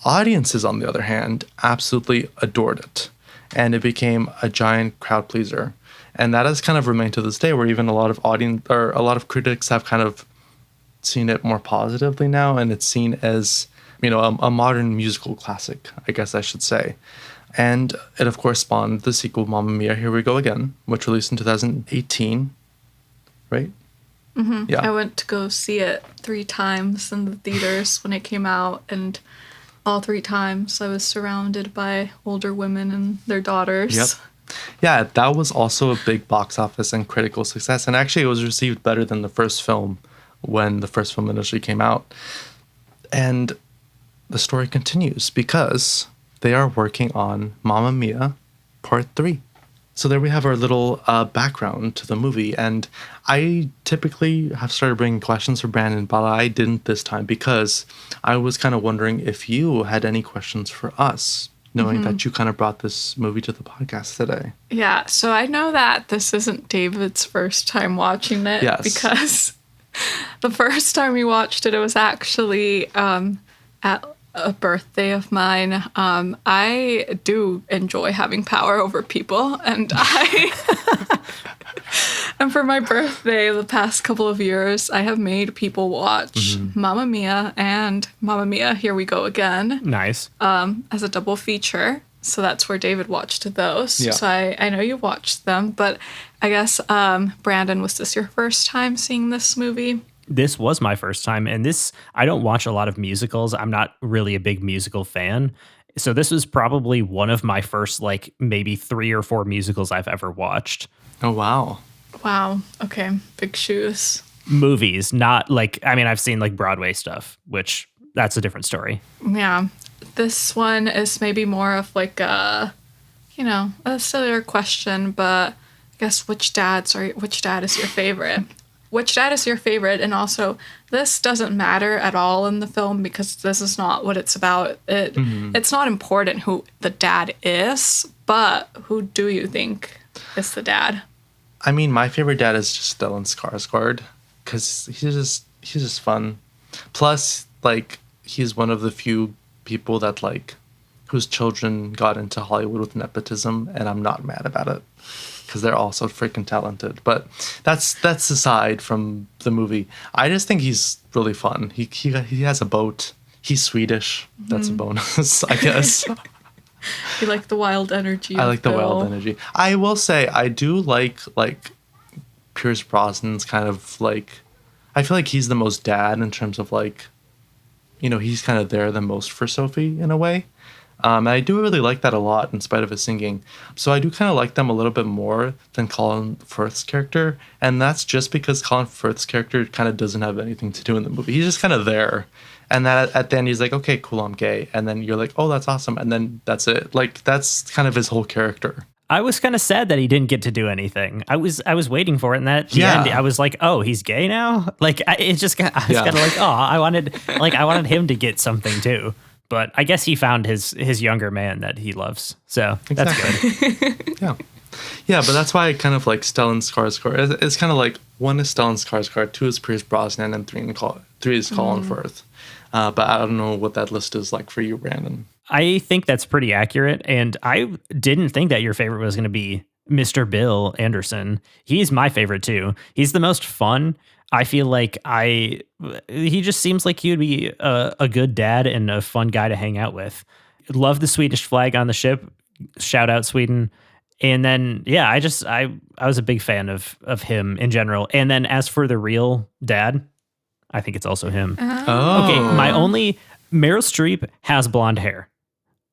Speaker 2: Audiences, on the other hand, absolutely adored it, and it became a giant crowd pleaser. And that has kind of remained to this day, where even a lot of critics have kind of seen it more positively now, and it's seen as, a modern musical classic, I guess I should say. And it, of course, spawned the sequel, Mamma Mia, Here We Go Again, which released in 2018, right?
Speaker 3: Mm-hmm.
Speaker 2: Yeah.
Speaker 3: I went to go see it 3 times in the theaters when it came out, and all 3 times I was surrounded by older women and their daughters.
Speaker 2: Yep. Yeah, that was also a big box office and critical success. And actually, it was received better than the first film when the first film initially came out. And the story continues because they are working on Mamma Mia Part 3. So there we have our little background to the movie. And I typically have started bringing questions for Brandon, but I didn't this time because I was kind of wondering if you had any questions for us, knowing that you kind of brought this movie to the podcast today.
Speaker 3: Yeah, so I know that this isn't David's first time watching it.
Speaker 2: Yes.
Speaker 3: Because the first time we watched it, it was actually at a birthday of mine. I do enjoy having power over people, and and for my birthday the past couple of years, I have made people watch Mamma Mia and Mamma Mia, Here We Go Again.
Speaker 1: Nice.
Speaker 3: As a double feature. So that's where David watched those.
Speaker 2: Yeah.
Speaker 3: So I know you watched them, but I guess, Brandon, was this your first time seeing this movie?
Speaker 1: This was my first time, and I don't watch a lot of musicals. I'm not really a big musical fan. So this was probably one of my first, like, maybe 3 or 4 musicals I've ever watched.
Speaker 2: Oh, wow.
Speaker 3: Wow. Okay. Big shoes.
Speaker 1: Movies, not like, I've seen like Broadway stuff, which that's a different story.
Speaker 3: Yeah. This one is maybe more of like a a sillier question, but I guess which dad is your favorite? Which dad is your favorite? And also, this doesn't matter at all in the film because this is not what it's about. It's not important who the dad is, but who do you think is the dad?
Speaker 2: I mean, my favorite dad is just Stellan Skarsgård because he's just fun. Plus, like, he's one of the few people that, like, whose children got into Hollywood with nepotism, and I'm not mad about it because they're all so freaking talented. But that's aside from the movie. I just think he's really fun. He has a boat. He's Swedish. That's a bonus, I guess.
Speaker 3: You like the wild energy.
Speaker 2: I like the
Speaker 3: Bill.
Speaker 2: wild energy. I will say I do like Pierce Brosnan's kind of like. I feel like he's the most dad in terms of like, he's kind of there the most for Sophie in a way. And I do really like that a lot in spite of his singing. So I do kind of like them a little bit more than Colin Firth's character. And that's just because Colin Firth's character kind of doesn't have anything to do in the movie. He's just kind of there. And that at the end, he's like, okay, cool, I'm gay. And then you're like, oh, that's awesome. And then that's it. Like, that's kind of his whole character.
Speaker 1: I was kind of sad that he didn't get to do anything. I was waiting for it, and at the end, I was like, "Oh, he's gay now." Like, I was kind of like, "Oh, I wanted him to get something too." But I guess he found his younger man that he loves, so that's good.
Speaker 2: Yeah, but that's why I kind of like Stellan Skarsgård. It's kind of like 1 is Stellan Skarsgård, 2 is Pierce Brosnan, and 3 is Colin Firth. But I don't know what that list is like for you, Brandon.
Speaker 1: I think that's pretty accurate, and I didn't think that your favorite was going to be Mr. Bill Anderson. He's my favorite too. He's the most fun. I feel like he just seems like he would be a good dad and a fun guy to hang out with. Love the Swedish flag on the ship. Shout out Sweden. And then, I was a big fan of him in general. And then as for the real dad, I think it's also him.
Speaker 2: Oh.
Speaker 1: Okay, Meryl Streep has blonde hair.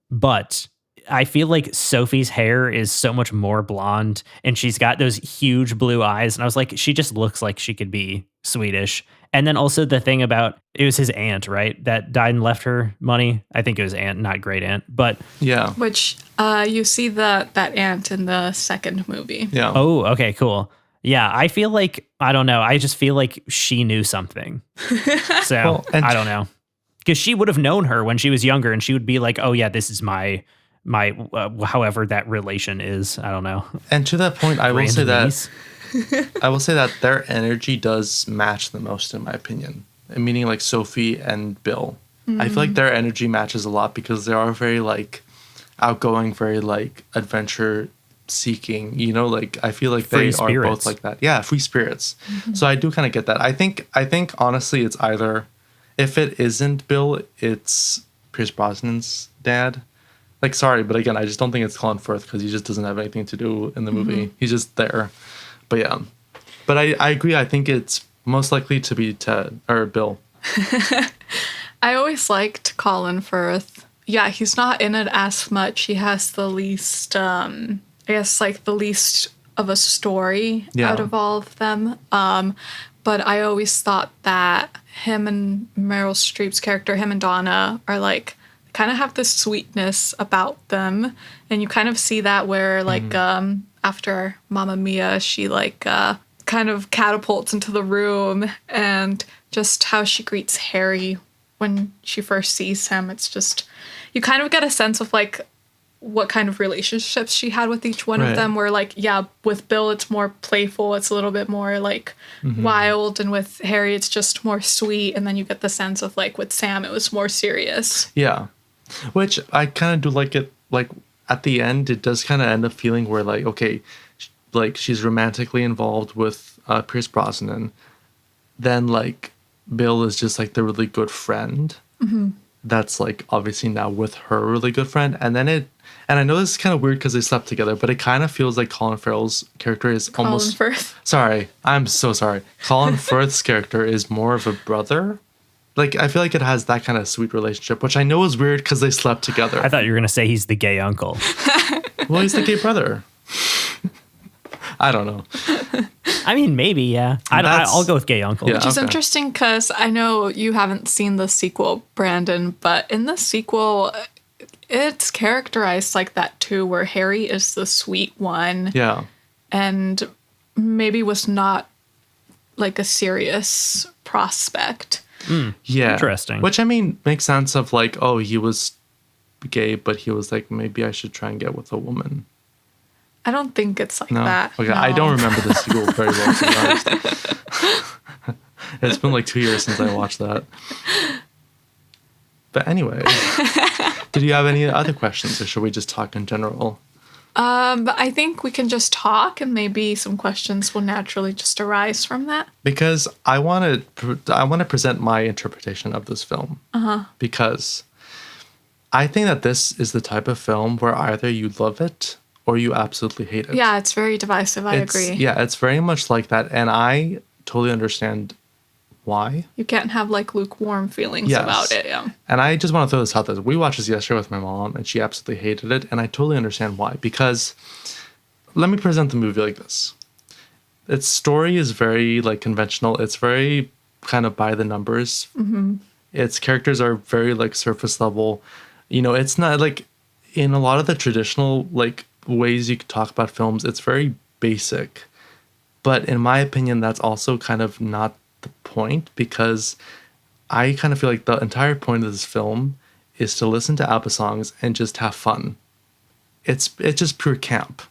Speaker 1: But I feel like Sophie's hair is so much more blonde, and she's got those huge blue eyes. And I was like, she just looks like she could be Swedish. And then also the thing about, it was his aunt, right? That died and left her money. I think it was aunt, not great aunt. But
Speaker 2: yeah.
Speaker 3: Which you see that aunt in the second movie.
Speaker 2: Yeah.
Speaker 1: Oh, okay, cool. Yeah, I feel like, I don't know. I just feel like she knew something. So, I don't know. Because she would have known her when she was younger, and she would be like, "Oh yeah, this is my however that relation is." I don't know.
Speaker 2: And to that point, I will say that their energy does match the most, in my opinion. Meaning like Sophie and Bill. I feel like their energy matches a lot because they are very like outgoing, very like adventure seeking. Like I feel like they are both like that. Yeah, free spirits. So I do kind of get that. I think honestly, it's either. If it isn't Bill, it's Pierce Brosnan's dad. Like, sorry, but again, I just don't think it's Colin Firth because he just doesn't have anything to do in the movie. He's just there. But yeah. But I agree. I think it's most likely to be Ted or Bill.
Speaker 3: I always liked Colin Firth. Yeah, he's not in it as much. He has the least, I guess, like the least of a story out of all of them. But I always thought that him and Meryl Streep's character, him and Donna, are like kind of have this sweetness about them, and you kind of see that where like after Mamma Mia, she like kind of catapults into the room, and just how she greets Harry when she first sees him. It's just you kind of get a sense of like what kind of relationships she had with each one of them, where like, with Bill, it's more playful. It's a little bit more like wild. And with Harry, it's just more sweet. And then you get the sense of like with Sam, it was more serious.
Speaker 2: Yeah. Which I kind of do like it. Like at the end, it does kind of end up feeling where like, okay, like she's romantically involved with Pierce Brosnan. Then like Bill is just like the really good friend. That's like obviously now with her really good friend. And then and I know this is kind of weird because they slept together, but it kind of feels like Colin Farrell's character is almost...
Speaker 3: Firth.
Speaker 2: Sorry, I'm so sorry. Colin Firth's character is more of a brother. Like, I feel like it has that kind of sweet relationship, which I know is weird because they slept together.
Speaker 1: I thought you were going to say he's the gay uncle.
Speaker 2: Well, he's the gay brother. I don't know.
Speaker 1: I mean, maybe, yeah. I'll go with gay uncle.
Speaker 2: Yeah.
Speaker 3: Which is
Speaker 2: Okay.
Speaker 3: interesting because I know you haven't seen the sequel, Brandon, but in the sequel, it's characterized like that too, where Harry is the sweet one.
Speaker 2: Yeah.
Speaker 3: And maybe was not like a serious prospect.
Speaker 2: Yeah.
Speaker 1: Interesting.
Speaker 2: Which, I mean, makes sense of like, oh, he was gay, but he was like, maybe I should try and get with a woman.
Speaker 3: I don't think it's like
Speaker 2: No?
Speaker 3: that.
Speaker 2: Okay,
Speaker 3: no.
Speaker 2: I don't remember the sequel very well, to be honest. It's been like 2 years since I watched that. But anyway, did you have any other questions, or should we just talk in general?
Speaker 3: But I think we can just talk, and maybe some questions will naturally just arise from that.
Speaker 2: Because I want to present my interpretation of this film. Because I think that this is the type of film where either you love it or you absolutely hate it.
Speaker 3: Yeah, it's very divisive. I agree.
Speaker 2: Yeah, it's very much like that, and I totally understand why.
Speaker 3: You can't have like lukewarm feelings
Speaker 2: Yes.
Speaker 3: about it. Yeah.
Speaker 2: And I just want to throw this out there. We watched this yesterday with my mom, and she absolutely hated it, and I totally understand why. Because let me present the movie like this. Its story is very like conventional. It's very kind of by the numbers. Its characters are very like surface level. You know, it's not like in a lot of the traditional like ways you could talk about films, it's very basic. But in my opinion, that's also kind of not the point, because I kind of feel like the entire point of this film is to listen to ABBA songs and just have fun. It's just pure camp.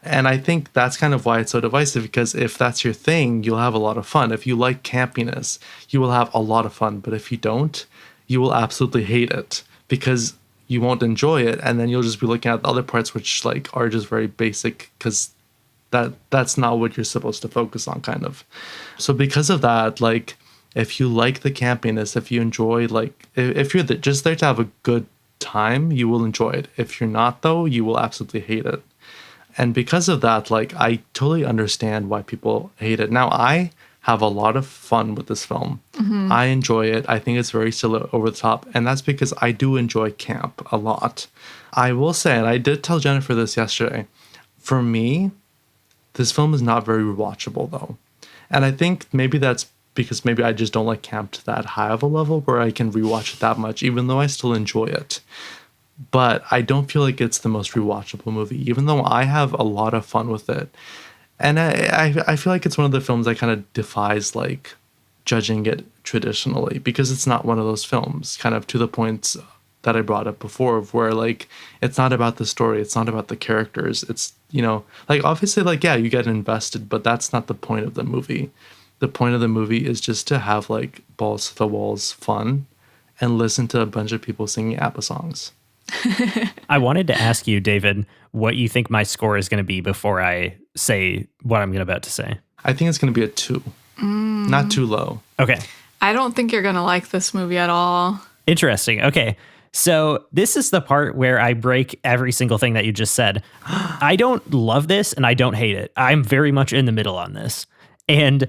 Speaker 2: And I think that's kind of why it's so divisive, because if that's your thing, you'll have a lot of fun. If you like campiness, you will have a lot of fun. But if you don't, you will absolutely hate it, because you won't enjoy it, and then you'll just be looking at the other parts which like are just very basic, because that's not what you're supposed to focus on, kind of. So because of that, like, if you like the campiness, if you enjoy, like, if you're just there to have a good time, you will enjoy it. If you're not, though, you will absolutely hate it. And because of that, like, I totally understand why people hate it. Now, I have a lot of fun with this film. I enjoy it. I think it's very still over the top, and that's because I do enjoy camp a lot. I will say, and I did tell Jennifer this yesterday, for me, this film is not very rewatchable, though. And I think maybe that's because maybe I just don't like camp to that high of a level where I can rewatch it that much, even though I still enjoy it. But I don't feel like it's the most rewatchable movie, even though I have a lot of fun with it. And I feel like it's one of the films that kind of defies, like, judging it traditionally, because it's not one of those films, kind of to the points that I brought up before, of where, like, it's not about the story, it's not about the characters, it's, you know, like, obviously, like, yeah, you get invested, but that's not the point of the movie. The point of the movie is just to have, like, balls to the walls fun and listen to a bunch of people singing ABBA songs.
Speaker 1: I wanted to ask you, David, what you think my score is going to be before I say what I'm about to say.
Speaker 2: I think it's going to be a 2. Not too low.
Speaker 1: Okay.
Speaker 3: I don't think you're going to like this movie at all.
Speaker 1: Interesting. Okay. So this is the part where I break every single thing that you just said. I don't love this and I don't hate it. I'm very much in the middle on this. And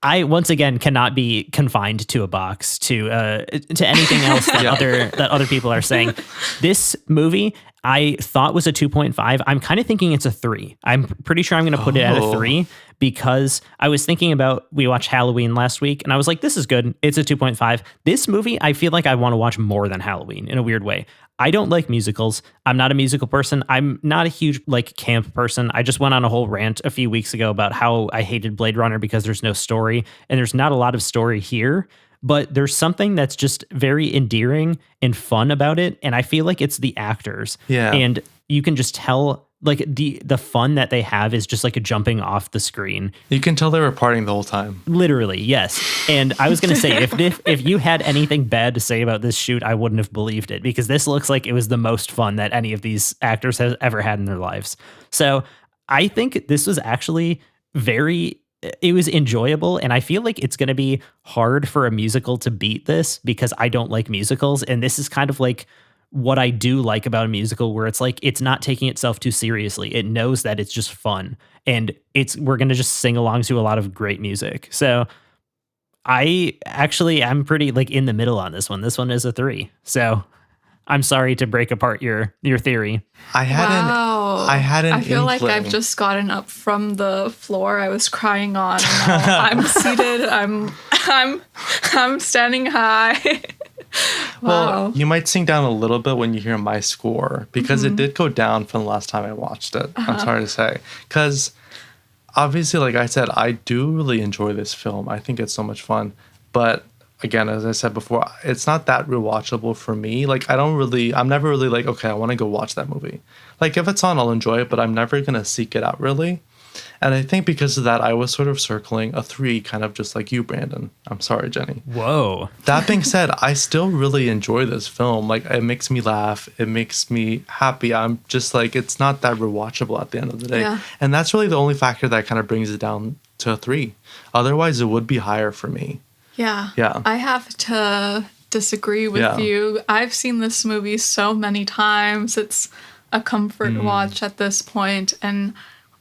Speaker 1: I, once again, cannot be confined to a box to anything else that other people are saying. This movie I thought was a 2.5. I'm kind of thinking it's a 3. I'm pretty sure I'm going to put it at a 3 because I was thinking about, we watched Halloween last week and I was like, this is good. It's a 2.5. This movie, I feel like I want to watch more than Halloween in a weird way. I don't like musicals. I'm not a musical person. I'm not a huge like camp person. I just went on a whole rant a few weeks ago about how I hated Blade Runner because there's no story, and there's not a lot of story here, but there's something that's just very endearing and fun about it. And I feel like it's the actors.
Speaker 2: Yeah.
Speaker 1: And you can just tell like the fun that they have is just like a jumping off the screen.
Speaker 2: You can tell they were partying the whole time.
Speaker 1: Literally, yes. And I was going to say, if you had anything bad to say about this shoot, I wouldn't have believed it, because this looks like it was the most fun that any of these actors has ever had in their lives. So I think this was actually it was enjoyable, and I feel like it's going to be hard for a musical to beat this because I don't like musicals, and this is kind of like what I do like about a musical, where it's like it's not taking itself too seriously. It knows that it's just fun, and we're going to just sing along to a lot of great music. So I'm pretty like in the middle on this one. This one is a 3. So I'm sorry to break apart your theory.
Speaker 2: I
Speaker 3: feel like I've just gotten up from the floor I was crying on. And now I'm seated. I'm standing high.
Speaker 2: Well, you might sink down a little bit when you hear my score because it did go down from the last time I watched it. I'm sorry to say. Because obviously, like I said, I do really enjoy this film. I think it's so much fun. But again, as I said before, it's not that rewatchable for me. Like, I'm never really like, okay, I want to go watch that movie. Like, if it's on, I'll enjoy it, but I'm never going to seek it out really. And I think because of that, I was sort of circling a 3, kind of just like you, Brandon. I'm sorry, Jenny.
Speaker 1: Whoa.
Speaker 2: That being said, I still really enjoy this film. Like, it makes me laugh. It makes me happy. I'm just like, it's not that rewatchable at the end of the day.
Speaker 3: Yeah.
Speaker 2: And that's really the only factor that kind of brings it down to a 3. Otherwise, it would be higher for me.
Speaker 3: Yeah.
Speaker 2: Yeah.
Speaker 3: I have to disagree with you. I've seen this movie so many times. It's a comfort watch at this point, and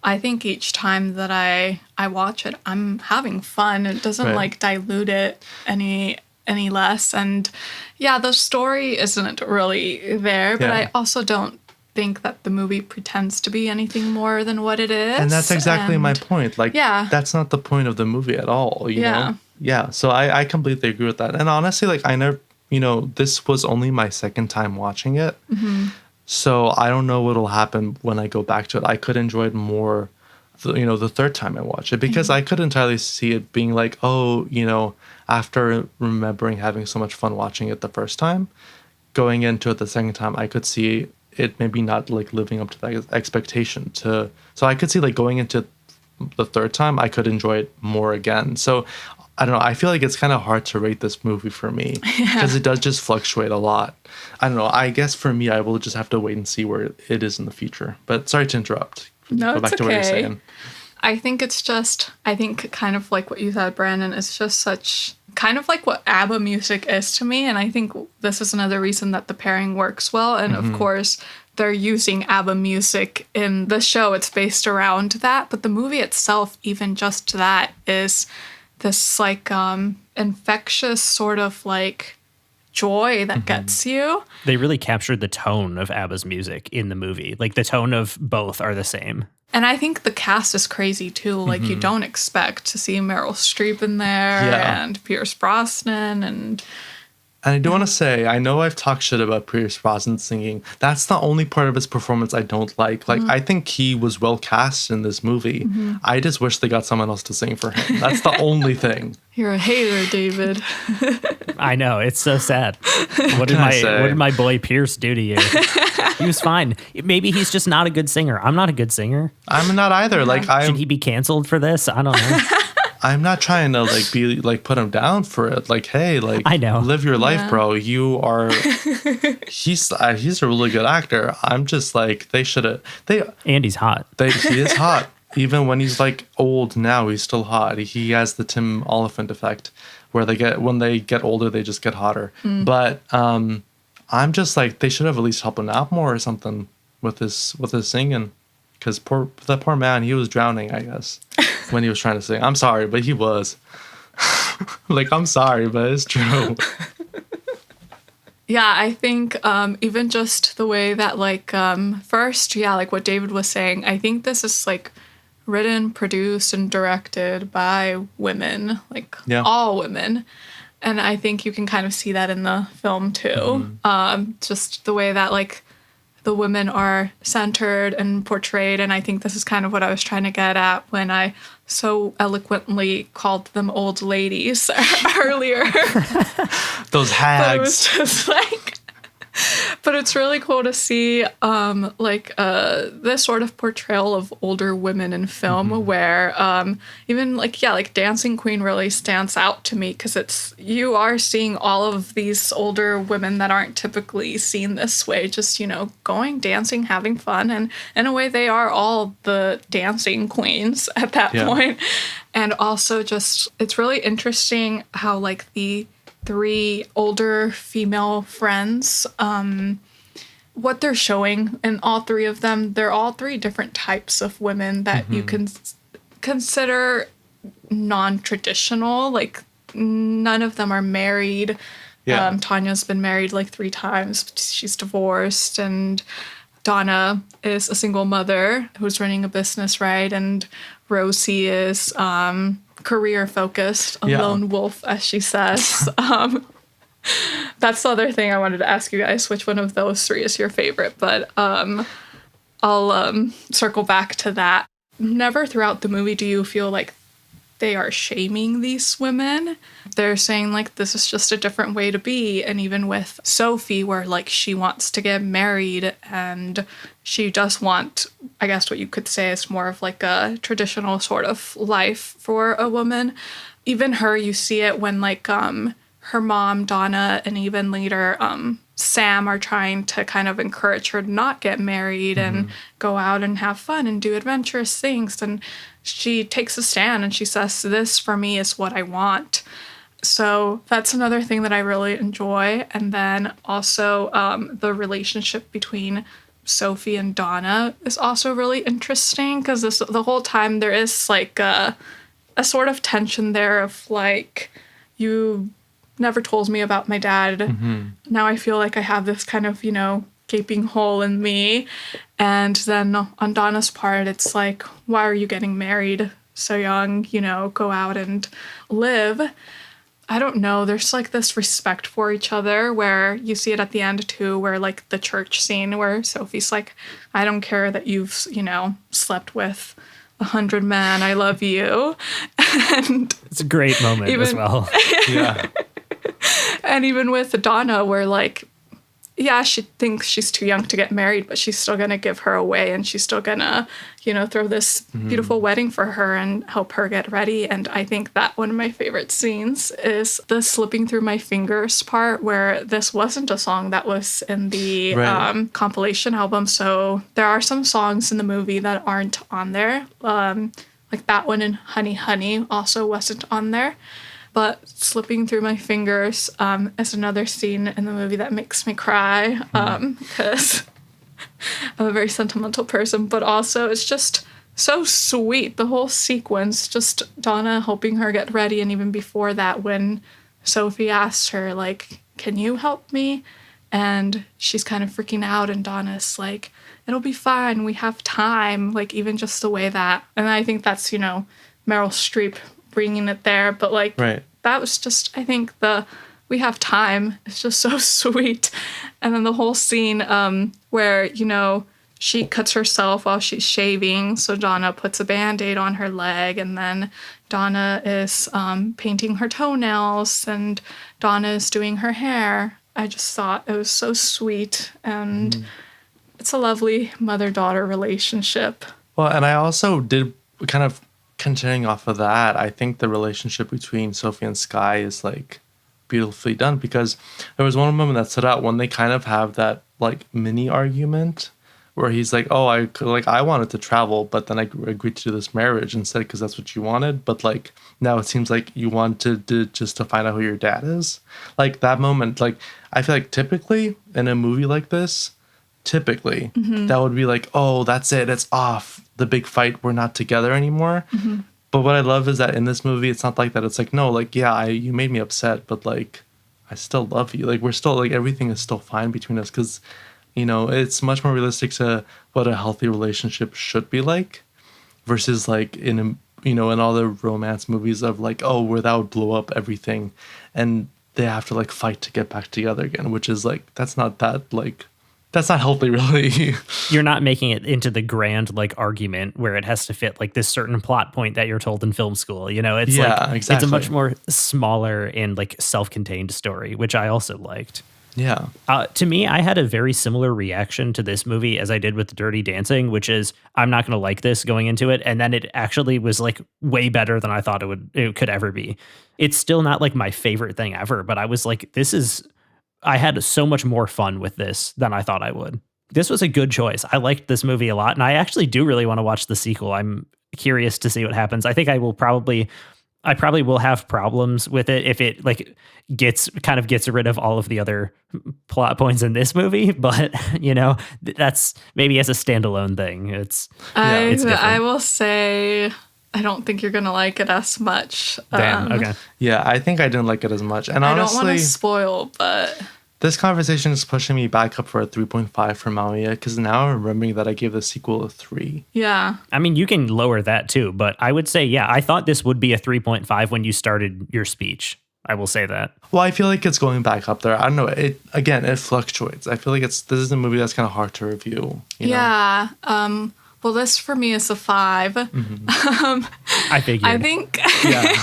Speaker 3: I think each time that I watch it, I'm having fun. It doesn't like dilute it any less. And yeah, the story isn't really there, but I also don't think that the movie pretends to be anything more than what it is.
Speaker 2: And that's exactly my point. Like, that's not the point of the movie at all, you know? Yeah. So I completely agree with that. And honestly, like, I never, this was only my second time watching it. So I don't know what'll happen when I go back to it. I could enjoy it more, the third time I watch it, because I could entirely see it being like, after remembering having so much fun watching it the first time, going into it the second time, I could see it maybe not like living up to that expectation. So I could see like going into the third time, I could enjoy it more again. So I don't know. I feel like it's kind of hard to rate this movie for me because it does just fluctuate a lot. I don't know. I guess for me, I will just have to wait and see where it is in the future. But sorry to interrupt.
Speaker 3: No,
Speaker 2: Go back
Speaker 3: it's
Speaker 2: to what you're
Speaker 3: okay.
Speaker 2: saying.
Speaker 3: I think it's just, kind of like what you said, Brandon, it's just such, kind of like what ABBA music is to me. And I think this is another reason that the pairing works well. And of course, they're using ABBA music in the show. It's based around that. But the movie itself, even just that, is this like infectious sort of like joy that gets you.
Speaker 1: They really captured the tone of ABBA's music in the movie. Like, the tone of both are the same.
Speaker 3: And I think the cast is crazy too. Like, you don't expect to see Meryl Streep in there and Pierce Brosnan and
Speaker 2: I do want to say, I know I've talked shit about Pierce Brosnan singing. That's the only part of his performance I don't like. Like, I think he was well cast in this movie. I just wish they got someone else to sing for him. That's the only thing.
Speaker 3: You're a hater, David.
Speaker 1: I know, it's so sad. What did my boy Pierce do to you? He was fine. Maybe he's just not a good singer. I'm not a good singer.
Speaker 2: I'm not either. Like,
Speaker 1: should he be canceled for this? I don't know.
Speaker 2: I'm not trying to like be like put him down for it. Like, hey, like,
Speaker 1: I know,
Speaker 2: live your life, bro. You are. He's a really good actor. I'm just like, they should have.
Speaker 1: And he's hot.
Speaker 2: He is hot. Even when he's like old now, he's still hot. He has the Tim Oliphant effect, where when they get older, they just get hotter. But I'm just like, they should have at least helped him out more or something with his singing. Because that poor man, he was drowning, I guess, when he was trying to sing. I'm sorry, but he was. Like, I'm sorry, but it's true.
Speaker 3: Yeah, I think even just the way that, like, first, like what David was saying, I think this is, like, written, produced, and directed by women, like, all women. And I think you can kind of see that in the film, too. Just the way that, like, the women are centered and portrayed, and I think this is kind of what I was trying to get at when I so eloquently called them old ladies earlier.
Speaker 2: Those hags.
Speaker 3: But it was just like, but it's really cool to see this sort of portrayal of older women in film where even like Dancing Queen really stands out to me because you are seeing all of these older women that aren't typically seen this way, just, going dancing, having fun, and in a way they are all the dancing queens at that point. And also just, it's really interesting how like the 3 older female friends, what they're showing in all 3 of them, they're all 3 different types of women that you can consider non-traditional. Like, none of them are married. Tanya's been married like 3 times, but she's divorced, and Donna is a single mother who's running a business, right? And Rosie is career focused, a lone wolf, as she says. That's the other thing I wanted to ask you guys, which one of those three is your favorite, but I'll circle back to that. Never throughout the movie do you feel like they are shaming these women. They're saying, like, this is just a different way to be. And even with Sophie, where, like, she wants to get married and she does want, I guess what you could say is more of, like, a traditional sort of life for a woman. Even her, you see it when, like, her mom, Donna, and even later, Sam are trying to kind of encourage her to not get married and go out and have fun and do adventurous things. And she takes a stand and she says, this for me is what I want. So that's another thing that I really enjoy. And then also the relationship between Sophie and Donna is also really interesting because the whole time there is like a sort of tension there of like, you never told me about my dad. Now I feel like I have this kind of, gaping hole in me. And then on Donna's part, it's like, why are you getting married so young? Go out and live. I don't know. There's like this respect for each other where you see it at the end too, where like the church scene where Sophie's like, I don't care that you've, slept with 100 men. I love you. And
Speaker 1: it's a great moment as well.
Speaker 2: Yeah.
Speaker 3: And even with Donna, where like, yeah, she thinks she's too young to get married, but she's still going to give her away and she's still going to, throw this beautiful wedding for her and help her get ready. And I think that one of my favorite scenes is the slipping through my fingers part where this wasn't a song that was in the compilation album. So there are some songs in the movie that aren't on there. Like that one in Honey Honey also wasn't on there. But slipping through my fingers is another scene in the movie that makes me cry because I'm a very sentimental person. But also it's just so sweet. The whole sequence, just Donna helping her get ready. And even before that, when Sophie asked her, like, can you help me? And she's kind of freaking out. And Donna's like, it'll be fine. We have time. Like, even just the way that. And I think that's, Meryl Streep bringing it there, but like that was just, I think we have time. It's just so sweet. And then the whole scene where, she cuts herself while she's shaving. So Donna puts a Band-Aid on her leg and then Donna is painting her toenails and Donna is doing her hair. I just thought it was so sweet and it's a lovely mother-daughter relationship.
Speaker 2: Well, and I also did kind of continuing off of that, I think the relationship between Sophie and Sky is like beautifully done because there was one moment that stood out when they kind of have that like mini argument where he's like, oh, I wanted to travel, but then I agreed to do this marriage instead because that's what you wanted. But like now it seems like you wanted to just to find out who your dad is. Like that moment, like I feel like typically in a movie like this, that would be like, oh, that's it. It's off. The big fight. We're not together anymore. But what I love is that in this movie, it's not like that. It's like, no, like, yeah, you made me upset, but like, I still love you. Like, we're still like, everything is still fine between us because, it's much more realistic to what a healthy relationship should be like versus like in all the romance movies of like, oh, where that would blow up everything and they have to like fight to get back together again, which is like, that's not healthy, really.
Speaker 1: You're not making it into the grand like argument where it has to fit like this certain plot point that you're told in film school. It's
Speaker 2: exactly.
Speaker 1: It's a much more smaller and like self-contained story, which I also liked.
Speaker 2: Yeah.
Speaker 1: To me, I had a very similar reaction to this movie as I did with Dirty Dancing, which is I'm not going to like this going into it. And then it actually was like way better than I thought it could ever be. It's still not like my favorite thing ever, but I was like, I had so much more fun with this than I thought I would. This was a good choice. I liked this movie a lot, and I actually do really want to watch the sequel. I'm curious to see what happens. I think I probably will have problems with it if it like gets rid of all of the other plot points in this movie, but that's maybe as a standalone thing. It's
Speaker 3: I will say I don't think you're gonna like it as much.
Speaker 1: Damn. Okay.
Speaker 2: Yeah, I think I didn't like it as much. And honestly,
Speaker 3: I don't want to spoil, but
Speaker 2: this conversation is pushing me back up for a 3.5 for Mamiya because now I'm remembering that I gave the sequel a 3.
Speaker 3: Yeah.
Speaker 1: I mean, you can lower that too, but I would say, yeah, I thought this would be a 3.5 when you started your speech. I will say that.
Speaker 2: Well, I feel like it's going back up there. I don't know. It fluctuates. I feel like this is a movie that's kind of hard to review. You know?
Speaker 3: Yeah. Well, this for me is a 5.
Speaker 2: Mm-hmm.
Speaker 1: I figured.
Speaker 3: I think.
Speaker 2: Yeah.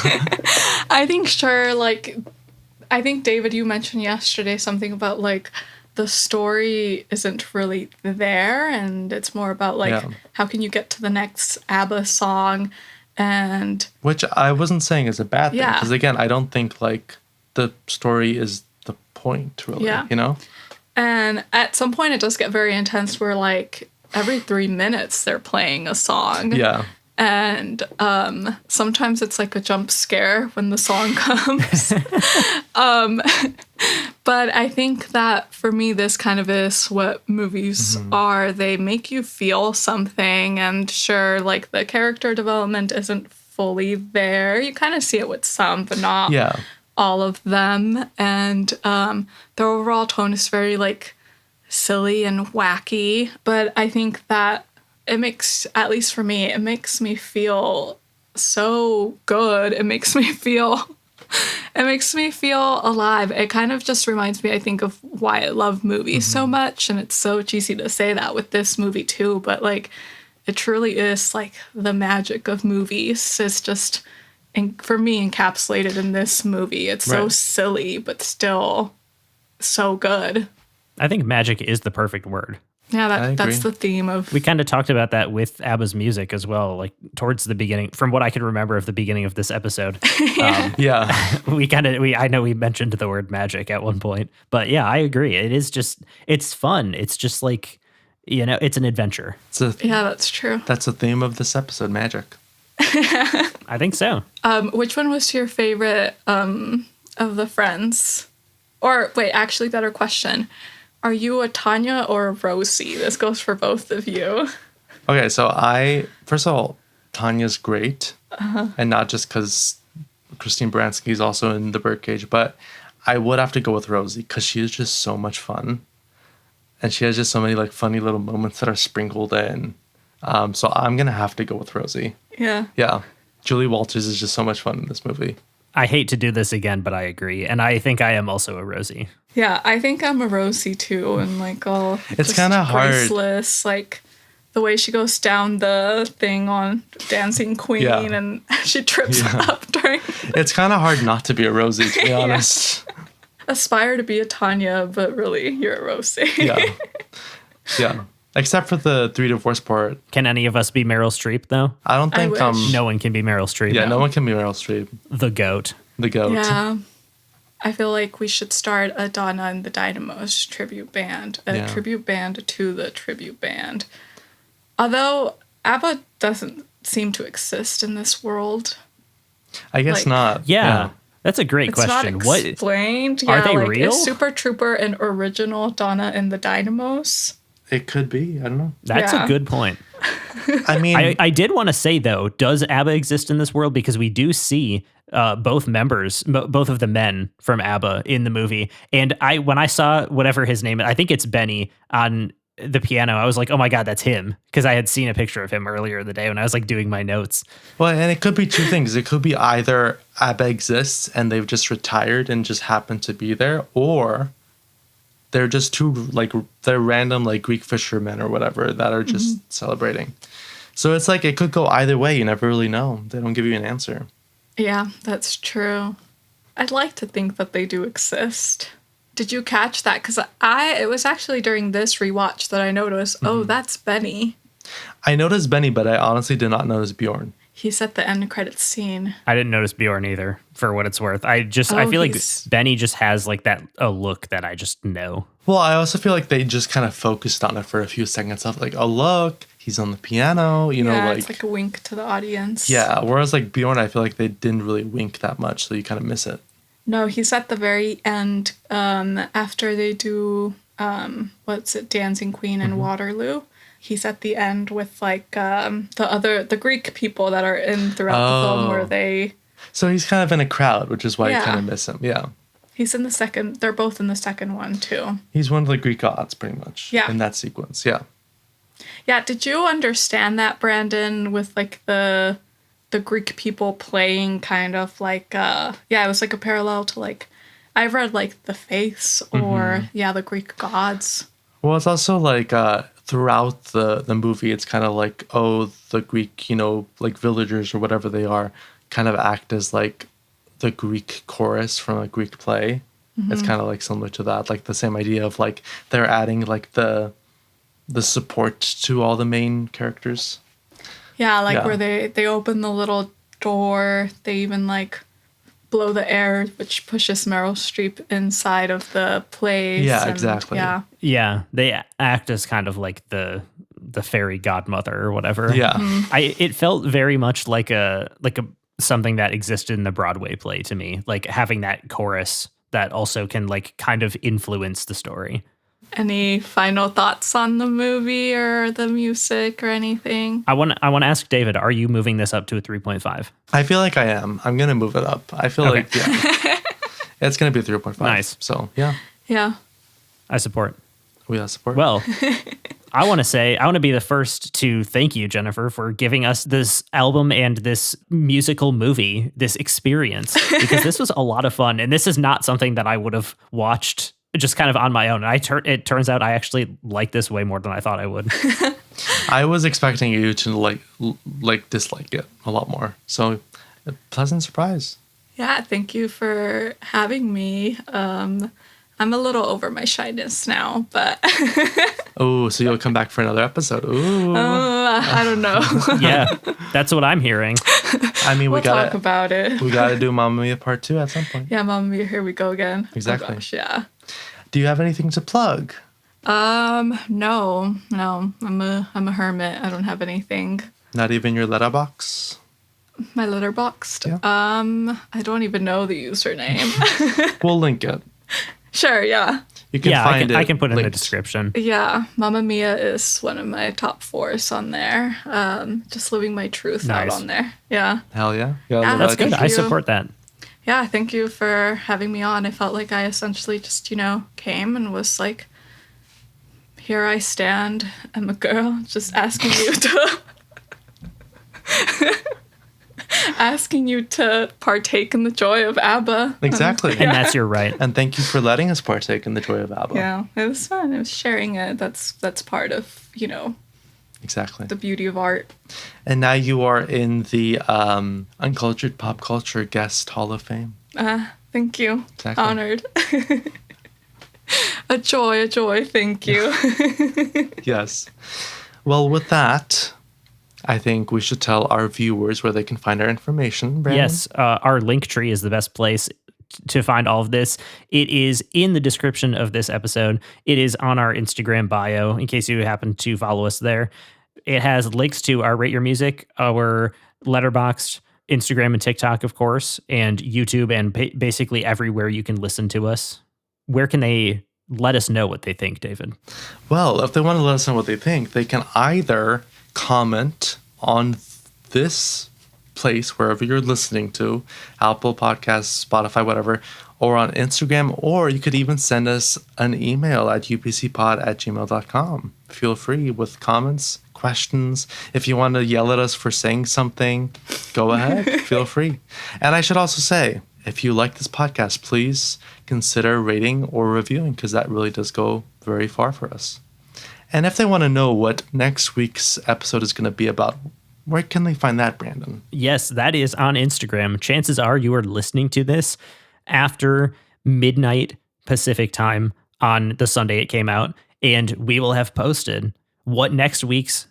Speaker 3: I think sure. Like, I think David, you mentioned yesterday something about like the story isn't really there, and it's more about like how can you get to the next ABBA song, and
Speaker 2: Which I wasn't saying is a bad thing,
Speaker 3: Yeah.
Speaker 2: because again, I don't think like the story is the point really.
Speaker 3: Yeah.
Speaker 2: You know.
Speaker 3: and at some point it does get very intense where like every 3 minutes they're playing a song.
Speaker 2: Yeah.
Speaker 3: And sometimes it's like a jump scare when the song comes. But I think that for me, this kind of is what movies are. They make you feel something. And sure, like the character development isn't fully there. You kind of see it with some, but not all of them. And the overall tone is very like silly and wacky. But I think that it makes, at least for me, it makes me feel so good. It makes me feel alive. It kind of just reminds me, I think, of why I love movies so much. And it's so cheesy to say that with this movie too, but like it truly is like the magic of movies. It's just, for me, encapsulated in this movie. It's so silly, but still so good.
Speaker 1: I think magic is the perfect word.
Speaker 3: Yeah, that's the theme of...
Speaker 1: We kind of talked about that with ABBA's music as well, like towards the beginning, from what I could remember of the beginning of this episode. I know we mentioned the word magic at one point, but yeah, I agree. It's fun. It's just like, it's an adventure.
Speaker 3: Yeah, that's true.
Speaker 2: That's the theme of this episode, magic.
Speaker 1: I think so.
Speaker 3: Which one was your favorite of the friends? Or wait, actually, better question. Are you a Tanya or a Rosie? This goes for both of you.
Speaker 2: Okay, so first of all, Tanya's great. And not just because Christine Baranski is also in the Birdcage, but I would have to go with Rosie because she is just so much fun. And she has just so many like funny little moments that are sprinkled in. So I'm going to have to go with Rosie.
Speaker 3: Yeah.
Speaker 2: Yeah. Julie Walters is just so much fun in this movie.
Speaker 1: I hate to do this again, but I agree. And I think I am also a Rosie.
Speaker 3: Yeah, I think I'm a Rosie too. And like all
Speaker 2: it's kind of hard.
Speaker 3: Graceless, like the way she goes down the thing on Dancing Queen and she trips up during.
Speaker 2: It's kind of hard not to be a Rosie, to be honest.
Speaker 3: Aspire to be a Tanya, but really you're a Rosie.
Speaker 2: Yeah. Except for the 3 divorce part.
Speaker 1: Can any of us be Meryl Streep, though?
Speaker 2: I don't think...
Speaker 1: no one can be Meryl Streep.
Speaker 2: Yeah, no one can be Meryl Streep.
Speaker 1: The GOAT.
Speaker 2: The GOAT.
Speaker 3: Yeah. I feel like we should start a Donna and the Dynamos tribute band. A tribute band to the tribute band. Although ABBA doesn't seem to exist in this world.
Speaker 2: I guess not.
Speaker 1: Yeah. That's a great question.
Speaker 3: It's not explained.
Speaker 1: Are they real?
Speaker 3: Is Super Trooper an original Donna and the Dynamos?
Speaker 2: It could be. I don't know.
Speaker 1: That's a good point.
Speaker 2: I mean...
Speaker 1: I did want to say, though, does ABBA exist in this world? Because we do see both members, both of the men from ABBA in the movie. And when I saw whatever his name is, I think it's Benny, on the piano, I was like, oh my God, that's him. Because I had seen a picture of him earlier in the day when I was like doing my notes.
Speaker 2: Well, and it could be two things. It could be either ABBA exists and they've just retired and just happen to be there, or... they're just they're random like Greek fishermen or whatever that are just celebrating. So it's like it could go either way. You never really know. They don't give you an answer.
Speaker 3: Yeah, that's true. I'd like to think that they do exist. Did you catch that? Because it was actually during this rewatch that I noticed, that's Benny.
Speaker 2: I noticed Benny, but I honestly did not notice Bjorn.
Speaker 3: He's at the end credits scene.
Speaker 1: I didn't notice Bjorn either, for what it's worth. I feel like Benny just has like a look that I just know.
Speaker 2: Well, I also feel like they just kind of focused on it for a few seconds of like, oh, look, he's on the piano,
Speaker 3: it's like a wink to the audience.
Speaker 2: Yeah, whereas like Bjorn, I feel like they didn't really wink that much, so you kind of miss it.
Speaker 3: No, he's at the very end after they do, Dancing Queen and Waterloo. He's at the end with like the Greek people that are in throughout the film where they...
Speaker 2: So he's kind of in a crowd, which is why you kind of miss him. Yeah.
Speaker 3: He's in the second... They're both in the second one, too.
Speaker 2: He's one of the Greek gods, pretty much.
Speaker 3: Yeah.
Speaker 2: In that sequence, yeah.
Speaker 3: Yeah, did you understand that, Brandon, with like the the Greek people playing kind of like, it was like a parallel to like, I've read like the faiths or, the Greek gods.
Speaker 2: Well, it's also like throughout the movie, it's kind of like, the Greek, like villagers or whatever they are, kind of act as like the Greek chorus from a Greek play. It's kind of like similar to that, like the same idea of like they're adding like the support to all the main characters.
Speaker 3: Yeah, like where they open the little door, they even like blow the air, which pushes Meryl Streep inside of the place.
Speaker 2: Yeah, exactly.
Speaker 1: Yeah, they act as kind of like the fairy godmother or whatever.
Speaker 2: Yeah.
Speaker 1: It felt very much like a something that existed in the Broadway play to me, like having that chorus that also can like kind of influence the story.
Speaker 3: Any final thoughts on the movie or the music or anything?
Speaker 1: I want to ask David, are you moving this up to a 3.5?
Speaker 2: I feel like I am. I'm going to move it up. I feel like it's going to be a 3.5.
Speaker 1: Nice.
Speaker 2: So, yeah.
Speaker 3: Yeah.
Speaker 1: I support.
Speaker 2: We have support.
Speaker 1: Well, I want to be the first to thank you, Jennifer, for giving us this album and this musical movie, this experience, because this was a lot of fun. And this is not something that I would have watched just kind of on my own. And it turns out I actually like this way more than I thought I would.
Speaker 2: I was expecting you to like dislike it a lot more. So, a pleasant surprise.
Speaker 3: Yeah, thank you for having me. I'm a little over my shyness now, but
Speaker 2: oh, so you'll come back for another episode. Ooh.
Speaker 3: I don't know.
Speaker 1: Yeah, that's what I'm hearing.
Speaker 2: I mean,
Speaker 3: we'll talk about it.
Speaker 2: We got to do Mamma Mia Part 2 at some point.
Speaker 3: Yeah, Mamma Mia, here we go again.
Speaker 2: Exactly.
Speaker 3: Oh gosh, yeah.
Speaker 2: Do you have anything to plug?
Speaker 3: No. I'm a hermit. I don't have anything.
Speaker 2: Not even your letterbox?
Speaker 3: My letterboxd?
Speaker 2: Yeah.
Speaker 3: I don't even know the username.
Speaker 2: We'll link it.
Speaker 3: Sure, yeah.
Speaker 2: You can find it.
Speaker 1: I can put it in the
Speaker 2: linked.
Speaker 1: description.
Speaker 3: Yeah, Mamma Mia is one of my top 4s on there. Just living my truth out on there. Yeah.
Speaker 2: Hell yeah.
Speaker 1: That's good. I support that.
Speaker 3: Yeah, thank you for having me on. I felt like I essentially just, came and was like, here I stand. I'm a girl just asking you to partake in the joy of ABBA.
Speaker 2: Exactly.
Speaker 1: And that's your right.
Speaker 2: And thank you for letting us partake in the joy of ABBA.
Speaker 3: Yeah, it was fun. It was sharing it. That's part of,
Speaker 2: Exactly.
Speaker 3: the beauty of art.
Speaker 2: And now you are in the Uncultured Pop Culture Guest Hall of Fame.
Speaker 3: Thank you.
Speaker 2: Exactly.
Speaker 3: Honored. A joy. Thank you.
Speaker 2: Yes. Well, with that, I think we should tell our viewers where they can find our information. Brandon?
Speaker 1: Yes, our link tree is the best place to find all of this. It is in the description of this episode. It is on our Instagram bio, in case you happen to follow us there. It has links to our Rate Your Music, our Letterboxd, Instagram and TikTok, of course, and YouTube, and basically everywhere you can listen to us. Where can they let us know what they think, David?
Speaker 2: Well, if they want to let us know what they think, they can either comment on this place, wherever you're listening to, Apple Podcasts, Spotify, whatever, or on Instagram, or you could even send us an email at upcpod@gmail.com. Feel free with comments, questions. If you want to yell at us for saying something, go ahead. Feel free. And I should also say, if you like this podcast, please consider rating or reviewing, because that really does go very far for us. And if they want to know what next week's episode is going to be about, where can they find that, Brandon?
Speaker 1: Yes, that is on Instagram. Chances are you are listening to this after midnight Pacific time on the Sunday it came out, and we will have posted what next week's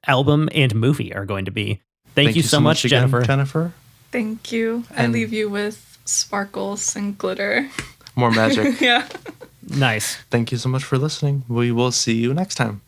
Speaker 1: album and movie are going to be. Thank you so much,
Speaker 2: again,
Speaker 1: Jennifer.
Speaker 3: Thank you. I leave you with sparkles and glitter.
Speaker 2: More magic.
Speaker 3: Yeah.
Speaker 1: Nice.
Speaker 2: Thank you so much for listening. We will see you next time.